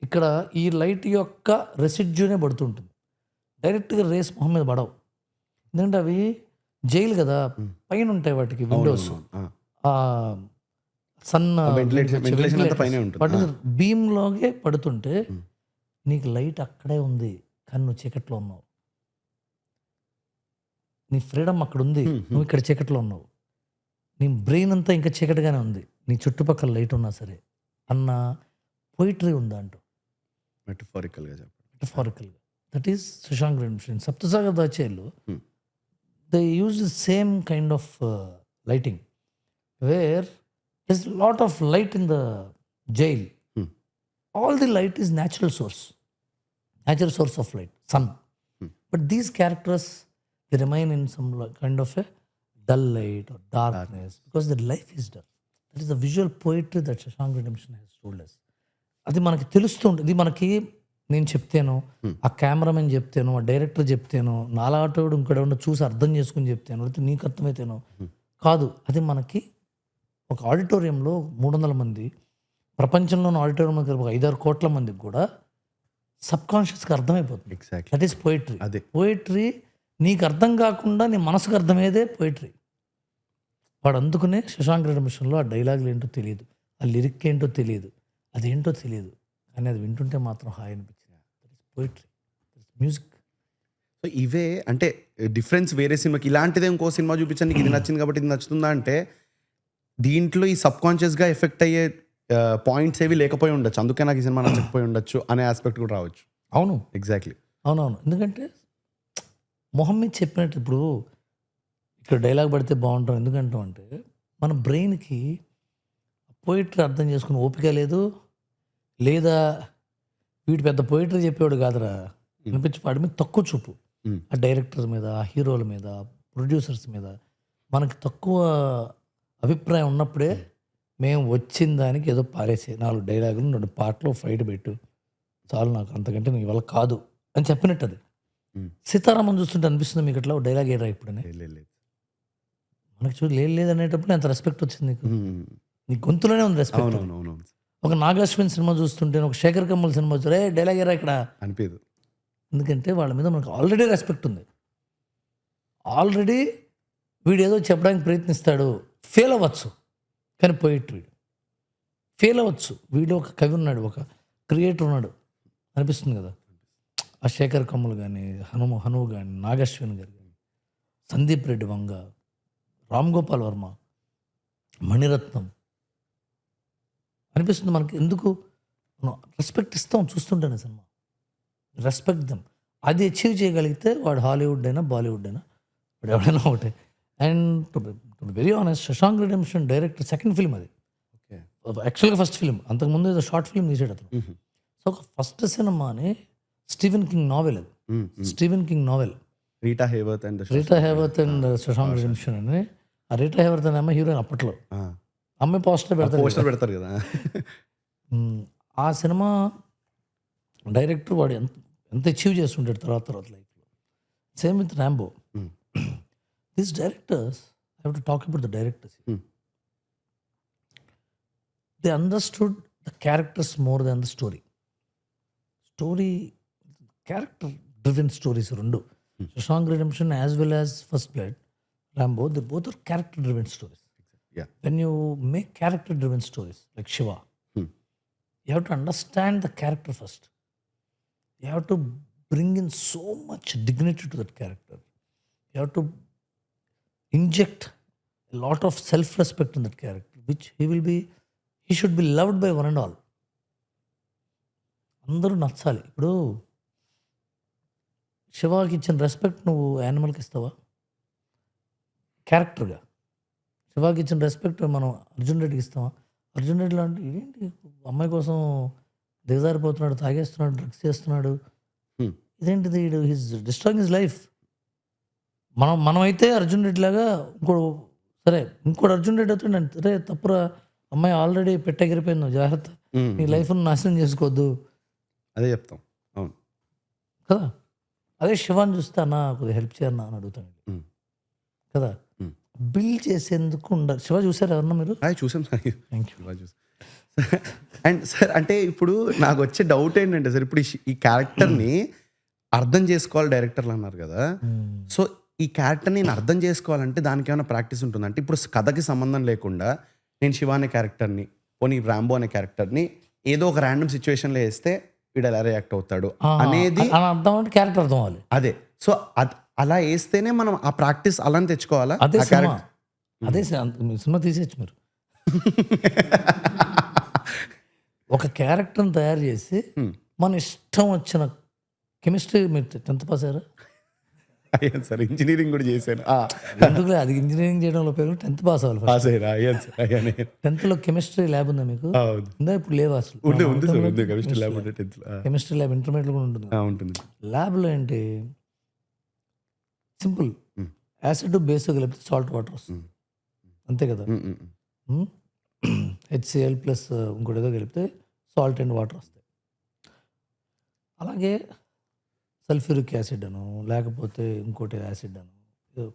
ఇక్కడ ఈ light యొక్క రెసిడ్యూనే పడుతుంటుంది, డైరెక్ట్గా race మొహం మీద పడవు. ఎందుకంటే అవి జైలు కదా, పైన ఉంటాయి వాటికి విండోస్, సన్ బీమ్లోగే పడుతుంటే నీకు లైట్ అక్కడే ఉంది కానీ నువ్వు చీకట్లో ఉన్నావు, నీ ఫ్రీడమ్ అక్కడ ఉంది, నువ్వు ఇక్కడ చీకట్లో ఉన్నావు, నీ బ్రెయిన్ అంతా ఇంకా చీకటిగానే ఉంది, నీ చుట్టుపక్కల లైట్ ఉన్నా సరే అన్న పోయిటరీ ఉందా అంటూ మెటఫారికల్గా. That is Shawshank Redemption. Sapta Sagara Daache Ello they use the same kind of lighting where there's a lot of light in the jail. All the light is natural source of light, sun. But these characters, they remain in some kind of a dull light or darkness because their life is dull. That is the visual poetry that Shashank Redemption has told us. అది మనకి తెలుస్తుంది. ఇది మనకి నేను చెప్తాను, ఆ cameraman చెప్తాను, ఆ డైరెక్టర్ చెప్తాను, నాలాటోడు ఇంకోటి చూసి అర్థం చేసుకుని చెప్తాను, లేకపోతే నీకు అర్థమైతేనో కాదు. అది మనకి ఒక ఆడిటోరియంలో 300 మంది, ప్రపంచంలోని ఆడిటోరియంలో ఒక 5-6 కోట్ల మందికి కూడా సబ్కాన్షియస్గా అర్థమైపోతుంది. Exactly that is poetry. అదే పోయిటరీ నీకు అర్థం కాకుండా నీ మనసుకు అర్థమయ్యేదే పోయిటరీ. వాడు అందుకునే శశాంక్ రెడెంప్షన్లో ఆ డైలాగులు ఏంటో తెలియదు, ఆ లిరిక్ ఏంటో తెలియదు, అదేంటో తెలియదు, కానీ అది వింటుంటే మాత్రం హాయ్ అనిపించింది. That is poetry, music. So ఇవే అంటే డిఫరెన్స్ వేరే సినిమాకి ఇలాంటిదే ఇంకో సినిమా చూపించాను నీకు ఇది నచ్చింది కాబట్టి ఇది నచ్చుతుందా అంటే దీంట్లో ఈ సబ్ కాన్షియస్గా ఎఫెక్ట్ అయ్యే పాయింట్స్ ఏవి లేకపోయి ఉండొచ్చు, అందుకే నాకు ఈ సినిమా నచ్చకపోయి ఉండొచ్చు అనే ఆస్పెక్ట్ కూడా రావచ్చు. అవును, ఎగ్జాక్ట్లీ. అవునవును. ఎందుకంటే మొహం మీద చెప్పినట్టు ఇప్పుడు ఇక్కడ డైలాగ్ పడితే బాగుంటాం ఎందుకంటాం అంటే మన బ్రెయిన్కి పోయిటరీ అర్థం చేసుకుని ఓపిక లేదు, లేదా వీటి పెద్ద పోయిటరీ చెప్పేవాడు కాదురా అనిపించి వాడి మీద తక్కువ చూపు, ఆ డైరెక్టర్స్ మీద, ఆ హీరోల మీద, ప్రొడ్యూసర్స్ మీద మనకి తక్కువ అభిప్రాయం ఉన్నప్పుడే మేము వచ్చిన దానికి ఏదో పారేసే 4 డైలాగులు 2 పాటలు ఫైట్ పెట్టు చాలు, నాకు అంతకంటే నీ వల్ల కాదు అని చెప్పినట్టు. అది సీతారామన్ చూస్తుంటే అనిపిస్తుంది మీకు అట్లా డైలాగ్ ఏరా ఇప్పుడనే మనకి చూడు లేదు అనేటప్పుడు ఎంత రెస్పెక్ట్ వచ్చింది నీకు, నీ గొంతులోనే ఉంది రెస్పెక్ట్. ఒక నాగాశ్విన్ సినిమా చూస్తుంటే, ఒక శేఖర్ కమ్ముల్ సినిమా చూస్తే డైలాగ్ ఏరా ఇక్కడ అనిపించదు. ఎందుకంటే వాళ్ళ మీద మనకు ఆల్రెడీ రెస్పెక్ట్ ఉంది. ఆల్రెడీ వీడు ఏదో చెప్పడానికి ప్రయత్నిస్తాడు, ఫెయిల్ అవ్వచ్చు, కానీ పోయిట్రీ ఫెయిల్ అవ్వచ్చు. వీడు ఒక కవి ఉన్నాడు, ఒక క్రియేటర్ ఉన్నాడు అనిపిస్తుంది కదా. ఆ శేఖర్ కమ్ముల్ కానీ, హనువు కానీ, నాగశ్విన్ గారు కానీ, సందీప్ రెడ్డి వంగ, రామ్ గోపాల్ వర్మ, మణిరత్నం అనిపిస్తుంది మనకి. ఎందుకు మనం రెస్పెక్ట్ ఇస్తాం చూస్తుంటేనే సినిమా, రెస్పెక్ట్ దమ్. అది అచీవ్ చేయగలిగితే వాడు హాలీవుడ్ అయినా బాలీవుడ్ అయినా వాడు ఎవడైనా ఒకటే. And to very honest, Shashank redemption director second film అది, యాక్చువల్గా ఫస్ట్ ఫిల్మ్. అంతకుముందు ఏదో షార్ట్ ఫిల్మ్ తీసాడు అతను. సో ఒక ఫస్ట్ సినిమాని స్టీవెన్ కింగ్ నావెల్, అది Stephen King novel, Rita Hayworth and Shawshank Redemption అని. ఆ రీటా హేవర్త్ అనే అమ్మాయి హీరోయిన్ అప్పట్లో, అమ్మాయి పోస్టర్ పెడతారు కదా. ఆ సినిమా డైరెక్టర్ వాడు ఎంత అచీవ్ చేస్తుంటాడు తర్వాత లైఫ్లో. Same with Rambo. This directors, I have to talk about the directors. They understood the characters more than the story. Character driven stories రెండు. Shawshank Redemption as well as First Blood, Rambo, they both are character driven stories. Yeah. When you make character driven stories like Shiva, you have to understand the character first. You have to bring in so much dignity to that character. You have to inject a lot of self-respect in that character, which he should be loved by one and all. అందరూ నచ్చాలి. ఇప్పుడు శివాకి ఇచ్చిన respect నువ్వు యానిమల్కి ఇస్తావా? క్యారెక్టర్గా శివాకి ఇచ్చిన respect మనం అర్జున్ రెడ్డికి ఇస్తామా? అర్జున్ రెడ్డి లాంటి ఇదేంటి అమ్మాయి కోసం దిగజారిపోతున్నాడు, తాగేస్తున్నాడు, డ్రగ్స్ చేస్తున్నాడు, ఇదేంటిది, హిజ్ డిస్ట్రాయింగ్ హిజ్ లైఫ్. మనమైతే అర్జున్ రెడ్డి లాగా ఇంకోటి అర్జున్ రెడ్డి అవుతుండే, సరే తప్పురా, అమ్మాయి ఆల్రెడీ పెట్టెగిరిపోయింది, జాగ్రత్త, నీ లైఫ్ను నాశనం చేసుకోవద్దు, అదే చెప్తాం. అవును కదా. అదే శివాని చూస్తే అన్న కొద్దిగా హెల్ప్ చేయన్నా అని అడుగుతాను కదా. బిల్డ్ చేసేందుకు ఉండాలి. శివ చూసారు ఎవరన్నా మీరు? చూసాం sir. Thank you. And sir అంటే ఇప్పుడు నాకు వచ్చే డౌట్ ఏంటంటే సార్, ఇప్పుడు ఈ క్యారెక్టర్ని అర్థం చేసుకోవాలి డైరెక్టర్లు అన్నారు కదా. సో ఈ క్యారెక్టర్ని నేను అర్థం చేసుకోవాలంటే దానికి ఏమైనా ప్రాక్టీస్ ఉంటుంది అంటే, ఇప్పుడు కథకి సంబంధం లేకుండా నేను శివ అనే క్యారెక్టర్ని, పోనీ రాంబో అనే క్యారెక్టర్ని ఏదో ఒక ర్యాండమ్ సిచ్యువేషన్లో వేస్తే వీడు ఎలా రియాక్ట్ అవుతాడు అనేది అర్థం అంటే క్యారెక్టర్ అర్థం అవ్వాలి. అదే. సో అలా వేస్తేనే మనం ఆ ప్రాక్టీస్ అలానే తెచ్చుకోవాలా? అదే సినిమా తీసేచ్చు మీరు. ఒక క్యారెక్టర్ని తయారు చేసి మన ఇష్టం వచ్చిన కెమిస్ట్రీ. మీరు 10th పాస్ అయ్యారా? అయ్యాను సార్. ఇంజినీరింగ్ కూడా చేశాను. ఎందుకులే అది ఇంజనీరింగ్ చేయడంలో ఉపయోగం 10th పాస్ అవ్వాలి ఫస్ట్. పాస్ అయ్యాను. అయ్యాను సార్. అయ్యాను. 10th కెమిస్ట్రీ ల్యాబ్ ఉందా మీకు? అవును. ఉందా? ఇప్పుడు లేవు అసలు. ఉంది సార్. ఉంది. కెమిస్ట్రీ ల్యాబ్ ఉండే 10th. కెమిస్ట్రీ ల్యాబ్ ఇంటర్మీడియట్ కూడా ఉంటుంది. ఉంటుంది. ల్యాబ్లో ఏంటి సింపుల్, యాసిడ్ బేస్ కలిపితే సాల్ట్ వాటర్ వస్తుంది, అంతే కదా. HCl ప్లస్ ఇంకోటి ఏదో కలిపితే సాల్ట్ అండ్ వాటర్ వస్తాయి. అలాగే సల్ఫ్యూరిక్ యాసిడ్ అను లేకపోతే ఇంకోటి యాసిడ్ అను ఏదో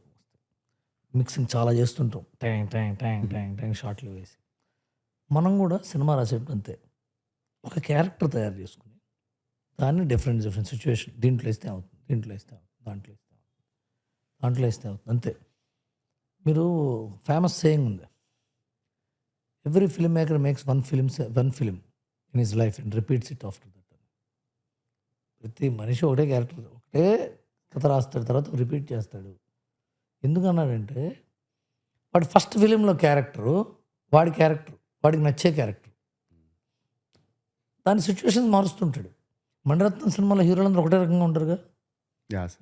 మిక్సింగ్ చాలా చేస్తుంటాం, ట్యాంగ్ ట్యాంగ్ ట్యాంగ్ ట్యాంగ్ ట్యాంగ్ షార్ట్లు వేసి. మనం కూడా సినిమా రాసేటప్పుడు అంతే, ఒక క్యారెక్టర్ తయారు చేసుకుని దాన్ని డిఫరెంట్ సిచ్యువేషన్ దీంట్లో వేస్తే అవుతుంది, దీంట్లో వేస్తే అవుతుంది, దాంట్లో వేస్తే అవుతుంది, దాంట్లో వేస్తే అవుతుంది, అంతే. మీరు ఫేమస్ సేయింగ్ ఉంది, every film maker makes one film in his life and repeats it after that. ప్రతి మనిషి ఒకటే క్యారెక్టర్, ఒకటే కథ రాస్తాడు, తర్వాత రిపీట్ చేస్తాడు. ఎందుకన్నాడంటే వాడి ఫస్ట్ ఫిలింలో క్యారెక్టరు వాడికి నచ్చే క్యారెక్టర్, దాని సిచ్యువేషన్స్ మారుస్తుంటాడు. మణిరత్నం సినిమాలో హీరోలందరూ ఒకటే రకంగా ఉంటారుగా,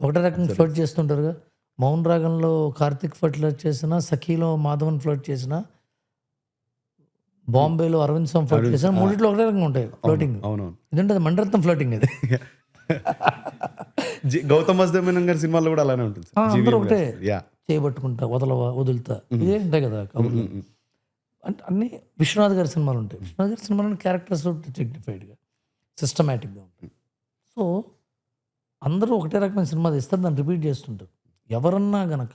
ఒకటే రకంగా ఫ్లర్ట్ చేస్తుంటారుగా. మౌన్ రాగంలో కార్తిక్ ఫ్లర్ట్ చేసిన, సఖీలో మాధవన్ ఫ్లర్ట్ చేసిన, బాంబేలో అరవింద్ స్వామి ఫ్లర్ట్ చేసిన, మూడిట్లో ఒకటే రకంగా ఉంటాయి ఫ్లోటింగ్. ఇదంటే మణిరత్నం ఫ్లోటింగ్ అది. గౌతమ్ వాసుదేవ్ గారి సినిమాలో కూడా అలానే ఉంటుంది. అందరూ ఒకటే చేయబట్టుకుంటా వదులుతా ఇదే ఉంటాయి కదా కబుర్లు. అంటే అన్ని విశ్వనాథ్ గారి సినిమాలు ఉంటాయి. విశ్వనాథ్ గారి సినిమాలో క్యారెక్టర్స్ డిగ్నిఫైడ్గా సిస్టమేటిక్గా ఉంటాయి. సో అందరూ ఒకటే రకమైన సినిమా తీస్తారు, దాన్ని రిపీట్ చేస్తుంటారు. ఎవరన్నా గనక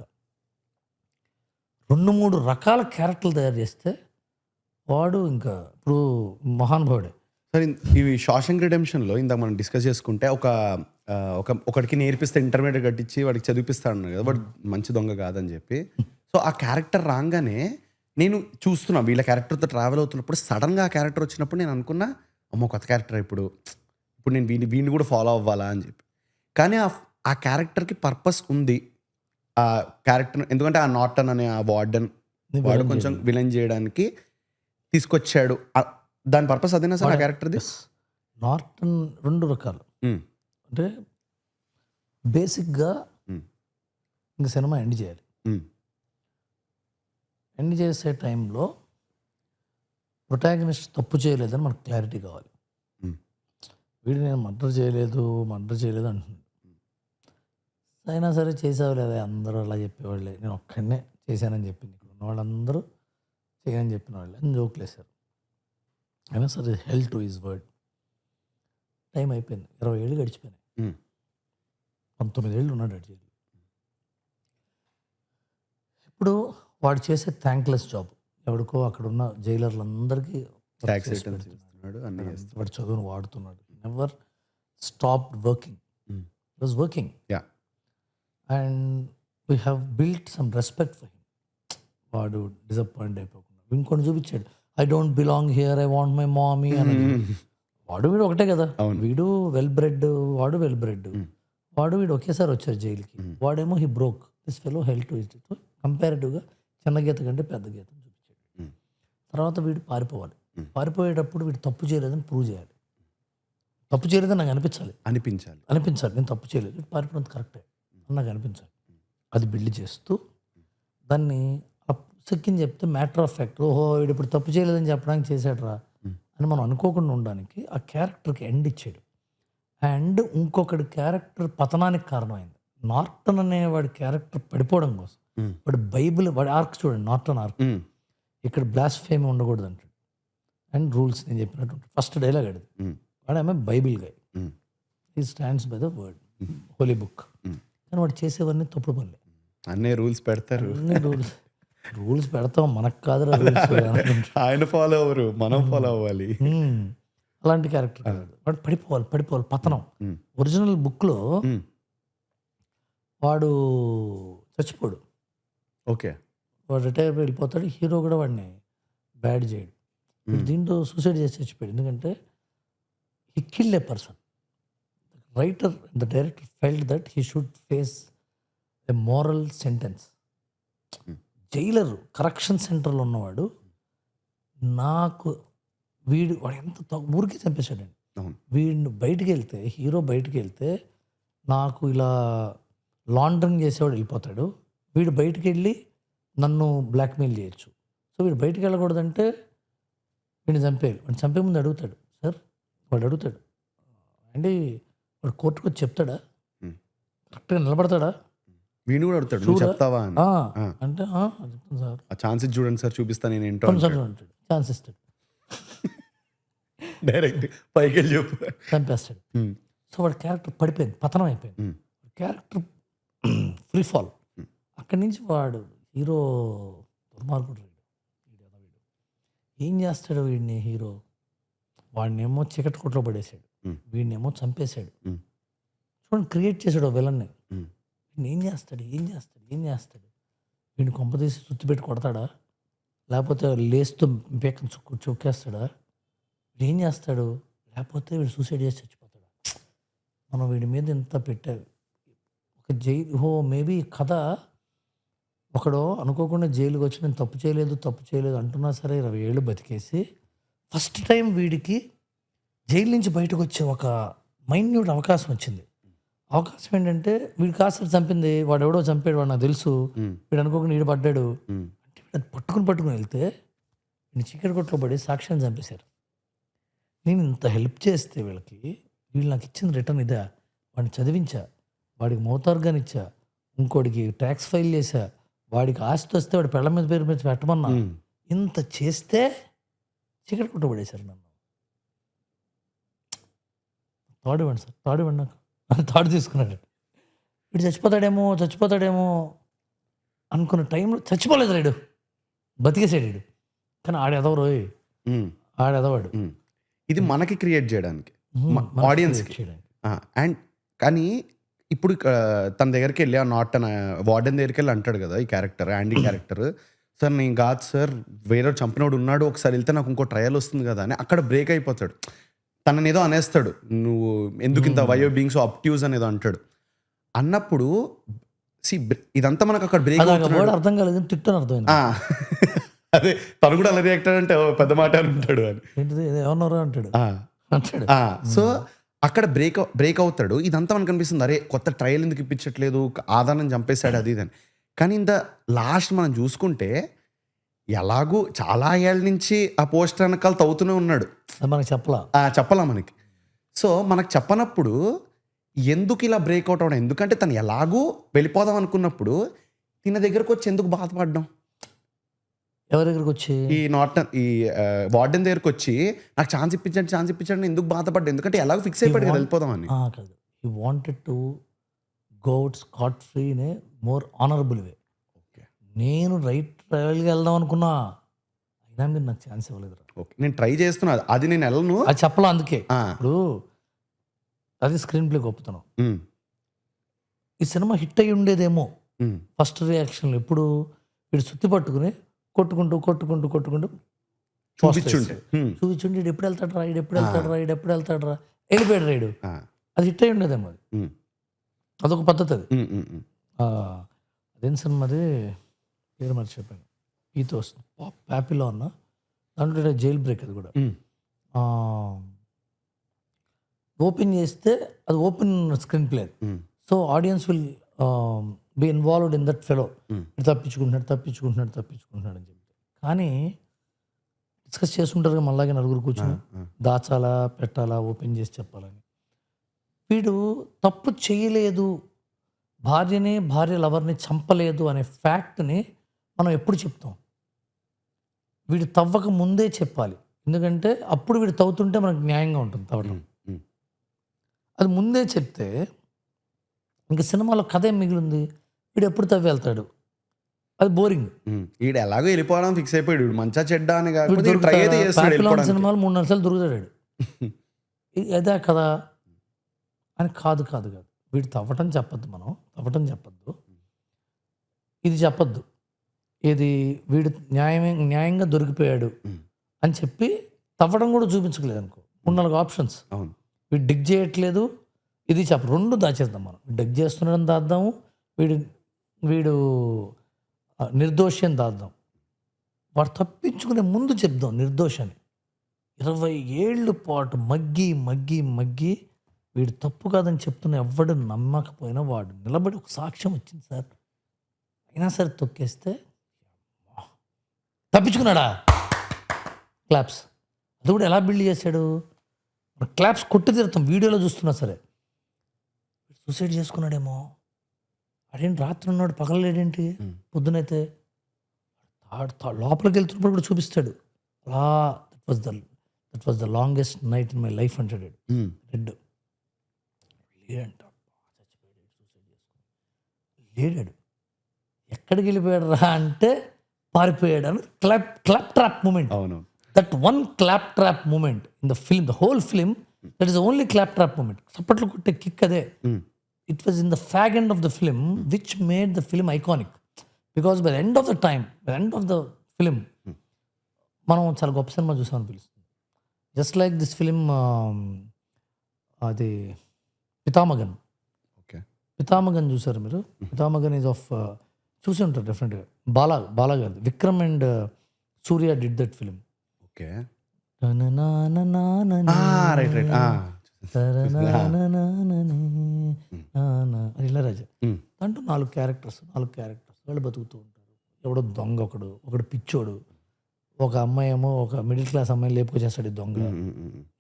2-3 రకాల క్యారెక్టర్లు తయారు చేస్తే వాడు ఇంకా ఇప్పుడు మహానుభావుడే. సరే, ఇవి షాషంక్ రిడెంప్షన్లో ఇందాక మనం డిస్కస్ చేసుకుంటే ఒకడికి నేర్పిస్తే ఇంటర్మీడియట్ కట్టించి వాడికి చదివిపిస్తాడు కదా, వాడు మంచి దొంగ కాదని చెప్పి. సో ఆ క్యారెక్టర్ రాగానే నేను చూస్తున్నా, వీళ్ళ క్యారెక్టర్తో ట్రావెల్ అవుతున్నప్పుడు సడన్గా ఆ క్యారెక్టర్ వచ్చినప్పుడు నేను అనుకున్నా, అమ్మో కొత్త క్యారెక్టర్ ఇప్పుడు నేను వీడిని కూడా ఫాలో అవ్వాలా అని చెప్పి. కానీ ఆ క్యారెక్టర్కి పర్పస్ ఉంది. ఆ క్యారెక్టర్ ఎందుకంటే ఆ నార్టన్ అనే ఆ వార్డెన్ వాడు కొంచెం విలన్ చేయడానికి తీసుకొచ్చాడు. దాని పర్పస్ అదేనా సార్ ఆ క్యారెక్టర్ది? నార్టన్ 2 రకాలు. అంటే బేసిక్గా ఇంక సినిమా ఎండ్ చేయాలి. ఎండ్ చేసే టైంలో ప్రొటాగనిస్ట్ తప్పు చేయలేదని మనకు క్లారిటీ కావాలి. వీడు నేను మర్డర్ చేయలేదు అంటున్నాడు. అయినా సరే చేసావు లేదా, అందరూ అలా చెప్పేవాళ్ళే, నేను ఒక్కడనే చేశానని చెప్పింది. ఇక్కడ ఉన్న వాళ్ళందరూ చేయని చెప్పిన వాళ్ళే అని జోకులు వేశారు. అయినా సరే held to his word. Time అయిపోయింది, 20 ఏళ్ళు గడిచిపోయినాయి. 19 ఏళ్ళు ఉన్నాడు అటు జైలు. ఇప్పుడు వాడు చేసే థ్యాంక్లెస్ జాబ్, ఎవరికో అక్కడ ఉన్న జైలర్లందరికీ వాడు చదువును వాడుతున్నాడు. Never stopped working, was working. And we have built some respect for him. వాడు డిసప్పాయింట్ అయిపోకుండా ఇంకొని చూపించాడు, I don't belong here, I want my mommy అని. వీడు ఒకటే కదా, వీడు వెల్ బ్రెడ్, వాడు వెల్ బ్రెడ్. వీడు ఒకేసారి వచ్చారు జైలుకి. వాడేమో he broke, this fellow help to it. కంపారిటివ్గా చిన్న గీత కంటే పెద్ద గీత చూపించాడు. తర్వాత వీడు పారిపోయేటప్పుడు వీడు తప్పు చేయలేదని ప్రూవ్ చేయాలి. తప్పు చేయలేదని నాకు అనిపించాలి. నేను తప్పు చేయలేదు, వీడు పారిపోవడం కరెక్టే అని నాకు అనిపించాలి. అది బిల్డ్ చేస్తూ దాన్ని సెక్కింది చెప్తే మ్యాటర్ ఆఫ్ ఫ్యాక్ట్, ఓహో వీడు ఇప్పుడు తప్పు చేయలేదని చెప్పడానికి చేశాడు రా అని మనం అనుకోకుండా ఉండడానికి ఆ క్యారెక్టర్కి ఎండ్ ఇచ్చాడు. అండ్ ఇంకొకటి క్యారెక్టర్ పతనానికి కారణమైంది. నార్టన్ అనేవాడి క్యారెక్టర్ పడిపోవడం కోసం వాడి ఆర్క్ చూడండి, నార్టన్ ఆర్క్. ఇక్కడ బ్లాస్ఫేమీ ఉండకూడదు అంటాడు అండ్ రూల్స్ నేను చెప్పినట్టు ఫస్ట్ డైలాగ్ అడిది. వాడేమో Bible guy, he stands by the word, holy book. కానీ వాడు చేసేవన్నీ తప్పుడు పనులే. అన్నీ రూల్స్ పెడతారు. రూల్స్ పెడతాం, మనకు కాదు రూల్స్. ఆయన ఫాలో అవ్వరు, మనం ఫాలో అవ్వాలి. అలాంటి క్యారెక్టర్ వాడు పడిపోవాలి పతనం. ఒరిజినల్ బుక్లో వాడు చచ్చిపోడు, ఓకే, వాడు రిటైర్ వెళ్ళిపోతాడు. హీరో కూడా వాడిని బ్యాడ్ చేయడు. దీంట్లో సూసైడ్ చేసి చచ్చిపోయాడు. ఎందుకంటే he killed a person. Writer, the director felt that he should face a moral sentence. Jailer correction సెంటర్లో ఉన్నవాడు వాడు ఎంత ఊరికే చంపేశాడండి. వీడిని హీరో బయటికి వెళ్తే నాకు ఇలా లాండరింగ్ చేసేవాడు వెళ్ళిపోతాడు. వీడు బయటికి వెళ్ళి నన్ను బ్లాక్మెయిల్ చేయొచ్చు. సో వీడు బయటికి వెళ్ళకూడదంటే వీడిని చంపేయాలి. వాడిని చంపే ముందు అడుగుతాడు, సార్ వాడు అడుగుతాడు అండి, వాడు కోర్టుకు వచ్చి చెప్తాడా, ఉమ్. కరెక్ట్గా నిలబడతాడా వీణు కూడా అడుగుతాడు, నువ్వు చూడా? చెప్తావా అని. అంటే చెప్తాను సార్, ఆ ఛాన్స్ చూడండి సార్, చూపిస్తా నేను ఏంటో కొంచెం అంటాడు, ఛాన్స్ ఇస్తాడు, డైరెక్ట్ పైకి వెళ్ళి చెప్పు. చంపేస్తాడు. ఉమ్, సో వాడి క్యారెక్టర్ పడిపోయింది, పతనం అయిపోయింది. ఉమ్, క్యారెక్టర్ ఫ్రీ ఫాల్. అక్కడి నుంచి వాడు హీరో దుర్మార్గుడు. వీడు ఏం చేస్తాడు వీడిని హీరో, వాడినేమో చీకటి కొట్లో పడేశాడు, ఉమ్, వీడినేమో చంపేశాడు. ఉమ్, చూడండి క్రియేట్ చేశాడు విలన్ని. ఉమ్, వీడిని ఏం చేస్తాడు ఏం చేస్తాడు ఏం చేస్తాడు, వీడిని కొంప తీసి సుత్తి పెట్టి కొడతాడా, లేకపోతే లేస్తూ పీకని చొక్కేస్తాడా, వీడు ఏం చేస్తాడు, లేకపోతే వీడు సూసైడ్ చేసి చచ్చిపోతాడు. మనం వీడి మీద ఇంత పెట్టావు ఒక మేబీ కథ, ఒకడు అనుకోకుండా జైలుకి వచ్చి నేను తప్పు చేయలేదు అంటున్నా సరే 20 ఏళ్ళు బతికేసి ఫస్ట్ టైం వీడికి జైలు నుంచి బయటకు వచ్చే ఒక మైన్యూట్ అవకాశం వచ్చింది. అవకాశం ఏంటంటే వీడు కాస్త చంపింది వాడు ఎవడో చంపాడు, వాడు నాకు తెలుసు, ఉమ్, వీడు అనుకోకుండా వీడు పడ్డాడు ఉమ్, అంటే వీడు అది పట్టుకుని వెళ్తే వీడిని చీకటి కొట్లో పడి సాక్ష్యాన్ని చంపేశారు. నేను ఇంత హెల్ప్ చేస్తే వీళ్ళు నాకు ఇచ్చింది రిటర్న్ ఇదా, వాడిని చదివించా, వాడికి మోతార్గాని ఇచ్చా, ఇంకోడికి ట్యాక్స్ ఫైల్ చేశా, వాడికి ఆస్తి వస్తే వాడి పెళ్ళ మీద పేరు మీద పెట్టమన్నా, ఉమ్. ఇంత చేస్తే చీకటి కొట్టు పడేశారు నన్ను. తాడు ఇవ్వండి సార్, తాడు ఇవ్వండి నాకు, తాడు తీసుకున్నాడు. వీడు చచ్చిపోతాడేమో అనుకున్న టైంలో చచ్చిపోలేదు రేడు, బతికేసాడు వీడు. కానీ ఆడెదవ రోయ్, ఉమ్, ఆడెదవాడు ఉమ్. ఇది మనకి క్రియేట్ చేయడానికి, ఆడియన్స్కి. అండ్ కానీ ఇప్పుడు తన దగ్గరికి వెళ్ళి ఆ నార్టన్ వార్డెన్ దగ్గరికి వెళ్ళి అంటాడు కదా ఈ క్యారెక్టర్, యాండీ క్యారెక్టర్, సార్ నేను కాదు సార్ వేరే చంపినోడు ఉన్నాడు, ఒకసారి వెళ్తే నాకు ఇంకో ట్రయల్ వస్తుంది కదా అని అక్కడ బ్రేక్ అయిపోతాడు. తనని ఏదో అనేస్తాడు, నువ్వు ఎందుకు ఇంత why are being so obtuse అనేదో అంటాడు. అన్నప్పుడు ఇదంతా మనకు అక్కడ బ్రేక్ అర్థం కాలేదు, తిట్టని అర్థమైంది. అదే తను కూడా అలా రియాక్ట్ అంటే పెద్ద మాట అని ఉంటాడు అని, ఏంటిది ఏమన్నారా అంటాడు. సో అక్కడ బ్రేక్ అవుతాడు. ఇదంతా మనకు అనిపిస్తుంది, అరే కొత్త ట్రయల్ ఎందుకు ఇప్పించట్లేదు, ఆదానం చంపేశాడు అది ఇదని. కానీ ఇంత లాస్ట్ మనం చూసుకుంటే ఎలాగూ చాలా ఏళ్ళ నుంచి ఆ పోస్టర్ వెనకాల తవ్వుతూనే ఉన్నాడు, మనకి చెప్పలా మనకి. సో మనకు చెప్పనప్పుడు ఎందుకు ఇలా బ్రేక్అవుట్ అవడం, ఎందుకంటే తను ఎలాగూ వెళ్ళిపోదాం అనుకున్నప్పుడు తిన దగ్గరకు వచ్చి ఎందుకు బాధపడ్డాం, ఎవరి దగ్గరకు వచ్చి ఈ వార్డెన్ దగ్గరకు వచ్చి నాకు ఛాన్స్ ఇప్పించండి ఎందుకు బాధపడ్డా, ఎందుకంటే ఎలాగో ఫిక్స్ అయిపోయాడు కదా వెళ్ళిపోదామని. కాదు, he wanted to go out scot free in a more honourable way. నేను రైట్ ట్రావెల్గా వెళ్దాం అనుకున్నా, అయినా మీరు నాకు ఛాన్స్ ఇవ్వలేదు. ఓకే, నేను ట్రై చేస్తున్నా, అది నేను వెళ్ళను, అది చెప్పలా. అందుకే ఇప్పుడు అది స్క్రీన్ ప్లే గొప్పతనం. ఈ సినిమా హిట్ అయ్యి ఉండేదేమో ఫస్ట్ రియాక్షన్లో, ఎప్పుడు వీడు సుత్తి పట్టుకుని కొట్టుకుంటూ చూపించుండి ఎప్పుడు వెళ్తాడు రా వెళ్ళిపోయాడు రైడు, అది హిట్ అయ్యి ఉండేదేమో. అది అదొక పద్ధతి. అది అదేం సినిమా, అది పేరు మర్చిపోయాను, ఈతో వస్తుంది ప్యాపీలో అన్న దాంట్లో జైల్ బ్రేక్. అది కూడా ఓపెన్ చేస్తే అది open screenplay. So audience will be involved in that fellow, తప్పించుకుంటున్నాడు అని చెప్పి. కానీ డిస్కస్ చేసుకుంటారు కదా మళ్ళాగే నలుగురు కూర్చొని, దాచాలా పెట్టాలా ఓపెన్ చేసి చెప్పాలని. వీడు తప్పు చేయలేదు, భార్య లవర్ని చంపలేదు అనే ఫ్యాక్ట్ని మనం ఎప్పుడు చెప్తాం, వీడు తవ్వక ముందే చెప్పాలి. ఎందుకంటే అప్పుడు వీడు తవ్వుతుంటే మనకు న్యాయంగా ఉంటుంది తవ్వడం. అది ముందే చెప్తే ఇంకా సినిమాలో కథ ఏం మిగిలింది, వీడు ఎప్పుడు తవ్వి వెళ్తాడు, అది బోరింగ్. వీడు ఎలాగో వెళ్ళిపోవడం ఫిక్స్ అయిపోయాడు, మంచిగా చెడ్డ అని సినిమాలు 3-4 సార్లు దొరుకుతాడు. అదే కదా అని కాదు. వీడు తవ్వటం చెప్పద్దు, మనం తవ్వటం చెప్పద్దు, ఇది చెప్పద్దు, ఇది వీడు న్యాయంగా దొరికిపోయాడు అని చెప్పి తవ్వడం కూడా చూపించలేదు అనుకో. 3-4 ఆప్షన్స్, వీడు డిగ్ చేయట్లేదు ఇది చెప్ప, 2 దాచేద్దాం మనం. డిగ్ చేస్తున్నాడని దాద్దాము, వీడు నిర్దోషి అని దాద్దాం, వాడు తప్పించుకునే ముందు చెప్దాం నిర్దోషి అని. 20 ఏళ్ళ పాటు మగ్గి వీడు తప్పు కాదని చెప్తున్న ఎవడు నమ్మకపోయినా వాడు నిలబడి ఒక సాక్ష్యం వచ్చింది సార్, అయినా సరే తొక్కేస్తే తప్పించుకున్నాడా క్లాప్స్. అది కూడా ఎలా బిల్డ్ చేశాడు, క్లాప్స్ కొట్టి తీరుతాం వీడియోలో చూస్తున్నా సరే. సూసైడ్ చేసుకున్నాడేమో, అదేంటి రాత్రి ఉన్నాడు పగలలేడేంటి, పొద్దునైతే లోపలికి వెళ్తున్నప్పుడు కూడా చూపిస్తాడు అలా. That was the longest night in my life అంటాడు రెడ్. లేడంట, లేడాడు, ఎక్కడికి వెళ్ళిపోయాడు రా అంటే పారిపోయాడు అని క్లాప్ ట్రాప్ మూమెంట్. అవును, that one clap trap moment in the film, the whole film, that is only clap trap moment. చప్పట్లు కొట్టే కిక్ అదే. It was in the fag end of the film which made the film iconic, because by the end of the film మనం చాలా గొప్ప cinema చూసామని పిలుస్తుంది. Just like this film, అది పితామగన్. Okay, పితామగన్ చూసారు మీరు? పితామగన్ ఈజ్ ఆఫ్, చూసి ఉంటారు డెఫినెట్గా. బాలా గారు, Vikram and Surya did that film. Okay, Ilaiyaraaja. దాంట్లో 4 క్యారెక్టర్స్ వాళ్ళు బతుకుతూ ఉంటారు. ఎవడో దొంగ, ఒకడు పిచ్చోడు, ఒక అమ్మాయి ఏమో ఒక మిడిల్ క్లాస్ అమ్మాయిని లేపుకొచ్చేస్తాడు ఈ దొంగ.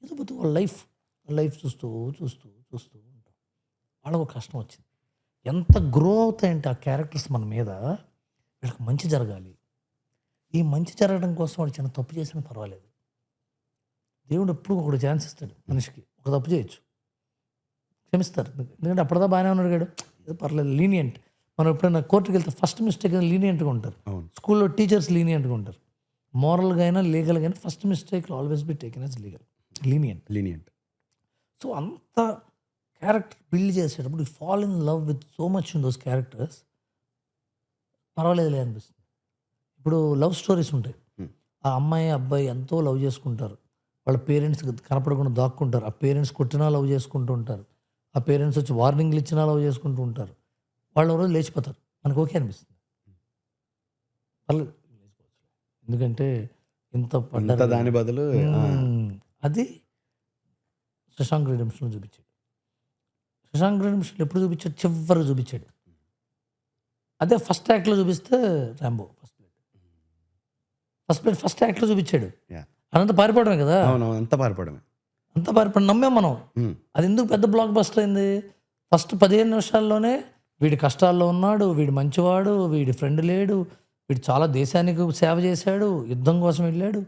ఏదో బతుకు వాళ్ళ లైఫ్ చూస్తూ ఉంటాం. వాళ్ళకు ఒక కష్టం వచ్చింది. ఎంత గ్రో అవుతాయంటే ఆ క్యారెక్టర్స్ మన మీద, వీళ్ళకి మంచి జరగాలి, ఈ మంచి జరగడం కోసం వాడు చిన్న తప్పు చేసినా పర్వాలేదు, దేవుడు ఎప్పుడు ఒకటి ఛాన్స్ ఇస్తాడు మనిషికి. ఒక తప్పు చేయొచ్చు, క్షమిస్తారు, ఎందుకంటే అప్పటిదా బాగానే ఉన్నాడు కాడు, ఏదో పర్లేదు, లీనియంట్. మనం ఎప్పుడైనా కోర్టుకి వెళ్తే ఫస్ట్ మిస్టేక్ అయినా లీనియంట్గా ఉంటారు. స్కూల్లో టీచర్స్ లీనియంట్గా ఉంటారు. మోరల్గా అయినా లీగల్గా అయినా first mistake always be taken as lenient. So అంత క్యారెక్టర్ బిల్డ్ చేసేటప్పుడు fall in love with so much in those characters, పర్వాలేదులే అనిపిస్తుంది. ఇప్పుడు లవ్ స్టోరీస్ ఉంటాయి, ఆ అమ్మాయి అబ్బాయి ఎంతో లవ్ చేసుకుంటారు, వాళ్ళ పేరెంట్స్ కనపడకుండా దాక్కుంటారు, ఆ పేరెంట్స్ కొట్టినా లవ్ చేసుకుంటూ ఉంటారు, ఆ పేరెంట్స్ వచ్చి వార్నింగ్లు ఇచ్చినా లవ్ చేసుకుంటూ ఉంటారు, వాళ్ళు రోజు లేచిపోతారు, మనకు ఓకే అనిపిస్తుంది, పర్లేదు ఎందుకంటే ఇంత పడ్డారు దాని బదులు. అది శశాంక్ రిడెంప్షన్లో చూపించాడు. శశాంక్ రిడెంప్షన్ ఎప్పుడు చూపించాడు? చివరికి చూపించాడు. అదే ఫస్ట్ యాక్ట్లో చూపిస్తే రాంబో ఫస్ట్ యాక్ట్లో చూపించాడు. అదంతా పారిపోవడమే కదా. అంత పారిపోవడం నమ్మాం మనం. అది ఎందుకు పెద్ద బ్లాక్ బస్టర్ అయింది? ఫస్ట్ 15 నిమిషాల్లోనే వీడి కష్టాల్లో ఉన్నాడు, వీడు మంచివాడు, వీడి ఫ్రెండ్ లేడు, వీడు చాలా దేశానికి సేవ చేశాడు, యుద్ధం కోసం వెళ్ళాడు,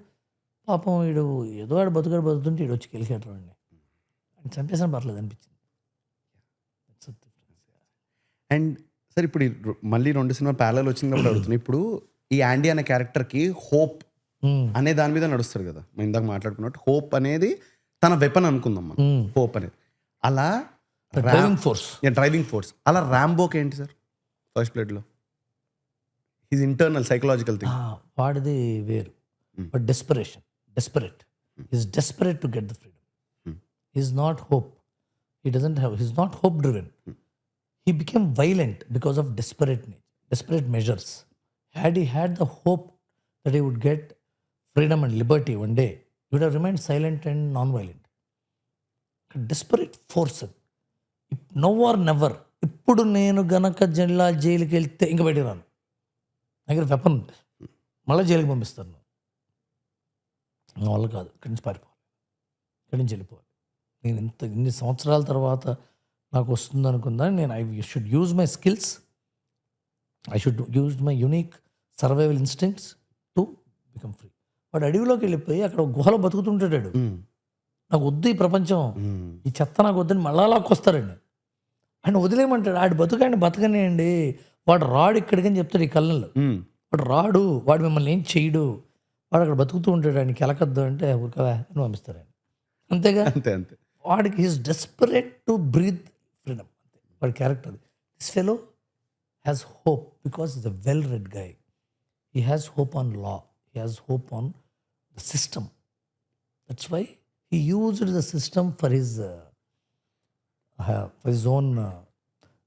పాపం వీడు ఏదో వాడు బతుకుతుంటే వీడు వచ్చి గెలిచాడు వాడిని, చంపేసిన పర్లేదు అనిపించింది. అండ్ సార్ ఇప్పుడు మళ్ళీ 2 సినిమా ప్యారలల్ వచ్చింది కాబట్టి అడుగుతున్నాయి. ఇప్పుడు ఈ యాండీ అనే క్యారెక్టర్కి హోప్ అనే దాని మీద నడుస్తారు కదా, మేము ఇందాక మాట్లాడుకున్నట్టు. హోప్ అనేది తన వెపన్ అనుకుందాం మనం, హోప్ అనేది. అలా డ్రైవింగ్ ఫోర్స్. అలా ర్యాంబోకి ఏంటి సార్ ఫస్ట్ ప్లేట్లో? His internal psychological thing. వాడిది వేరు, but desperate is desperate to get the freedom. Is not hope, he doesn't have, he's not hope driven. He became violent because of desperate measures. Had he had the hope that he would get freedom and liberty one day, he would have remained silent and non-violent. Desperate force. Now or never. ఇప్పుడు నేను గనక జైలుకి వెళ్తే ఇంకా బయటికి రాను, దగ్గర weapon ఉంది, మళ్ళీ జైలుకి పంపిస్తాను, నా వల్ల కాదు, ఇక్కడి నుంచి పారిపోవాలి, ఇక్కడి నుంచి వెళ్ళిపోవాలి. నేను ఇన్ని సంవత్సరాల తర్వాత నాకు వస్తుంది అనుకుందా, నేను I should use my skills, I should use my unique survival instincts to become free. వాడు అడవిలోకి వెళ్ళిపోయి అక్కడ గుహలో బతుకుతుంటాడు. నాకు వద్దు ఈ ప్రపంచం, ఈ చెత్త నాకు వద్దని మళ్ళా లాక్కొస్తారండి. ఆయన వదిలేయమంటాడు, ఆడి బతుకండి బతకనేయండి, వాడు రాడు ఇక్కడికని చెప్తాడు ఈ కళ్ళల్లో. వాడు రాడు, వాడు మిమ్మల్ని ఏం చేయడు, వాడు అక్కడ బతుకుతూ ఉంటాడు, ఆయనకి ఎలకద్దు అంటే ఊరికవా అని పంపిస్తారు ఆయన. అంతేగా, అంతే. వాడికి is desperate to breathe freedom. వాడి character. This fellow has hope because is a well read guy. He has hope on law, he has hope on the system. That's why he used the system for his own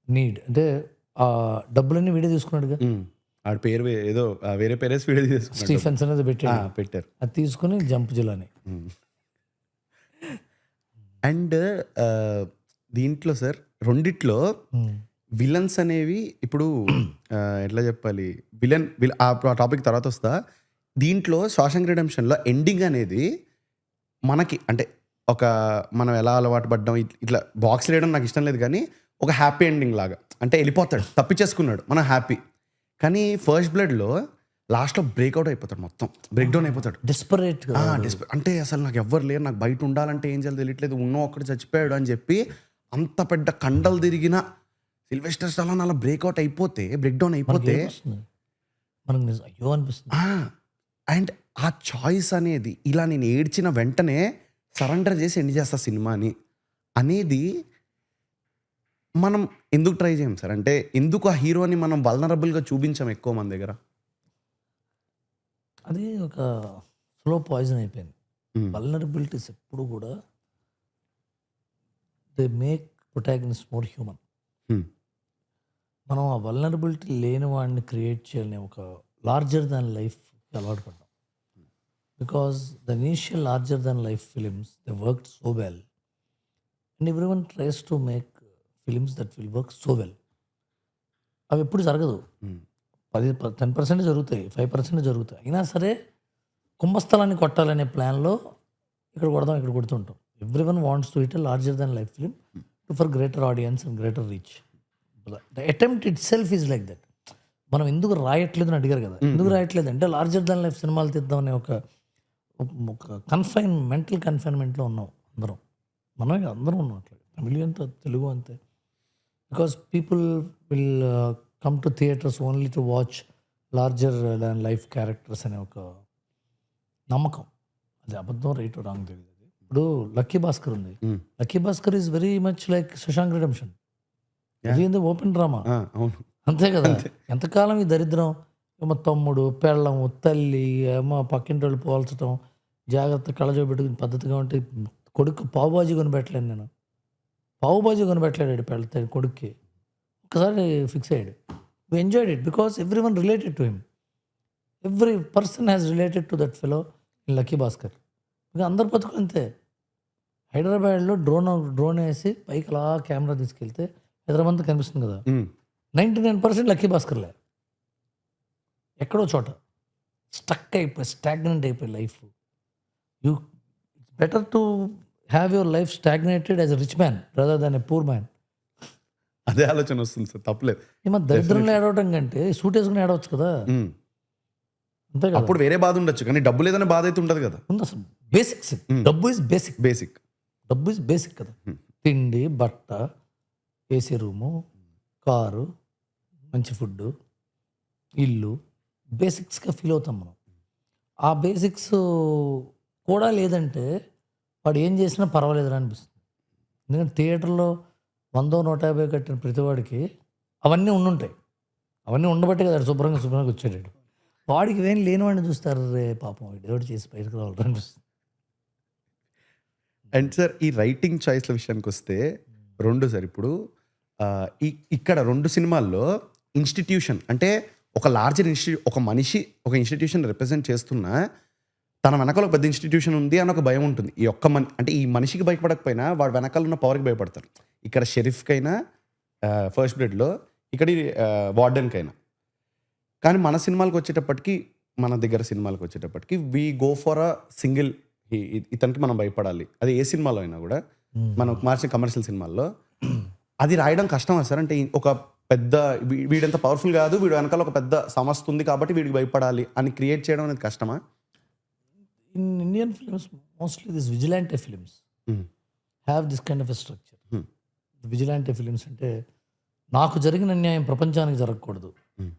need. అంటే ఆ డబ్బులన్నీ వీడే తీసుకున్నాడుగా, ఆడి పేరు ఏదో వేరే పేరేసి video తీసుకున్నాడు, Stephens అనేది పెట్టారు, అది తీసుకుని జంప్ జిలాని. అండ్ దీంట్లో సార్ రెండిట్లో విలన్స్ అనేవి ఇప్పుడు ఎట్లా చెప్పాలి ఆ టాపిక్ తర్వాత వస్తా. దీంట్లో షాషంక్ రిడెంప్షన్లో ఎండింగ్ అనేది మనకి అంటే ఒక మనం ఎలా అలవాటు పడ్డాం ఇట్లా బాక్స్ వేయడం నాకు ఇష్టం లేదు, కానీ ఒక హ్యాపీ ఎండింగ్ లాగా. అంటే వెళ్ళిపోతాడు, తప్పించేసుకున్నాడు, మనం హ్యాపీ. కానీ ఫస్ట్ బ్లడ్లో లాస్ట్లో బ్రేక్అవుట్ అయిపోతాడు, మొత్తం బ్రేక్ డౌన్ అయిపోతాడు. డెస్పరేట్ అంటే అసలు నాకు ఎవ్వరు లేరు, నాకు బయట ఉండాలంటే ఏం చేయాలి తెలియట్లేదు, ఉన్నో ఒక్కడు చచ్చిపోయాడు అని చెప్పి అంత పెద్ద కండలు తిరిగిన సిల్వెస్టర్ స్టాలోన్ అలా బ్రేక్అవుట్ అయిపోతే, బ్రేక్ డౌన్ అయిపోతే మనకు అయ్యో అనిపిస్తుంది. అండ్ ఆ చాయిస్ అనేది ఇలా నేను ఏడ్చిన వెంటనే సరెండర్ చేసి ఎండ్ చేస్తా సినిమాని అనేది మనం ఎందుకు ట్రై చేయం సార్? అంటే ఎందుకు ఆ హీరోని మనం వల్నరబుల్గా చూపించాం ఎక్కువ మన దగ్గర? అది ఒక స్లో పాయిజన్ అయిపోయింది. వల్నరబిలిటీస్ ఎప్పుడు కూడా they make protagonist more human. మనం ఆ వల్నరబిలిటీ లేని వాడిని క్రియేట్ చేయాలని ఒక లార్జర్ దాన్ లైఫ్ అలవాటు పడ్డాం. Because the initial larger than life films they worked so well and everyone tries to make films that will work so well. అవి ఎప్పుడు జరగదు. 10% జరుగుతాయి, 5% జరుగుతాయి. అయినా సరే కుంభస్థలాన్ని కొట్టాలనే ప్లాన్లో ఇక్కడ కొడదాం, ఇక్కడ కొడుతుంటాం. Everyone wants to hit a larger than life film for greater audience and greater reach. The attempt itself is like that. మనం ఎందుకు రాయట్లేదు అని అడిగారు కదా, ఎందుకు రాయట్లేదు అంటే లార్జర్ దాన్ లైఫ్ సినిమాలు తీద్దామనే ఒక మెంటల్ కన్ఫైన్మెంట్లో ఉన్నాం అందరం. మనమే అందరం ఉన్నాం అట్లా, తమిళ అంతా తెలుగు అంతే. Because people will come to theatres only to watch larger than life characters అనే ఒక నమ్మకం. అది అబద్ధం రైట్ రాంగ్ తెలియదు. ఇప్పుడు లక్కీ భాస్కర్ ఉంది. Lucky Bhaskar is very much like Shashank redemption. అది ఓపెన్ డ్రామా, అంతే కదా. ఎంతకాలం ఈ దరిద్రం, ఏమో తమ్ముడు, పెళ్ళము, తల్లి, ఏమో పక్కింటి వాళ్ళు పోల్చడం, జాగ్రత్త కళ్ళజో పెట్టుకుని పద్ధతిగా ఉంటే కొడుకు పావుబాజీ కొనిపెట్టలేను నేను. పావుబాజీ కొనిపెట్టలేడు పెళ్ళ కొడుక్కి. ఒకసారి ఫిక్స్ అయ్యాడు. We enjoyed it because everyone related to him. Every person has related to that fellow in Lucky Bhaskar. ఇక అందరు బతుకులు అంతే. హైదరాబాద్లో డ్రోన్ వేసి పైకి అలా కెమెరా తీసుకెళ్తే హైదరాబాద్ కనిపిస్తుంది కదా, 99% లక్కీ భాస్కర్లే. ఎక్కడో చోట స్టక్ అయిపోయి స్టాగ్నెంట్ అయిపోయి life. You it's better to have your life stagnated as a rich man rather than a poor man. అదే ఆలోచన వస్తుంది సార్, తప్పలేదు. ఏమో దరిద్రంలో ఏడవటం కంటే సూట్ వేసుకుని ఏడవచ్చు కదా, అంతే కదా. అప్పుడు వేరే బాధ ఉండొచ్చు, కానీ డబ్బు లేదనే బాధ అయితే ఉండదు కదా. ఉంది అసలు. బేసిక్స్, డబ్బు ఇస్ బేసిక్. డబ్బు ఇస్ బేసిక్ కదా. తిండి, బట్ట, ఏసీ రూము, కారు, మంచి ఫుడ్, ఇల్లు, బేసిక్స్గా ఫీల్ అవుతాం మనం. ఆ బేసిక్స్ కూడా లేదంటే వాడు ఏం చేసినా పర్వాలేదురా అనిపిస్తుంది. ఎందుకంటే థియేటర్లో 100-150 కట్టిన ప్రతివాడికి అవన్నీ ఉండుంటాయి. అవన్నీ ఉండబట్టే కదా శుభ్రంగా వచ్చాడు. వాడికి ఏం లేనివాడిని చూస్తారు, రే పాపం ఎవడు చేసి బయటకు రావాలి అనిపిస్తుంది. అండ్ సార్ ఈ రైటింగ్ చాయిస్ల విషయానికి వస్తే సార్ ఇప్పుడు ఇక్కడ 2 సినిమాల్లో ఇన్స్టిట్యూషన్ అంటే ఒక లార్జర్ ఒక మనిషి ఒక ఇన్స్టిట్యూషన్ రిప్రజెంట్ చేస్తున్నా తన వెనకాల ఒక పెద్ద ఇన్స్టిట్యూషన్ ఉంది అని ఒక భయం ఉంటుంది. ఈ ఒక్క అంటే ఈ మనిషికి భయపడకపోయినా వాడు వెనకాల ఉన్న పవర్కి భయపడతారు. ఇక్కడ షెరీఫ్కైనా ఫస్ట్ బ్లడ్లో, ఇక్కడ వార్డెన్కైనా. కానీ మన సినిమాలకు వచ్చేటప్పటికి, మన దగ్గర సినిమాలకు వచ్చేటప్పటికి we go for a single, ఇతనికి మనం భయపడాలి. అది ఏ సినిమాలో అయినా కూడా, మనం మార్చిన కమర్షియల్ సినిమాల్లో అది రాయడం కష్టమా సార్? అంటే ఒక పెద్ద వీడంత పవర్ఫుల్ కాదు, వీడు వెనకాల ఒక పెద్ద సమస్య ఉంది కాబట్టి వీడికి భయపడాలి అని క్రియేట్ చేయడం అనేది కష్టమా? In Indian films mostly this vigilante films have this kind of a structure. Vigilante films అంటే నాకు జరిగిన అన్యాయం ప్రపంచానికి జరగకూడదు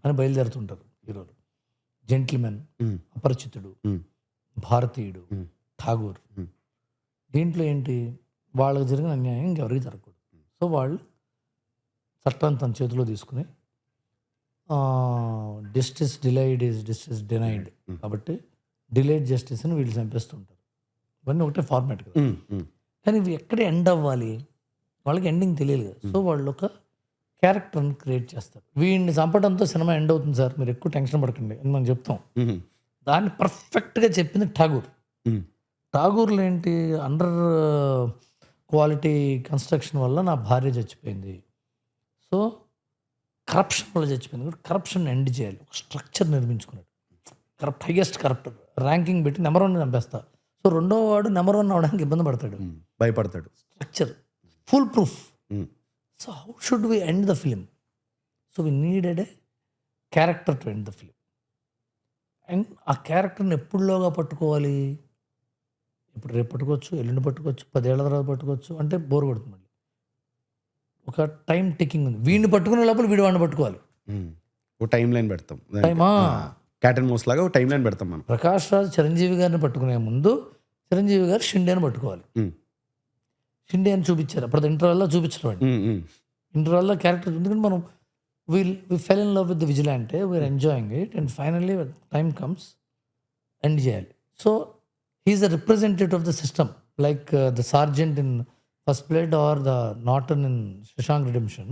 అని బయలుదేరుతుంటారు హీరోలు. జెంటిల్మెన్, అపరిచితుడు, భారతీయుడు, ఠాగూర్. దీంట్లో ఏంటి, వాళ్ళకి జరిగిన అన్యాయం ఇంకెవరికి జరగకూడదు. సో వాళ్ళు చట్టాన్ని తన చేతిలో తీసుకుని justice delayed is justice denied కాబట్టి డిలేడ్ జస్టిస్ అని వీళ్ళు చంపేస్తుంటారు. ఇవన్నీ ఒకటే ఫార్మాట్ కదా. కానీ ఇవి ఎక్కడ ఎండ్ అవ్వాలి, వాళ్ళకి ఎండింగ్ తెలియదు కదా. సో వాళ్ళు ఒక క్యారెక్టర్ని క్రియేట్ చేస్తారు. వీడిని చంపడంతో సినిమా ఎండ్ అవుతుంది సార్, మీరు ఎక్కువ టెన్షన్ పడకండి అని మనం చెప్తాం. దాన్ని పర్ఫెక్ట్గా చెప్పింది ఠాగూర్. ఠాగూర్లో ఏంటి, అండర్ క్వాలిటీ కన్స్ట్రక్షన్ వల్ల నా భార్య చచ్చిపోయింది. సో కరప్షన్ వల్ల చచ్చిపోయింది. కరప్షన్ ఎండ్ చేయాలి. ఒక స్ట్రక్చర్ నిర్మించుకున్నాడు. హైయెస్ట్ కరప్టర్ ర్యాంకింగ్ పెట్టి నెంబర్ 1 చంపేస్తా. సో రెండో వాడు నెంబర్ 1 అవడానికి ఇబ్బంది పడతాడు. భయపడతాడు. Structure full proof. So how should we end the film? So we needed a character to end the film. And ఆ క్యారెక్టర్ని ఎప్పుడులోగా పట్టుకోవాలి? ఇప్పుడు రేపు పట్టుకోవచ్చు, ఎల్లుండి పట్టుకోవచ్చు, 10 ఏళ్ల తర్వాత పట్టుకోవచ్చు, అంటే బోర్ కొడుతుంది. మళ్ళీ ఒక టైం టికింగ్ ఉంది. వీడిని పట్టుకునే లోపల వీడు వాడిని పట్టుకోవాలి. ఒక టైం లైన్ పెడతాం. టైమా క్యాట్ అండ్ మౌస్ లాగా ఒక టైం లైన్ పెడతాం మనం. ప్రకాష్ రాజ్ చిరంజీవి గారిని పట్టుకునే ముందు చిరంజీవి గారు షిండేని పట్టుకోవాలి. షిండే అని చూపించారు. అప్పుడు ఇంటర్వెల్లో చూపించడం అండి. ఇంటర్వెల్లో క్యారెక్టర్, ఎందుకంటే మనం we fell in love with the vigilante, we're enjoying it, and finally time comes end చేయాలి. So he's the representative of the system, like the sergeant in First Blood or the Norton in Shawshank Redemption,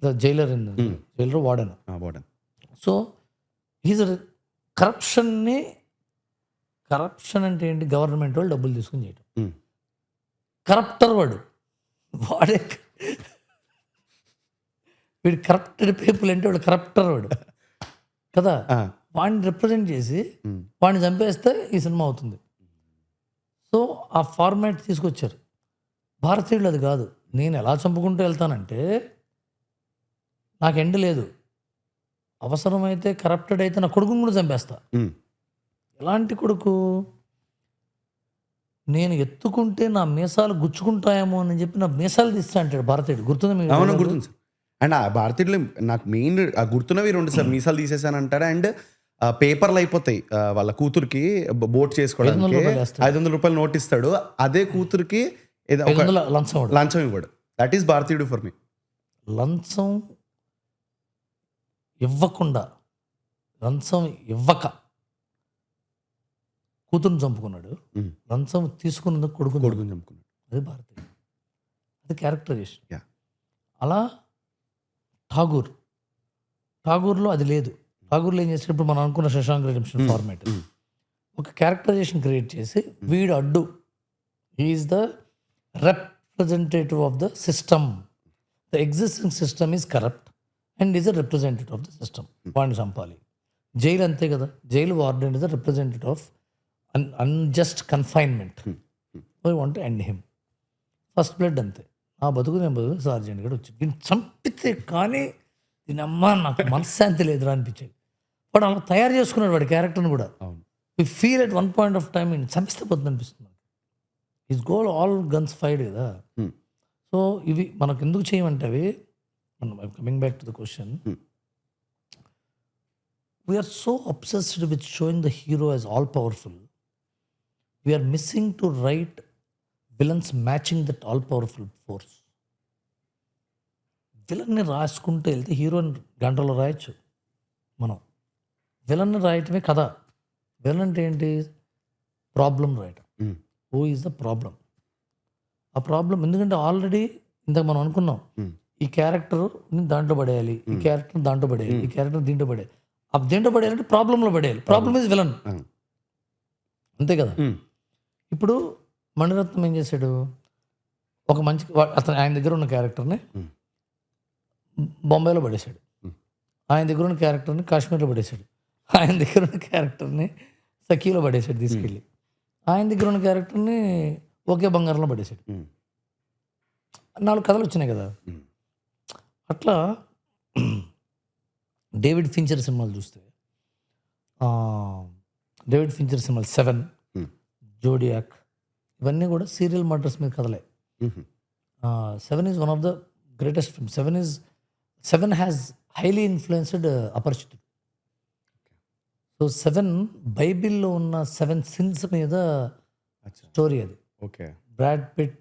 the jailer in jailer warden. So he's corruption అంటే ఏంటి? Government వాళ్ళు డబ్బులు తీసుకుని చేయటం. కరప్టర్ వాడే వీడు corrupted people అంటే వాడు కరప్టర్ వాడు కదా. వాడిని రిప్రజెంట్ చేసి వాడిని చంపేస్తే ఈ సినిమా అవుతుంది. సో ఆ ఫార్మాట్ తీసుకొచ్చారు. భారతీయులు అది కాదు. నేను ఎలా చంపుకుంటూ వెళ్తానంటే నాకు ఎండ్ లేదు. అవసరమైతే కరప్టెడ్ అయితే నా కొడుకుని కూడా చంపేస్తా. ఎలాంటి కొడుకు? నేను ఎత్తుకుంటే నా మీసాలు గుచ్చుకుంటాయేమో అని చెప్పి నా మీసాలు తీస్తా అంటాడు భారతీయుడు. గుర్తుంది మీకు? అవును, గుర్తుంది సార్. అండ్ ఆ భారతీయులు నాకు మెయిన్ గుర్తున్నవి 2 సార్. మీసాలు తీసేసాను అంటాడు. అండ్ పేపర్లు అయిపోతాయి వాళ్ళ కూతురికి బోట్ చేసుకోవడానికి 500 రూపాయలు నోట్ ఇస్తాడు. అదే కూతురికి లంచం ఇవ్వడు. దట్ ఈస్ భారతీయుడు ఫర్ మీ. లంచం ఇవ్వక కూతురుని చంపుకున్నాడు. లంచం తీసుకున్నందుకు కొడుకుని చంపుకున్నాడు. అది భారతీయుడు. అది క్యారెక్టరైజేషన్. అలా ఠాగూర్లో అది లేదు. ఠాగూర్లో ఏం చేస్తే ఇప్పుడు మనం అనుకున్న శశాంక్ రిడెంప్షన్ ఫార్మాట్ ఒక క్యారెక్టరైజేషన్ క్రియేట్ చేసి వీడు అడ్డు, he's the representative of the system. The existing system is corrupt and is a representative of the system. వాడిని చంపాలి. జైలు అంతే కదా. Jail warden is the representative of unjust confinement. I want to end him. First blood అంతే. నా బతుకు నేను బతుకు sergeant కూడా వచ్చి దీన్ని చంపితే కానీ దీనమ్మా నాకు మనశ్శాంతి లేదురా అనిపించేది. వాడు అలా తయారు చేసుకున్నాడు వాడి క్యారెక్టర్ని కూడా. We feel at one point of time చంపిస్తే పోతుంది అనిపిస్తుంది. Is goal all guns fired కదా. సో ఇవి మనకు ఎందుకు చేయమంటే అవి, coming back to the question, we're so obsessed with showing the hero as all powerful. We're missing to write villains matching that all powerful force. విలన్ని రాసుకుంటూ వెళ్తే హీరోని గంటలో రాయొచ్చు మనం. విలన్ని రాయటమే కథ. విలన్ అంటే ఏంటి? ప్రాబ్లం రాయటం. Who is the problem? ఆ ప్రాబ్లం ఎందుకంటే ఆల్రెడీ ఇందాక మనం అనుకున్నాం, ఈ క్యారెక్టర్ దాంట్లో పడేయాలి, ఈ క్యారెక్టర్ దాంట్లో పడేయాలి, ఈ క్యారెక్టర్ దీంట్లో పడేయాలి. ఆ దేంట్లో పడేయాలంటే ప్రాబ్లంలో పడేయాలి. ప్రాబ్లం ఈజ్ విలన్, అంతే కదా. ఇప్పుడు మణిరత్నం ఏం చేశాడు? ఒక మంచి అతను ఆయన దగ్గర ఉన్న క్యారెక్టర్ని బొంబాయిలో పడేశాడు. ఆయన దగ్గర ఉన్న క్యారెక్టర్ని కాశ్మీర్లో పడేశాడు. ఆయన దగ్గర ఉన్న క్యారెక్టర్ని సఖీలో పడేశాడు తీసుకెళ్ళి. ఆయన దగ్గర ఉన్న క్యారెక్టర్ని ఒకే బంగారంలో పడేశాడు. 4 కథలు వచ్చినాయి కదా. అట్లా డేవిడ్ ఫించర్ సినిమాలు చూస్తే, డేవిడ్ ఫించర్ సినిమాలు 7, జోడియాక్, ఇవన్నీ కూడా సీరియల్ మర్డర్స్ మీద కథలే. 7 is one of the greatest film. 7 has highly influenced Aparichitudu. So 7 బైబిల్లో ఉన్న 7 సిన్స్ మీద స్టోరీ అది. Okay. Brad Pitt,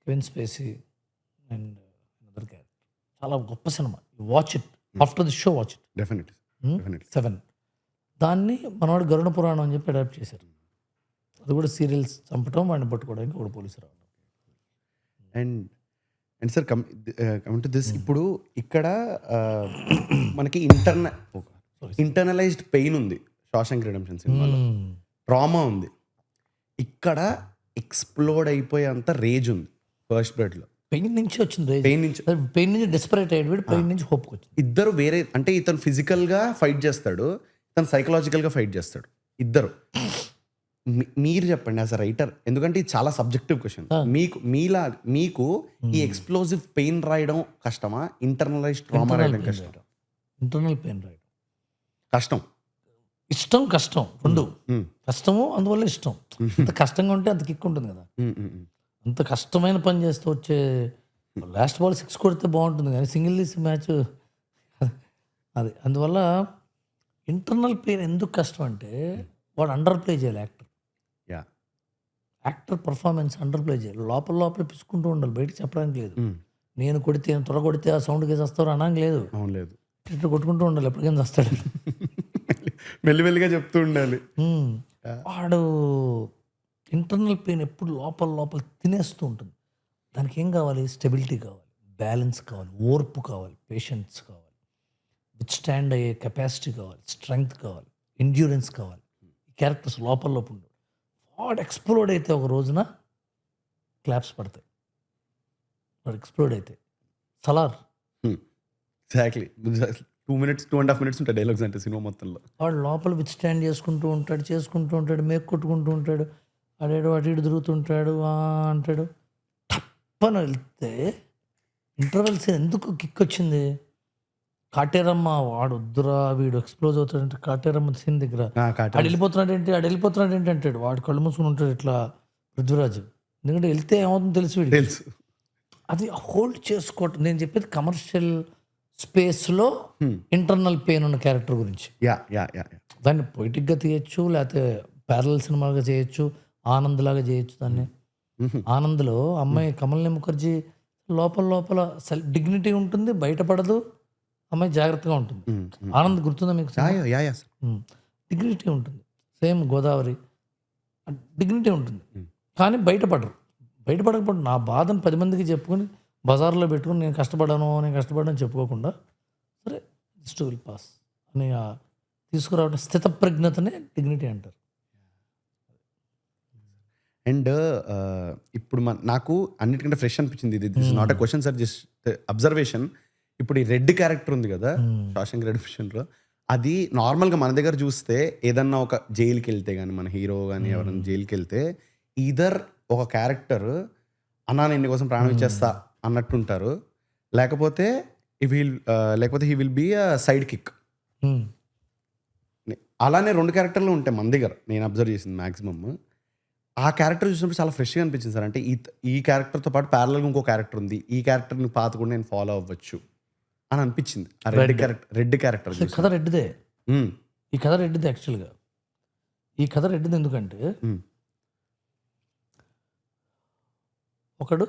Kevin Spacey and other character. చాలా గొప్ప cinema. Watch it after the show, watch it. Definitely. 7 దాన్ని మనవాడు గరుడ పురాణం అని చెప్పి అడాప్ట్ చేశారు. అది కూడా సీరియల్స్ చంపటం, వాడిని పట్టుకోవడానికి ఒక పోలీసు రావడం. And sir come to this, ఇప్పుడు ఇక్కడ మనకి ఇంటర్నలైజ్డ్ పెయిన్ ఉంది. షాషాంక్ రిడెంప్షన్ సినిమాలో ట్రామా ఉంది. ఇక్కడ ఎక్స్‌ప్లోడ్ అయిపోయేంత రేజ్ ఉంది ఫస్ట్ బ్లడ్‌లో. పెయిన్ నుంచి వచ్చింది పెయిన్ నుంచి పెయిన్ నుంచి డిస్పరేట్ అయ్యాడు వీడు, పెయిన్ నుంచి హోప్కి వచ్చింది. ఇద్దరు వేరే అంటే ఇతను ఫిజికల్‌గా ఫైట్ చేస్తాడు. ఇతను సైకలాజికల్‌గా ఫైట్ చేస్తాడు. ఇద్దరు. మీరు చెప్పండి యాస్ ఎ రైటర్, ఎందుకంటే ఇది చాలా సబ్జెక్టివ్ క్వెషన్. మీకు ఈ ఎక్స్‌ప్లోజివ్ పెయిన్ రాయడం కష్టమా? ఇంటర్నలైజ్డ్ ట్రామా రాయడం కష్టమా? ఇంటర్నల్ పెయిన్ రాయడం కష్టం. ఇష్టం కష్టం రెండు. కష్టము అందువల్ల ఇష్టం. అంత కష్టంగా ఉంటే అంత కిక్ ఉంటుంది కదా. అంత కష్టమైన పని చేస్తూ వచ్చే లాస్ట్ బాల్ 6 కొడితే బాగుంటుంది కానీ సింగిల్ తీసి మ్యాచ్ అది. అందువల్ల ఇంటర్నల్ పెయిన్ ఎందుకు కష్టం అంటే వాడు అండర్ ప్లే చేయాలి actor. Yeah! Actor performance under play చేయాలి. లోపల పిసుకుంటూ ఉండాలి, బయటకు చెప్పడానికి లేదు. నేను కొడితే త్వర కొడితే ఆ సౌండ్కి వస్తారు అనడానికి లేదు. అవును లేదు. ఇట్లా కొట్టుకుంటూ ఉండాలి, ఎప్పటికైనా వస్తాడు. మెల్లిమెల్లిగా చెప్తూ ఉండాలి. వాడు ఇంటర్నల్ పెయిన్ ఎప్పుడు లోపల తినేస్తూ ఉంటుంది. దానికి ఏం కావాలి? స్టెబిలిటీ కావాలి, బ్యాలెన్స్ కావాలి, ఓర్పు కావాలి, పేషెన్స్ కావాలి, విత్ స్టాండ్ అయ్యే కెపాసిటీ కావాలి, స్ట్రెంగ్త్ కావాలి, ఎండ్యూరెన్స్ కావాలి. ఈ క్యారెక్టర్స్ లోపల ఉండు. వాడు ఎక్స్ప్లోడ్ అయితే ఒక రోజున క్లాప్స్ పడతాయి. వాడు ఎక్స్ప్లోడ్ అయితే సలార్ ఎగ్జాక్ట్లీ 2 మినిట్స్ 2.5 మినిట్స్ ఉంటాయి డైలాగ్స్ అంటే సినిమా మొత్తంలో. వాడు లోపల విత్ స్టాండ్ చేసుకుంటూ ఉంటాడు, మేక్ కొట్టుకుంటూ ఉంటాడు, అటు ఇటు తిరుగుతుంటాడు, అంటాడు. టప్పన వెళ్తే ఇంటర్వెల్ సీన్ ఎందుకు కిక్ వచ్చింది? కాటేరమ్మ వాడు వద్దురా వీడు ఎక్స్ప్లోజ్ అవుతాడంటే కాటేరమ్మ సీన్ దగ్గర ఆడు వెళ్ళిపోతున్నాడు ఏంటి అంటాడు. వాడు కళ్ళు మూసుకుని ఉంటాడు ఇట్లా పృథ్వీరాజు. ఎందుకంటే వెళ్తే ఏమవుతుందో తెలుసు వీడికి. తెలుసు. అది హోల్డ్ చేసుకోవటం. నేను చెప్పేది కమర్షియల్ స్పేస్లో ఇంటర్నల్ పెయిన్ ఉన్న క్యారెక్టర్ గురించి. దాన్ని పొయిటిక్గా తీయచ్చు, లేకపోతే ప్యారలల్ సినిమాగా చేయొచ్చు, ఆనంద్ లాగా చేయొచ్చు. దాన్ని ఆనంద్లో అమ్మాయి కమల్ని ముఖర్జీ లోపల డిగ్నిటీ ఉంటుంది, బయటపడదు, అమ్మాయి జాగ్రత్తగా ఉంటుంది. ఆనంద్ గుర్తుందా మీకు? డిగ్నిటీ ఉంటుంది. సేమ్ గోదావరి డిగ్నిటీ ఉంటుంది, కానీ బయటపడకపోవడం. నా బాధను 10 మందికి చెప్పుకొని బజార్లో పెట్టుకుని నేను కష్టపడ్డాను చెప్పుకోకుండా సరే దిస్ విల్ పాస్ అని తీసుకురావడం స్థితప్రజ్ఞతనే డిగ్నిటీ అంటారు. అండ్ ఇప్పుడు నాకు అన్నిటికంటే ఫ్రెష్ అనిపించింది ఇది. This not a question sir, just observation. ఇప్పుడు ఈ రెడ్ క్యారెక్టర్ ఉంది కదా షాషంక్ రెడెంప్షన్లో, అది నార్మల్గా మన దగ్గర చూస్తే ఏదన్నా ఒక జైలుకి వెళ్తే కానీ మన హీరో కానీ ఎవరైనా జైలుకి వెళ్తే ఈదర్ ఒక క్యారెక్టర్ అన్నా నేను నీ కోసం ప్రాణం ఇచ్చేస్తా అన్నట్టుంటారు, లేకపోతే he will be a sidekick. అలానే 2 క్యారెక్టర్లు ఉంటాయి మన దగ్గర, నేను అబ్జర్వ్ చేసింది మ్యాక్సిమమ్. ఆ క్యారెక్టర్ చూసినప్పుడు చాలా ఫ్రెష్గా అనిపించింది సార్. అంటే ఈ క్యారెక్టర్తో పాటు ప్యారలల్గా ఇంకో క్యారెక్టర్ ఉంది, ఈ క్యారెక్టర్ని పాత కూడా నేను ఫాలో అవ్వచ్చు అని అనిపించింది. ఆ రెడ్ క్యారెక్టర్ కథ రెడ్డిదే. ఈ కథ రెడ్డిదే యాక్చువల్గా. ఈ కథ రెడ్డిది ఎందుకంటే ఒకడు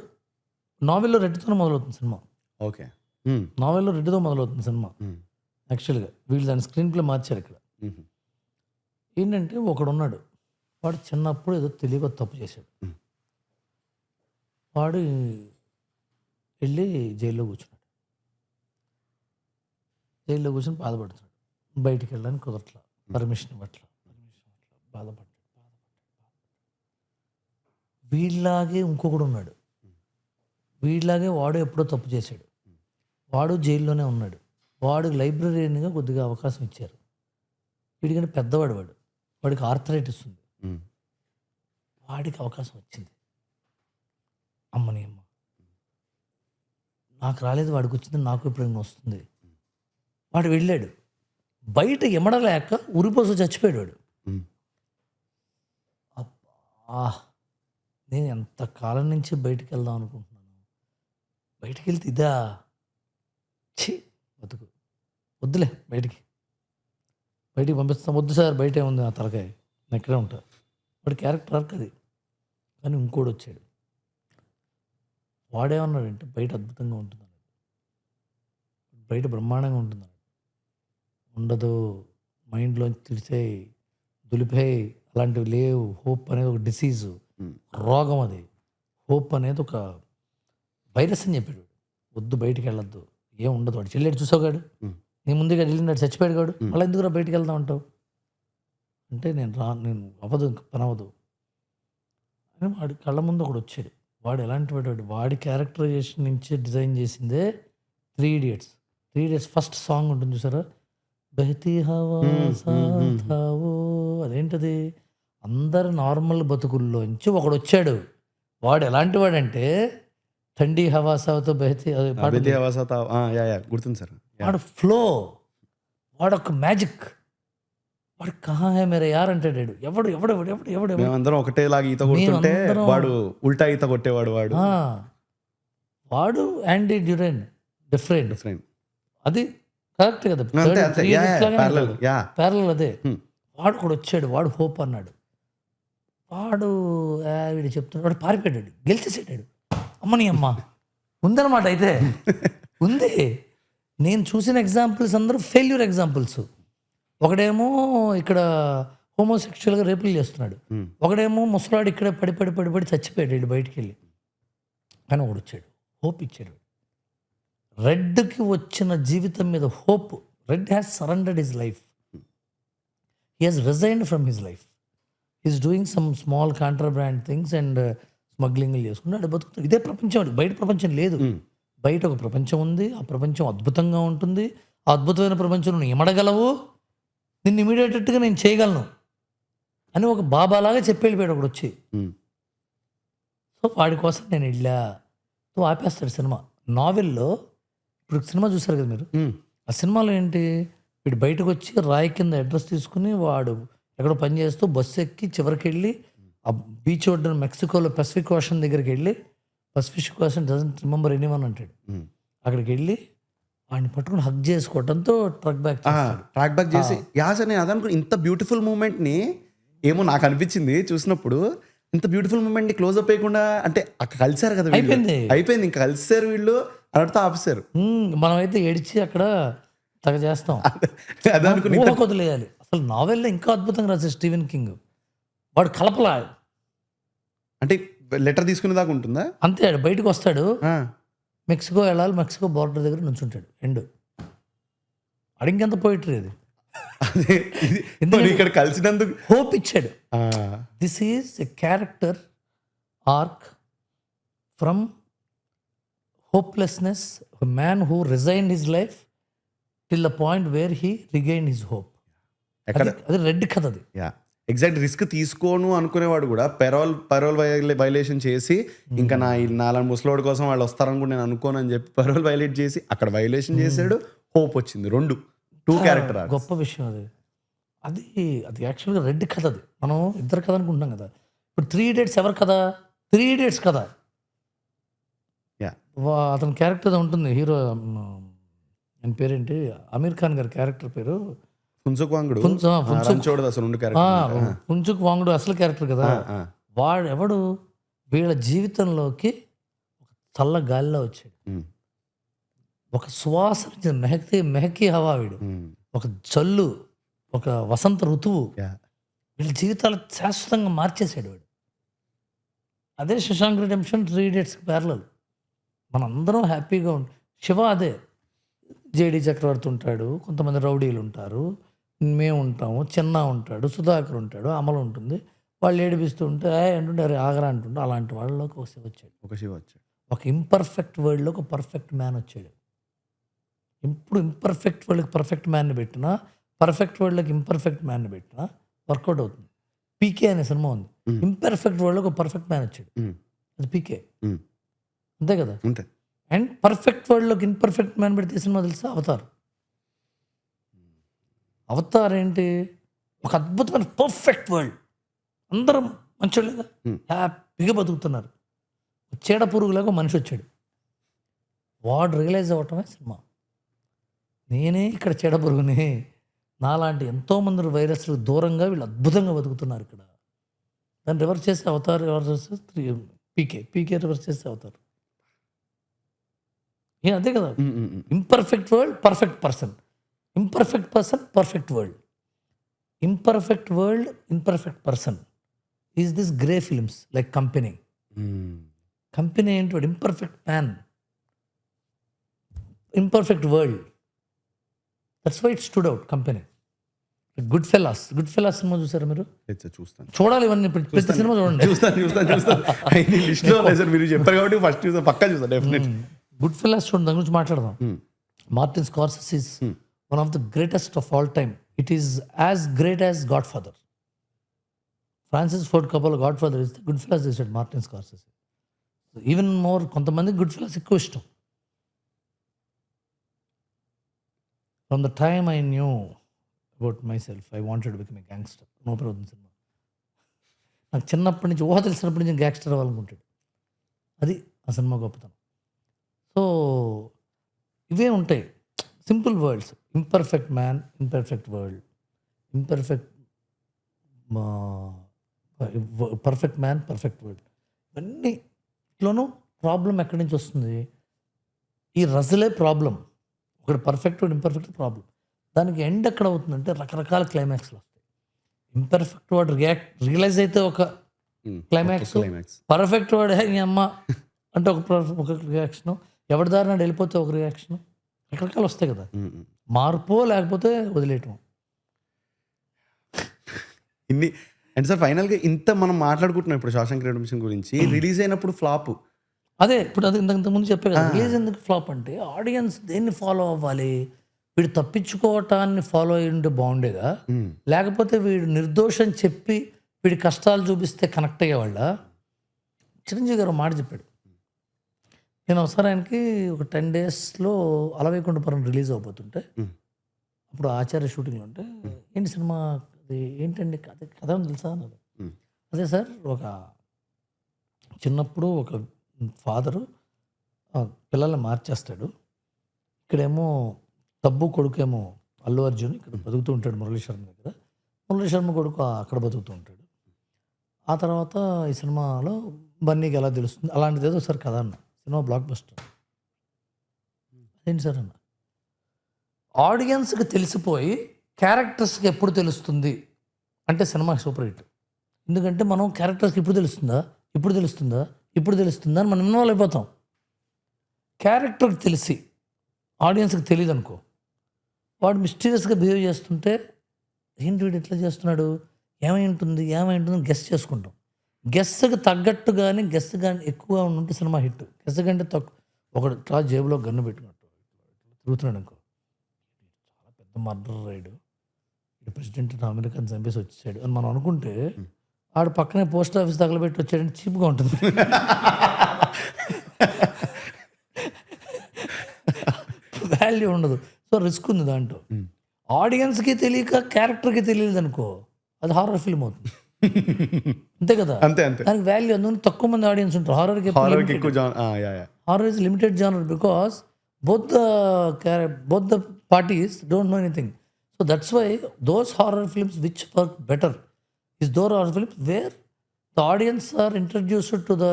నావెల్లో రెడ్డితో మొదలవుతుంది సినిమా. ఓకే. నావెల్లో రెడ్డితో మొదలవుతుంది సినిమా. యాక్చువల్గా వీళ్ళు దాని స్క్రీన్ ప్లే మార్చారు. ఇక్కడ ఏంటంటే ఒకడు ఉన్నాడు, వాడు చిన్నప్పుడు ఏదో తెలియక తప్పు చేశాడు. వాడు వెళ్ళి జైల్లో కూర్చున్నాడు. జైల్లో కూర్చొని బాధపడుతున్నాడు. బయటికి వెళ్ళడానికి కుదరట్లా, పర్మిషన్ ఇవ్వట్లా, బాధపడ్డాడు. వీళ్ళలాగే ఇంకొకడు ఉన్నాడు. వీళ్ళలాగే వాడు ఎప్పుడో తప్పు చేశాడు. వాడు జైల్లోనే ఉన్నాడు. వాడు లైబ్రరీగా కొద్దిగా అవకాశం ఇచ్చారు. వీడికంటే పెద్దవాడు, వాడికి ఆర్థరైటిస్ ఉంది. వాడికి అవకాశం వచ్చింది. అమ్మని అమ్మ నాకు రాలేదు, వాడికి వచ్చింది, నాకు ఎప్పుడైనా వస్తుంది. వాడు వెళ్ళాడు, బయట ఎమడలేక ఉరిపోసు చచ్చిపోయాడు వాడు. అబ్బా, నేను ఎంతకాలం నుంచి బయటికి వెళ్దాం అనుకుంటున్నాను, బయటికి వెళ్తే ఇదా ఛీ బతుకు, వద్దులే బయటికి పంపిస్తాం, వద్దు సార్ బయట ఉంది నా తలకాయ, నేను ఇక్కడే ఉంటా. వాడి క్యారెక్టర్ ఆర్క్ అది. కానీ ఇంకోటి వచ్చాడు, వాడేమన్నాడంటే బయట అద్భుతంగా ఉంటుంది, బయట బ్రహ్మాండంగా ఉంటుంది. ఉండదు, మైండ్లోంచి తిడిసేయి, దులిపేయి, అలాంటివి లేవు. హోప్ అనేది ఒక డిసీజు, రోగం. అది హోప్ అనేది ఒక వైరస్ అని చెప్పాడు. వద్దు బయటికి వెళ్ళొద్దు, ఏం ఉండదు. వాడు చెల్లెడు చూసావుగాడు, నీ ముందుగా వెళ్ళినాడు, చచ్చిపోయాడు కాడు, మళ్ళీ ఎందుకురా బయటికి వెళ్దాం అంటావు అంటే నేను అవ్వదు, ఇంక పని అవ్వదు. అని వాడి కళ్ళ ముందు ఒకడు వచ్చాడు. వాడు ఎలాంటి వాడు, వాడి క్యారెక్టరైజేషన్ నుంచి డిజైన్ చేసిందే 3 ఇడియట్స్. 3 ఇడియట్స్ ఫస్ట్ సాంగ్ ఉంటుంది చూసారా, బహతీ హవా సాథ్ హావో, అదేంటది, అందరు నార్మల్ బతుకుల్లోంచి ఒకడొచ్చాడు. వాడు ఎలాంటి వాడంటే ఠండీ హవా సాతో బహతీ అదే పాట ఉంది. గుర్తుంది సార్. వాడు ఫ్లో, వాడొక మ్యాజిక్. వాడు కహా హై మేరే యార్ అంటాడు. ఎవడు ఎవడు ఎవడు ఎవడు ఎవడు ఎవడు మేమందరం ఒకటేలాగా ఈత కొడుతుంటే మేమందరం- వాడు ఉల్టా ఈత కొట్టేవాడు. వాడు ఆ, వాడు యాండీ డ్యూరెన్ డిఫరెంట్. డిఫరెంట్. అది కరెక్ట్ కదా, అంతే అంతే. ప్యారలల్. యా. ప్యారల్ అదే. Hmm. వాడు కూడా వచ్చాడు, వాడు హోప్ అన్నాడు. వాడు వీడు చెప్తున్నాడు, వాడు పారిపోయాడు, గెలిచేసాడు. అమ్మని అమ్మ ఉందన్నమాట. అయితే ఉంది. నేను చూసిన ఎగ్జాంపుల్స్ అందరూ ఫెయిల్యూర్ ఎగ్జాంపుల్స్. ఒకడేమో ఇక్కడ హోమోసెక్షువల్గా రేపులు చేస్తున్నాడు, ఒకడేమో ముసలాడు ఇక్కడ పడి పడి పడి పడి చచ్చిపోయాడు బయటికి వెళ్ళి. కానీ ఒకడు వచ్చాడు, హోప్ ఇచ్చాడు. రెడ్కి వచ్చిన జీవితం మీద hope. Red has surrendered his life, he has resigned from his life, he's doing some small contraband things and స్మగ్లింగ్లు చేసుకున్నాడు, బతుకుతాడు. ఇదే ప్రపంచం, వాడికి బయట ప్రపంచం లేదు. బయట ఒక ప్రపంచం ఉంది, ఆ ప్రపంచం అద్భుతంగా ఉంటుంది. ఆ అద్భుతమైన ప్రపంచం నువ్వు ఇమడగలవు, నిన్ను ఇమీడియట్గా నేను చేయగలను అని ఒక బాబాలాగా చెప్పి వెళ్ళిపోయాడు ఒకడు వచ్చి. సో వాడి కోసం నేను వెళ్ళా. So ఆపేస్తాడు cinema. నావెల్లో ఇప్పుడు సినిమా చూసారు కదా మీరు, ఆ సినిమాలో ఏంటి, వీడు బయటకు వచ్చి రాయి కింద అడ్రస్ తీసుకుని వాడు ఎక్కడో పని చేస్తూ బస్సు ఎక్కి చివరికి వెళ్ళి ఆ బీచ్ ఒడ్డున మెక్సికోలో పసిఫిక్ ఓషన్ దగ్గరికి వెళ్ళి, Pacific ocean doesn't remember anyone అంటాడు. అక్కడికి వెళ్ళి వాడిని పట్టుకుని హగ్ చేసుకోవడంతో ట్రక్ బ్యాక్ చేసి యాస్ అని అదనుకో. ఇంత బ్యూటిఫుల్ మూమెంట్ ని ఏమో నాకు అనిపించింది చూసినప్పుడు, ఇంత బ్యూటిఫుల్ మూమెంట్ ని క్లోజ్ అప్ అయ్యకుండా, అంటే అక్కడ కలిసారు కదా వీళ్ళు. అయిపోయింది ఇంకా కలిసారు వీళ్ళు, అన్నట్టు ఆపేశారు. మనమైతే ఏడిచి అక్కడ తగ చేస్తాం, అదే అనుకుని వదిలేయాలి. అసలు నావెల్లో ఇంకా అద్భుతంగా రాశారు స్టీవెన్ కింగ్. వాడు కలపలా, అంటే లెటర్ తీసుకునే దాకా ఉంటుందా అంతే. ఆడు బయటకు వస్తాడు, మెక్సికో వెళ్ళాలి, మెక్సికో బార్డర్ దగ్గర నుంచుంటాడు ఎండు. అడిగంత పోయిటరీ అది. ఇక్కడ కలిసినందుకు హోప్ ఇచ్చాడు. This is a character arc from hopelessness, a man who resigned his life till the point where he regained his hope. అది రెడ్ కథ. అది ఎగ్జాక్ట్ రిస్క్ తీసుకోను అనుకునేవాడు కూడా పరోల్ వైలేషన్ చేసి, ఇంకా నాలుగు ముసలోడి కోసం వాళ్ళు వస్తారని కూడా నేను అనుకోను అని చెప్పి పరోల్ వైలేట్ చేసి అక్కడ వైలేషన్ చేశాడు, హోప్ వచ్చింది. 2 క్యారెక్టర్. గొప్ప విషయం అది. అది అది యాక్చువల్గా రెడ్ కథ. అది మనం ఇద్దరు కథ అనుకుంటున్నాం కదా. ఇప్పుడు 3 ఇడియట్స్ ఎవరు కదా, 3 ఇడియట్స్ కదా. అతని క్యారెక్టర్ ఉంటుంది, హీరో ఆయన పేరేంటి, అమీర్ ఖాన్ గారి క్యారెక్టర్ పేరు ఫున్సుక్ వాంగ్డు. ఫున్సుక్ వాంగ్డు అసలు క్యారెక్టర్ కదా. వాడు ఎవడు వీళ్ళ జీవితంలోకి ఒక చల్ల గాలిలో వచ్చాడు, ఒక సువాసన మెహకీ హవా. వీడు ఒక జల్లు, ఒక వసంత ఋతువు. వీళ్ళ జీవితాలు శాశ్వతంగా మార్చేసాడు వాడు. అదే శశాంక్ రిడెంప్షన్, 3 ఇడియట్స్ ప్యారలల్. మనందరం హ్యాపీగా శివ అదే. జేడి చక్రవర్తి ఉంటాడు, కొంతమంది రౌడీలు ఉంటారు, మేము ఉంటాము, చిన్న ఉంటాడు, సుధాకర్ ఉంటాడు, అమలు ఉంటుంది. వాళ్ళు ఏడిపిస్తూ ఉంటే అంటుంటే అరే ఆగరా అంటుంటే, అలాంటి వాళ్ళలోకి ఒక శివ వచ్చాడు. ఒక ఇంపర్ఫెక్ట్ వరల్డ్లో ఒక పర్ఫెక్ట్ మ్యాన్ వచ్చాడు. ఇప్పుడు ఇంపర్ఫెక్ట్ వరల్డ్కి పర్ఫెక్ట్ మ్యాన్ని పెట్టినా, పర్ఫెక్ట్ వరల్డ్కి ఇంపర్ఫెక్ట్ మ్యాన్ని పెట్టినా వర్కౌట్ అవుతుంది. పీకే అనే సినిమా ఉంది, ఇంపర్ఫెక్ట్ వరల్డ్లో ఒక పర్ఫెక్ట్ మ్యాన్ వచ్చాడు, అది పీకే. అంతే కదా. అండ్ పర్ఫెక్ట్ వరల్డ్లోకి ఇన్పర్ఫెక్ట్ మ్యాన్ పెడితే సినిమా తెలుసా, అవతార్. అవతార్ ఏంటి, ఒక అద్భుతమైన పర్ఫెక్ట్ వరల్డ్, అందరం మంచోళ్ళుగా హ్యాపీగా బతుకుతున్నారు. చీడ పురుగులాగా మనిషి వచ్చాడు, వాడు రియలైజ్ అవ్వటమే సినిమా. నేనే ఇక్కడ చీడ పురుగుని, నాలాంటి ఎంతోమంది వైరస్లు దూరంగా వీళ్ళు అద్భుతంగా బతుకుతున్నారు ఇక్కడ. దాన్ని రివర్స్ చేస్తే అవతార్, రివర్స్ చేస్తే పీకే రివర్స్ చేస్తే అవతార్. అంతే కదా. Imperfect world, perfect person, imperfect person, perfect world. Imperfect world, imperfect person is this grey films like Company. Company ఏంటి, వాడు imperfect man, imperfect world. That's why it stood out Company. Goodfellas సినిమా చూసారా మీరు? లేదు sir, చూస్తాను చూడాలి ఇవన్నీ, ప్రతి సినిమా చూడండి. చూస్తాను లిస్ట్ లో లేదు సార్, మీరు చెప్పారు కాబట్టి ఫస్ట్ చూస్తాను, పక్కా చూస్తాను డెఫినెట్. గుడ్ ఫెలాస్ చూడండి, దాని గురించి మాట్లాడదాం. Martin Scorsese is one of the greatest of all time. It is as great as Godfather. Francis Ford Coppola Godfather is Goodfellas చేశాడు మార్టిన్ స్కార్సెస్. ఈవెన్ మోర్, కొంతమంది Goodfellas ఎక్కువ ఇష్టం. From the time I knew about myself I wanted to become a gangster. నోపరవుతుంది సినిమా. నాకు చిన్నప్పటి నుంచి, ఊహ తెలిసినప్పటి నుంచి గ్యాంగ్స్టర్ అవ్వాలనుకుంటాడు. అది ఆ సినిమా గొప్పతనం. సో ఇవే ఉంటాయి simple words. Imperfect man, imperfect world, imperfect perfect man, perfect world. ఇవన్నీలోనూ ప్రాబ్లం ఎక్కడి నుంచి వస్తుంది? ఈ రజలే ప్రాబ్లం. ఒకటి పర్ఫెక్ట్, ఒకటి ఇంపర్ఫెక్ట్ ప్రాబ్లం. దానికి ఎండ్ ఎక్కడ అవుతుందంటే రకరకాల క్లైమాక్స్లు వస్తాయి. ఇంపర్ఫెక్ట్ వాడు రియలైజ్ అయితే ఒక క్లైమాక్స్, పర్ఫెక్ట్ వాడు ఈ అమ్మ అంటే ఒక రియాక్షన్, ఎవరి దారి నాడు వెళ్ళిపోతే ఒక రియాక్షన్, రకరకాలు వస్తాయి కదా. మార్పో లేకపోతే వదిలేయటం. ఇన్ని అండ్ సార్ ఫైనల్గా ఇంత మనం మాట్లాడుకుంటున్నాం ఇప్పుడు శశాంక్ రెడెంప్షన్ గురించి. రిలీజ్ అయినప్పుడు ఫ్లాప్. అదే ఇప్పుడు అది ఇంతకుముందు చెప్పే కదా, రిలీజ్ ఎందుకు ఫ్లాప్ అంటే ఆడియన్స్ దేన్ని ఫాలో అవ్వాలి? వీడు తప్పించుకోవటాన్ని ఫాలో అయ్యి ఉంటే బాగుండేదా, లేకపోతే వీడు నిర్దోషం చెప్పి వీడి కష్టాలు చూపిస్తే కనెక్ట్ అయ్యేవాళ్ళ? చిరంజీవి గారు మాట చెప్పాడు. నేను ఒకసారి ఆయనకి ఒక 10 daysలో అలవైకుంఠపురం రిలీజ్ అవబోతుంటే, అప్పుడు ఆచార్య షూటింగ్లో ఉంటే, ఏంటి సినిమా అది ఏంటండి కథ తెలుసా అన్నది. అదే సార్, ఒక చిన్నప్పుడు ఒక ఫాదరు పిల్లల్ని మార్చేస్తాడు. ఇక్కడేమో తబ్బు కొడుకేమో అల్లు అర్జున్ ఇక్కడ బతుకుతూ ఉంటాడు మురళీ శర్మ దగ్గర. మురళీ శర్మ కొడుకు అక్కడ బతుకుతూ ఉంటాడు. ఆ తర్వాత ఈ సినిమాలో బన్నీకి ఎలా తెలుస్తుంది, అలాంటిది ఏదో సార్ కథ అన్న. Cinema block buster. ఏంటి సార్ అన్న, ఆడియన్స్కి తెలిసిపోయి క్యారెక్టర్స్కి ఎప్పుడు తెలుస్తుంది అంటే సినిమా సూపర్ హిట్. ఎందుకంటే మనం క్యారెక్టర్స్కి ఇప్పుడు తెలుస్తుందా అని మనం ఇన్వాల్వ్ అయిపోతాం. క్యారెక్టర్కి తెలిసి ఆడియన్స్కి తెలియదు అనుకో, వాడు మిస్టీరియస్గా బిహేవ్ చేస్తుంటే ఏంటి వీడు ఎట్లా చేస్తున్నాడు, ఏమై ఉంటుంది గెస్ చేసుకుంటాం. గెస్కి తగ్గట్టు కానీ ఎక్కువ ఉంటే సినిమా హిట్. గెస్ కంటే తక్కువ, ఒకడు ఇట్లా జేబులో గన్ను పెట్టుకున్నట్టు తిరుగుతున్నాడు అనుకో, చాలా పెద్ద మర్డర్ రైడు, ఇటు ప్రెసిడెంట్ అమెరికన్ చంపేసి వచ్చాడు అని మనం అనుకుంటే, ఆడు పక్కనే పోస్ట్ ఆఫీస్ తగలబెట్టి వచ్చాడంటే చీప్గా ఉంటుంది. వాల్యూ ఉండదు. సో రిస్క్ ఉంది దాంట్లో. ఆడియన్స్కి తెలియక క్యారెక్టర్కి తెలియదు అనుకో, అది హారర్ ఫిల్మ్ అవుతుంది. అంతే కదా, అంతే దానికి వాల్యూ అందుకు తక్కువ మంది ఆడియన్స్ ఉంటారు. Horror is limited genre because both the parties don't know anything. So that's why those horror films which work better is those horror films where the audience are introduced to the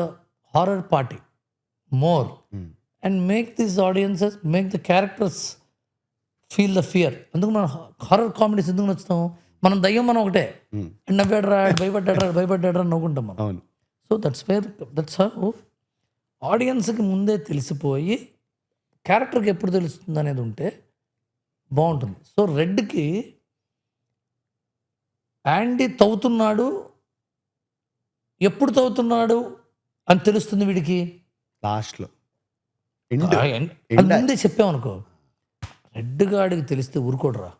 horror party more and make these audiences, make the characters feel the fear. అందుకు మనం horror comedies ఎందుకు నచ్చుతాం? మనం దయ్యం మనం ఒకటే, నవ్వాడరా భయపడ్డాడరా నవ్వుకుంటాం మనం. So that's how ఆడియన్స్కి ముందే తెలిసిపోయి క్యారెక్టర్కి ఎప్పుడు తెలుస్తుంది అనేది ఉంటే బాగుంటుంది. సో రెడ్కి యాండీ తవ్వుతున్నాడు, ఎప్పుడు తవ్వుతున్నాడు అని తెలుస్తుంది వీడికి లాస్ట్లో. ముందే చెప్పామనుకో, రెడ్ గాడికి తెలిస్తే ఊరుకోడరా.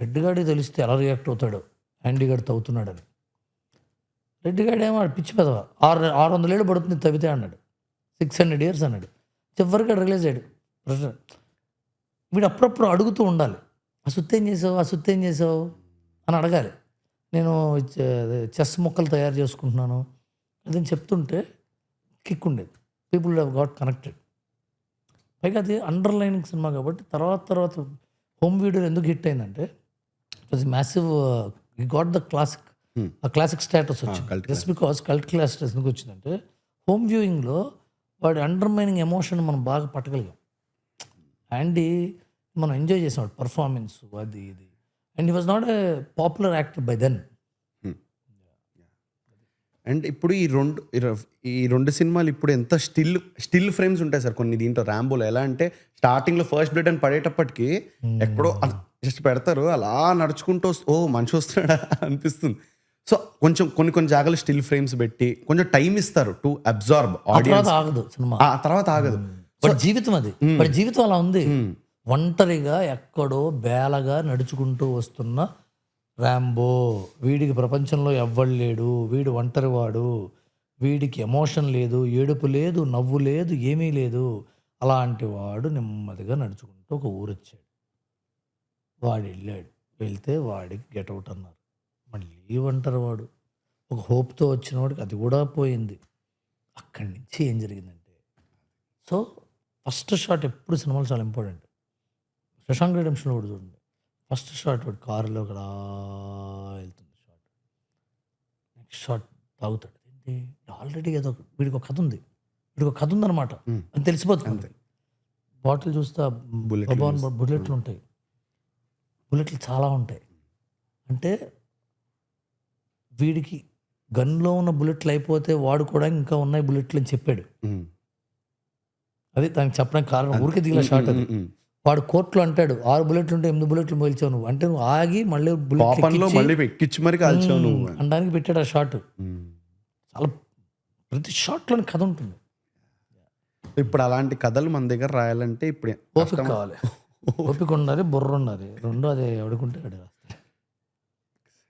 రెడ్ గాడికి తెలిస్తే ఎలా రియాక్ట్ అవుతాడు, యాండీ గాడు తవ్వుతున్నాడని. రెడ్ గాడు ఏమో పిచ్చి పెదవ, 600 ఏళ్ళు పడుతుంది తవ్వితే అన్నాడు, 600 years అన్నాడు. చివరికి రిలీజ్ అయ్యాడు. వీడు అప్పుడప్పుడు అడుగుతూ ఉండాలి, ఆ సుత్తేం చేసావు అని అడగాలి. నేను చెస్ ముక్కలు తయారు చేసుకుంటున్నాను అదని చెప్తుంటే కిక్ ఉండేది. People have got connected. పైగా అది అండర్లైనింగ్ సినిమా కాబట్టి తర్వాత హోమ్ వీడియో ఎందుకు హిట్ అయిందంటే ఇట్ వాజ్ మ్యాసివ్. ఈ గాట్ ద క్లాసిక్ స్టేటస్ వచ్చింది. Just because cult class status ఎందుకు వచ్చిందంటే హోమ్ వ్యూయింగ్లో వాడి అండర్మైనింగ్ ఎమోషన్ మనం బాగా పట్టగలిగాం. యాండీ మనం ఎంజాయ్ చేసాం పర్ఫార్మెన్స్ అది ఇది. And he was not a popular actor by then. And ఇప్పుడు ఈ రెండు సినిమాలు ఇప్పుడు ఎంత స్టిల్ ఫ్రేమ్స్ ఉంటాయి సార్ కొన్ని దీంట్లో ర్యాంబోలో. ఎలా అంటే స్టార్టింగ్లో ఫస్ట్ బ్లడ్ అని పడేటప్పటికి ఎక్కడో జస్ట్ పెడతారు, అలా నడుచుకుంటూ ఓ మనిషి వస్తున్నాడా అనిపిస్తుంది. సో కొంచెం కొన్ని జాగాలు స్టిల్ ఫ్రేమ్స్ పెట్టి కొంచెం టైం ఇస్తారు టు అబ్జార్బ్ ఆడియన్స్. ఆగదు సినిమా, ఆ తర్వాత ఆగదు. వాడి జీవితం అది, వాడి జీవితం అలా ఉంది. ఒంటరిగా ఎక్కడో బేలగా నడుచుకుంటూ వస్తున్న ర్యాంబో, వీడికి ప్రపంచంలో ఎవ్వడు లేడు, వీడు ఒంటరివాడు, వీడికి ఎమోషన్ లేదు, ఏడుపు లేదు, నవ్వు లేదు, ఏమీ లేదు. అలాంటి వాడు నెమ్మదిగా నడుచుకుంటూ ఒక ఊరు వచ్చాడు. వాడు వెళ్తే వాడికి గెటౌట్ అన్నారు. మళ్ళీ ఒంటరివాడు, ఒక హోప్తో వచ్చిన వాడికి అది కూడా పోయింది. అక్కడి నుంచి ఏం జరిగిందంటే, సో ఫస్ట్ షాట్ ఎప్పుడు సినిమాలు చాలా ఇంపార్టెంట్. శశాంక్ రిడెంప్షన్లో కూడా చూడండి, ఫస్ట్ షాట్ వాడు కారులో కూడా వెళ్తుంది షాట్, నెక్స్ట్ షాట్ తాగుతాడు. ఏంటి ఆల్రెడీ ఏదో వీడికి ఒక కథ ఉంది, అనమాట అని తెలిసిపోతుంది. బాటిల్ చూస్తే బుల్లెట్లు ఉంటాయి, బుల్లెట్లు చాలా ఉంటాయి. అంటే వీడికి గన్లో ఉన్న బుల్లెట్లు అయిపోతే వాడు కూడా ఇంకా ఉన్నాయి బుల్లెట్లు అని చెప్పాడు. అది దానికి చెప్పడానికి కారణం, ఊరికే దిగిన షాట్ అది. వాడు కోర్టులో అంటాడు 6 బుల్లెట్లు ఉంటే 8 బుల్లెట్లు మోల్చావు నువ్వు, అంటే నువ్వు ఆగి మళ్ళీ అనడానికి పెట్టాడు ఆ షాట్. చాలా ప్రతి షాట్లోని కథ ఉంటుంది. ఇప్పుడు అలాంటి కథలు మన దగ్గర రాయాలంటే ఇప్పుడు ఓపిక కావాలి, ఓపిక ఉండాలి, బుర్ర ఉండాలి, రెండు అదే ఎవడుకుంటే అడే.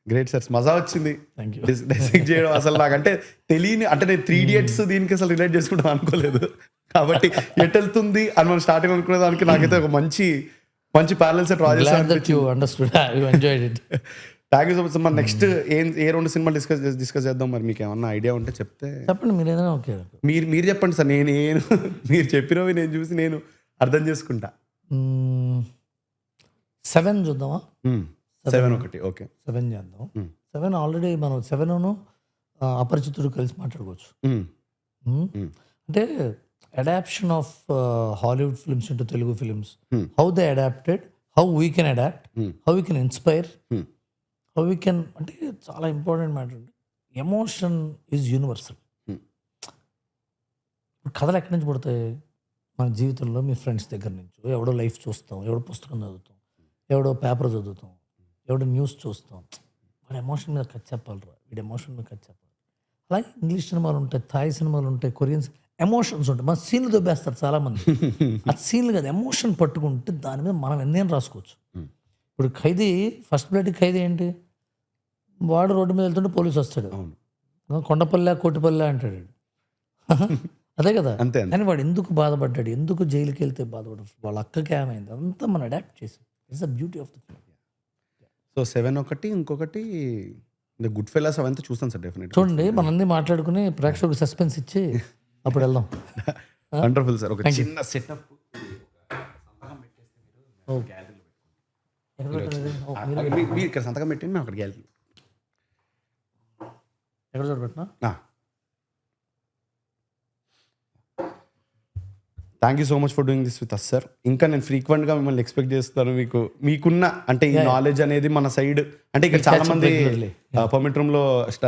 గ్రేట్ సార్, మజా వచ్చింది థ్యాంక్ యూ. డిసైడ్ చేయడం అసలు నాకంటే తెలియని, అంటే నేను 3 Idiots దీనికి అసలు రిలేట్ చేసుకుంటాం అనుకోలేదు. కాబట్టి ఎట్ వెళ్తుంది అని మనం స్టార్టింగ్ అనుకునే దానికి నాకైతే ఒక మంచి ప్యారలల్స్ డ్రా చేశాను. Thank you so much. మరి నెక్స్ట్ ఏ 2 సినిమాలు డిస్కస్ చేద్దాం? మరి మీకు ఏమన్నా ఐడియా ఉంటే చెప్తే చెప్పండి. మీరు ఏదైనా ఓకే, మీరు చెప్పండి సార్. నేను మీరు చెప్పినవి నేను చూసి నేను అర్థం చేసుకుంటా. 7 చూద్దామా? 7 ఒకటి ఓకే, 7 చేద్దాం. 7 ఆల్రెడీ మనం 7 అపరిచితుడు కలిసి మాట్లాడుకోవచ్చు. అంటే adaption of Hollywood films into Telugu films, how they adapted, how we can adapt, how we can inspire, how we can, అంటే చాలా ఇంపార్టెంట్ మ్యాటర్ అండి. Emotion is universal. కథలు ఎక్కడి నుంచి పుడతాయి? మన జీవితంలో మీ ఫ్రెండ్స్ దగ్గర నుంచి, ఎవడో లైఫ్ చూస్తాం, ఎవడో పుస్తకం చదువుతాం, ఎవడో పేపర్ చదువుతాం, ఎవడో న్యూస్ చూస్తాం. వాడి ఎమోషన్ మీద కథ చెప్పాలిరా, వీడి ఎమోషన్ మీద కథ చెప్పాలి. అలాగే ఇంగ్లీష్ సినిమాలు ఉంటాయి, థాయ్ సినిమాలు ఉంటాయి, కొరియన్స్ ఎమోషన్స్ ఉంటాయి. మన సీన్లు దొబ్బేస్తారు చాలామంది. ఆ సీన్లు కాదు, ఎమోషన్ పట్టుకుంటే దాని మీద మనం ఎన్నేం రాసుకోవచ్చు. ఇప్పుడు ఖైదీ, ఫస్ట్ బ్లడ్ ఖైదీ ఏంటి? వాడు రోడ్డు మీద వెళ్తుంటే పోలీసు వస్తాడు, కొండపల్లె కోటిపల్లె అంటాడు, అదే కదా. కానీ వాడు ఎందుకు బాధపడ్డాడు, ఎందుకు జైలుకి వెళ్తే బాధపడ్డాడు, వాళ్ళ అక్కకి ఏమైంది, అంతా మనం అడాప్ట్ చేసాం. It's the beauty of the film. So 7 ఒకటి, ఇంకొకటి గుడ్ ఫెలోస్ అవంతా చూస్తాను సార్ డెఫినెట్. చూడండి, మనందీ మాట్లాడుకుని ప్రేక్షకులకు సస్పెన్స్ ఇచ్చి అప్పుడు వెళ్దాం. Wonderful sir. ఒక చిన్న సెటప్ మీరు ఇక్కడ సంతకం పెట్టండి, మేము అక్కడికి వెళ్తాం. ఎక్కడ చూడబెట్టినా? Thank you so much for doing this with us sir. ఇంకా నేను ఫ్రీక్వెంట్గా మిమ్మల్ని ఎక్స్పెక్ట్ చేస్తాను. మీకున్న అంటే ఈ నాలెడ్జ్ అనేది మన సైడ్, అంటే ఇక్కడ చాలా మంది పర్మిట్ రూమ్లో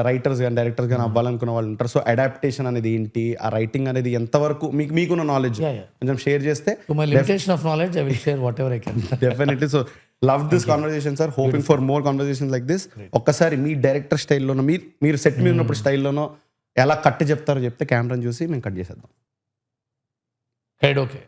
రైటర్స్ కానీ డైరెక్టర్స్ కానీ అవ్వాలనుకున్న వాళ్ళు ఉంటారు. సో అడాప్టేషన్ అనేది ఏంటి, ఆ రైటింగ్ అనేది ఎంతవరకు మీకున్న నాలెడ్జ్ కొంచెం షేర్ చేస్తే definitely. So love this conversation sir, hoping for more conversation like this. ఒక్కసారి మీ డైరెక్టర్ స్టైల్లోనో, మీరు సెట్ మీద ఉన్నప్పుడు స్టైల్లోనో ఎలా కట్ చెప్తారో చెప్తే కెమెరాని చూసి మేము కట్ చేసేద్దాం. ఓకే.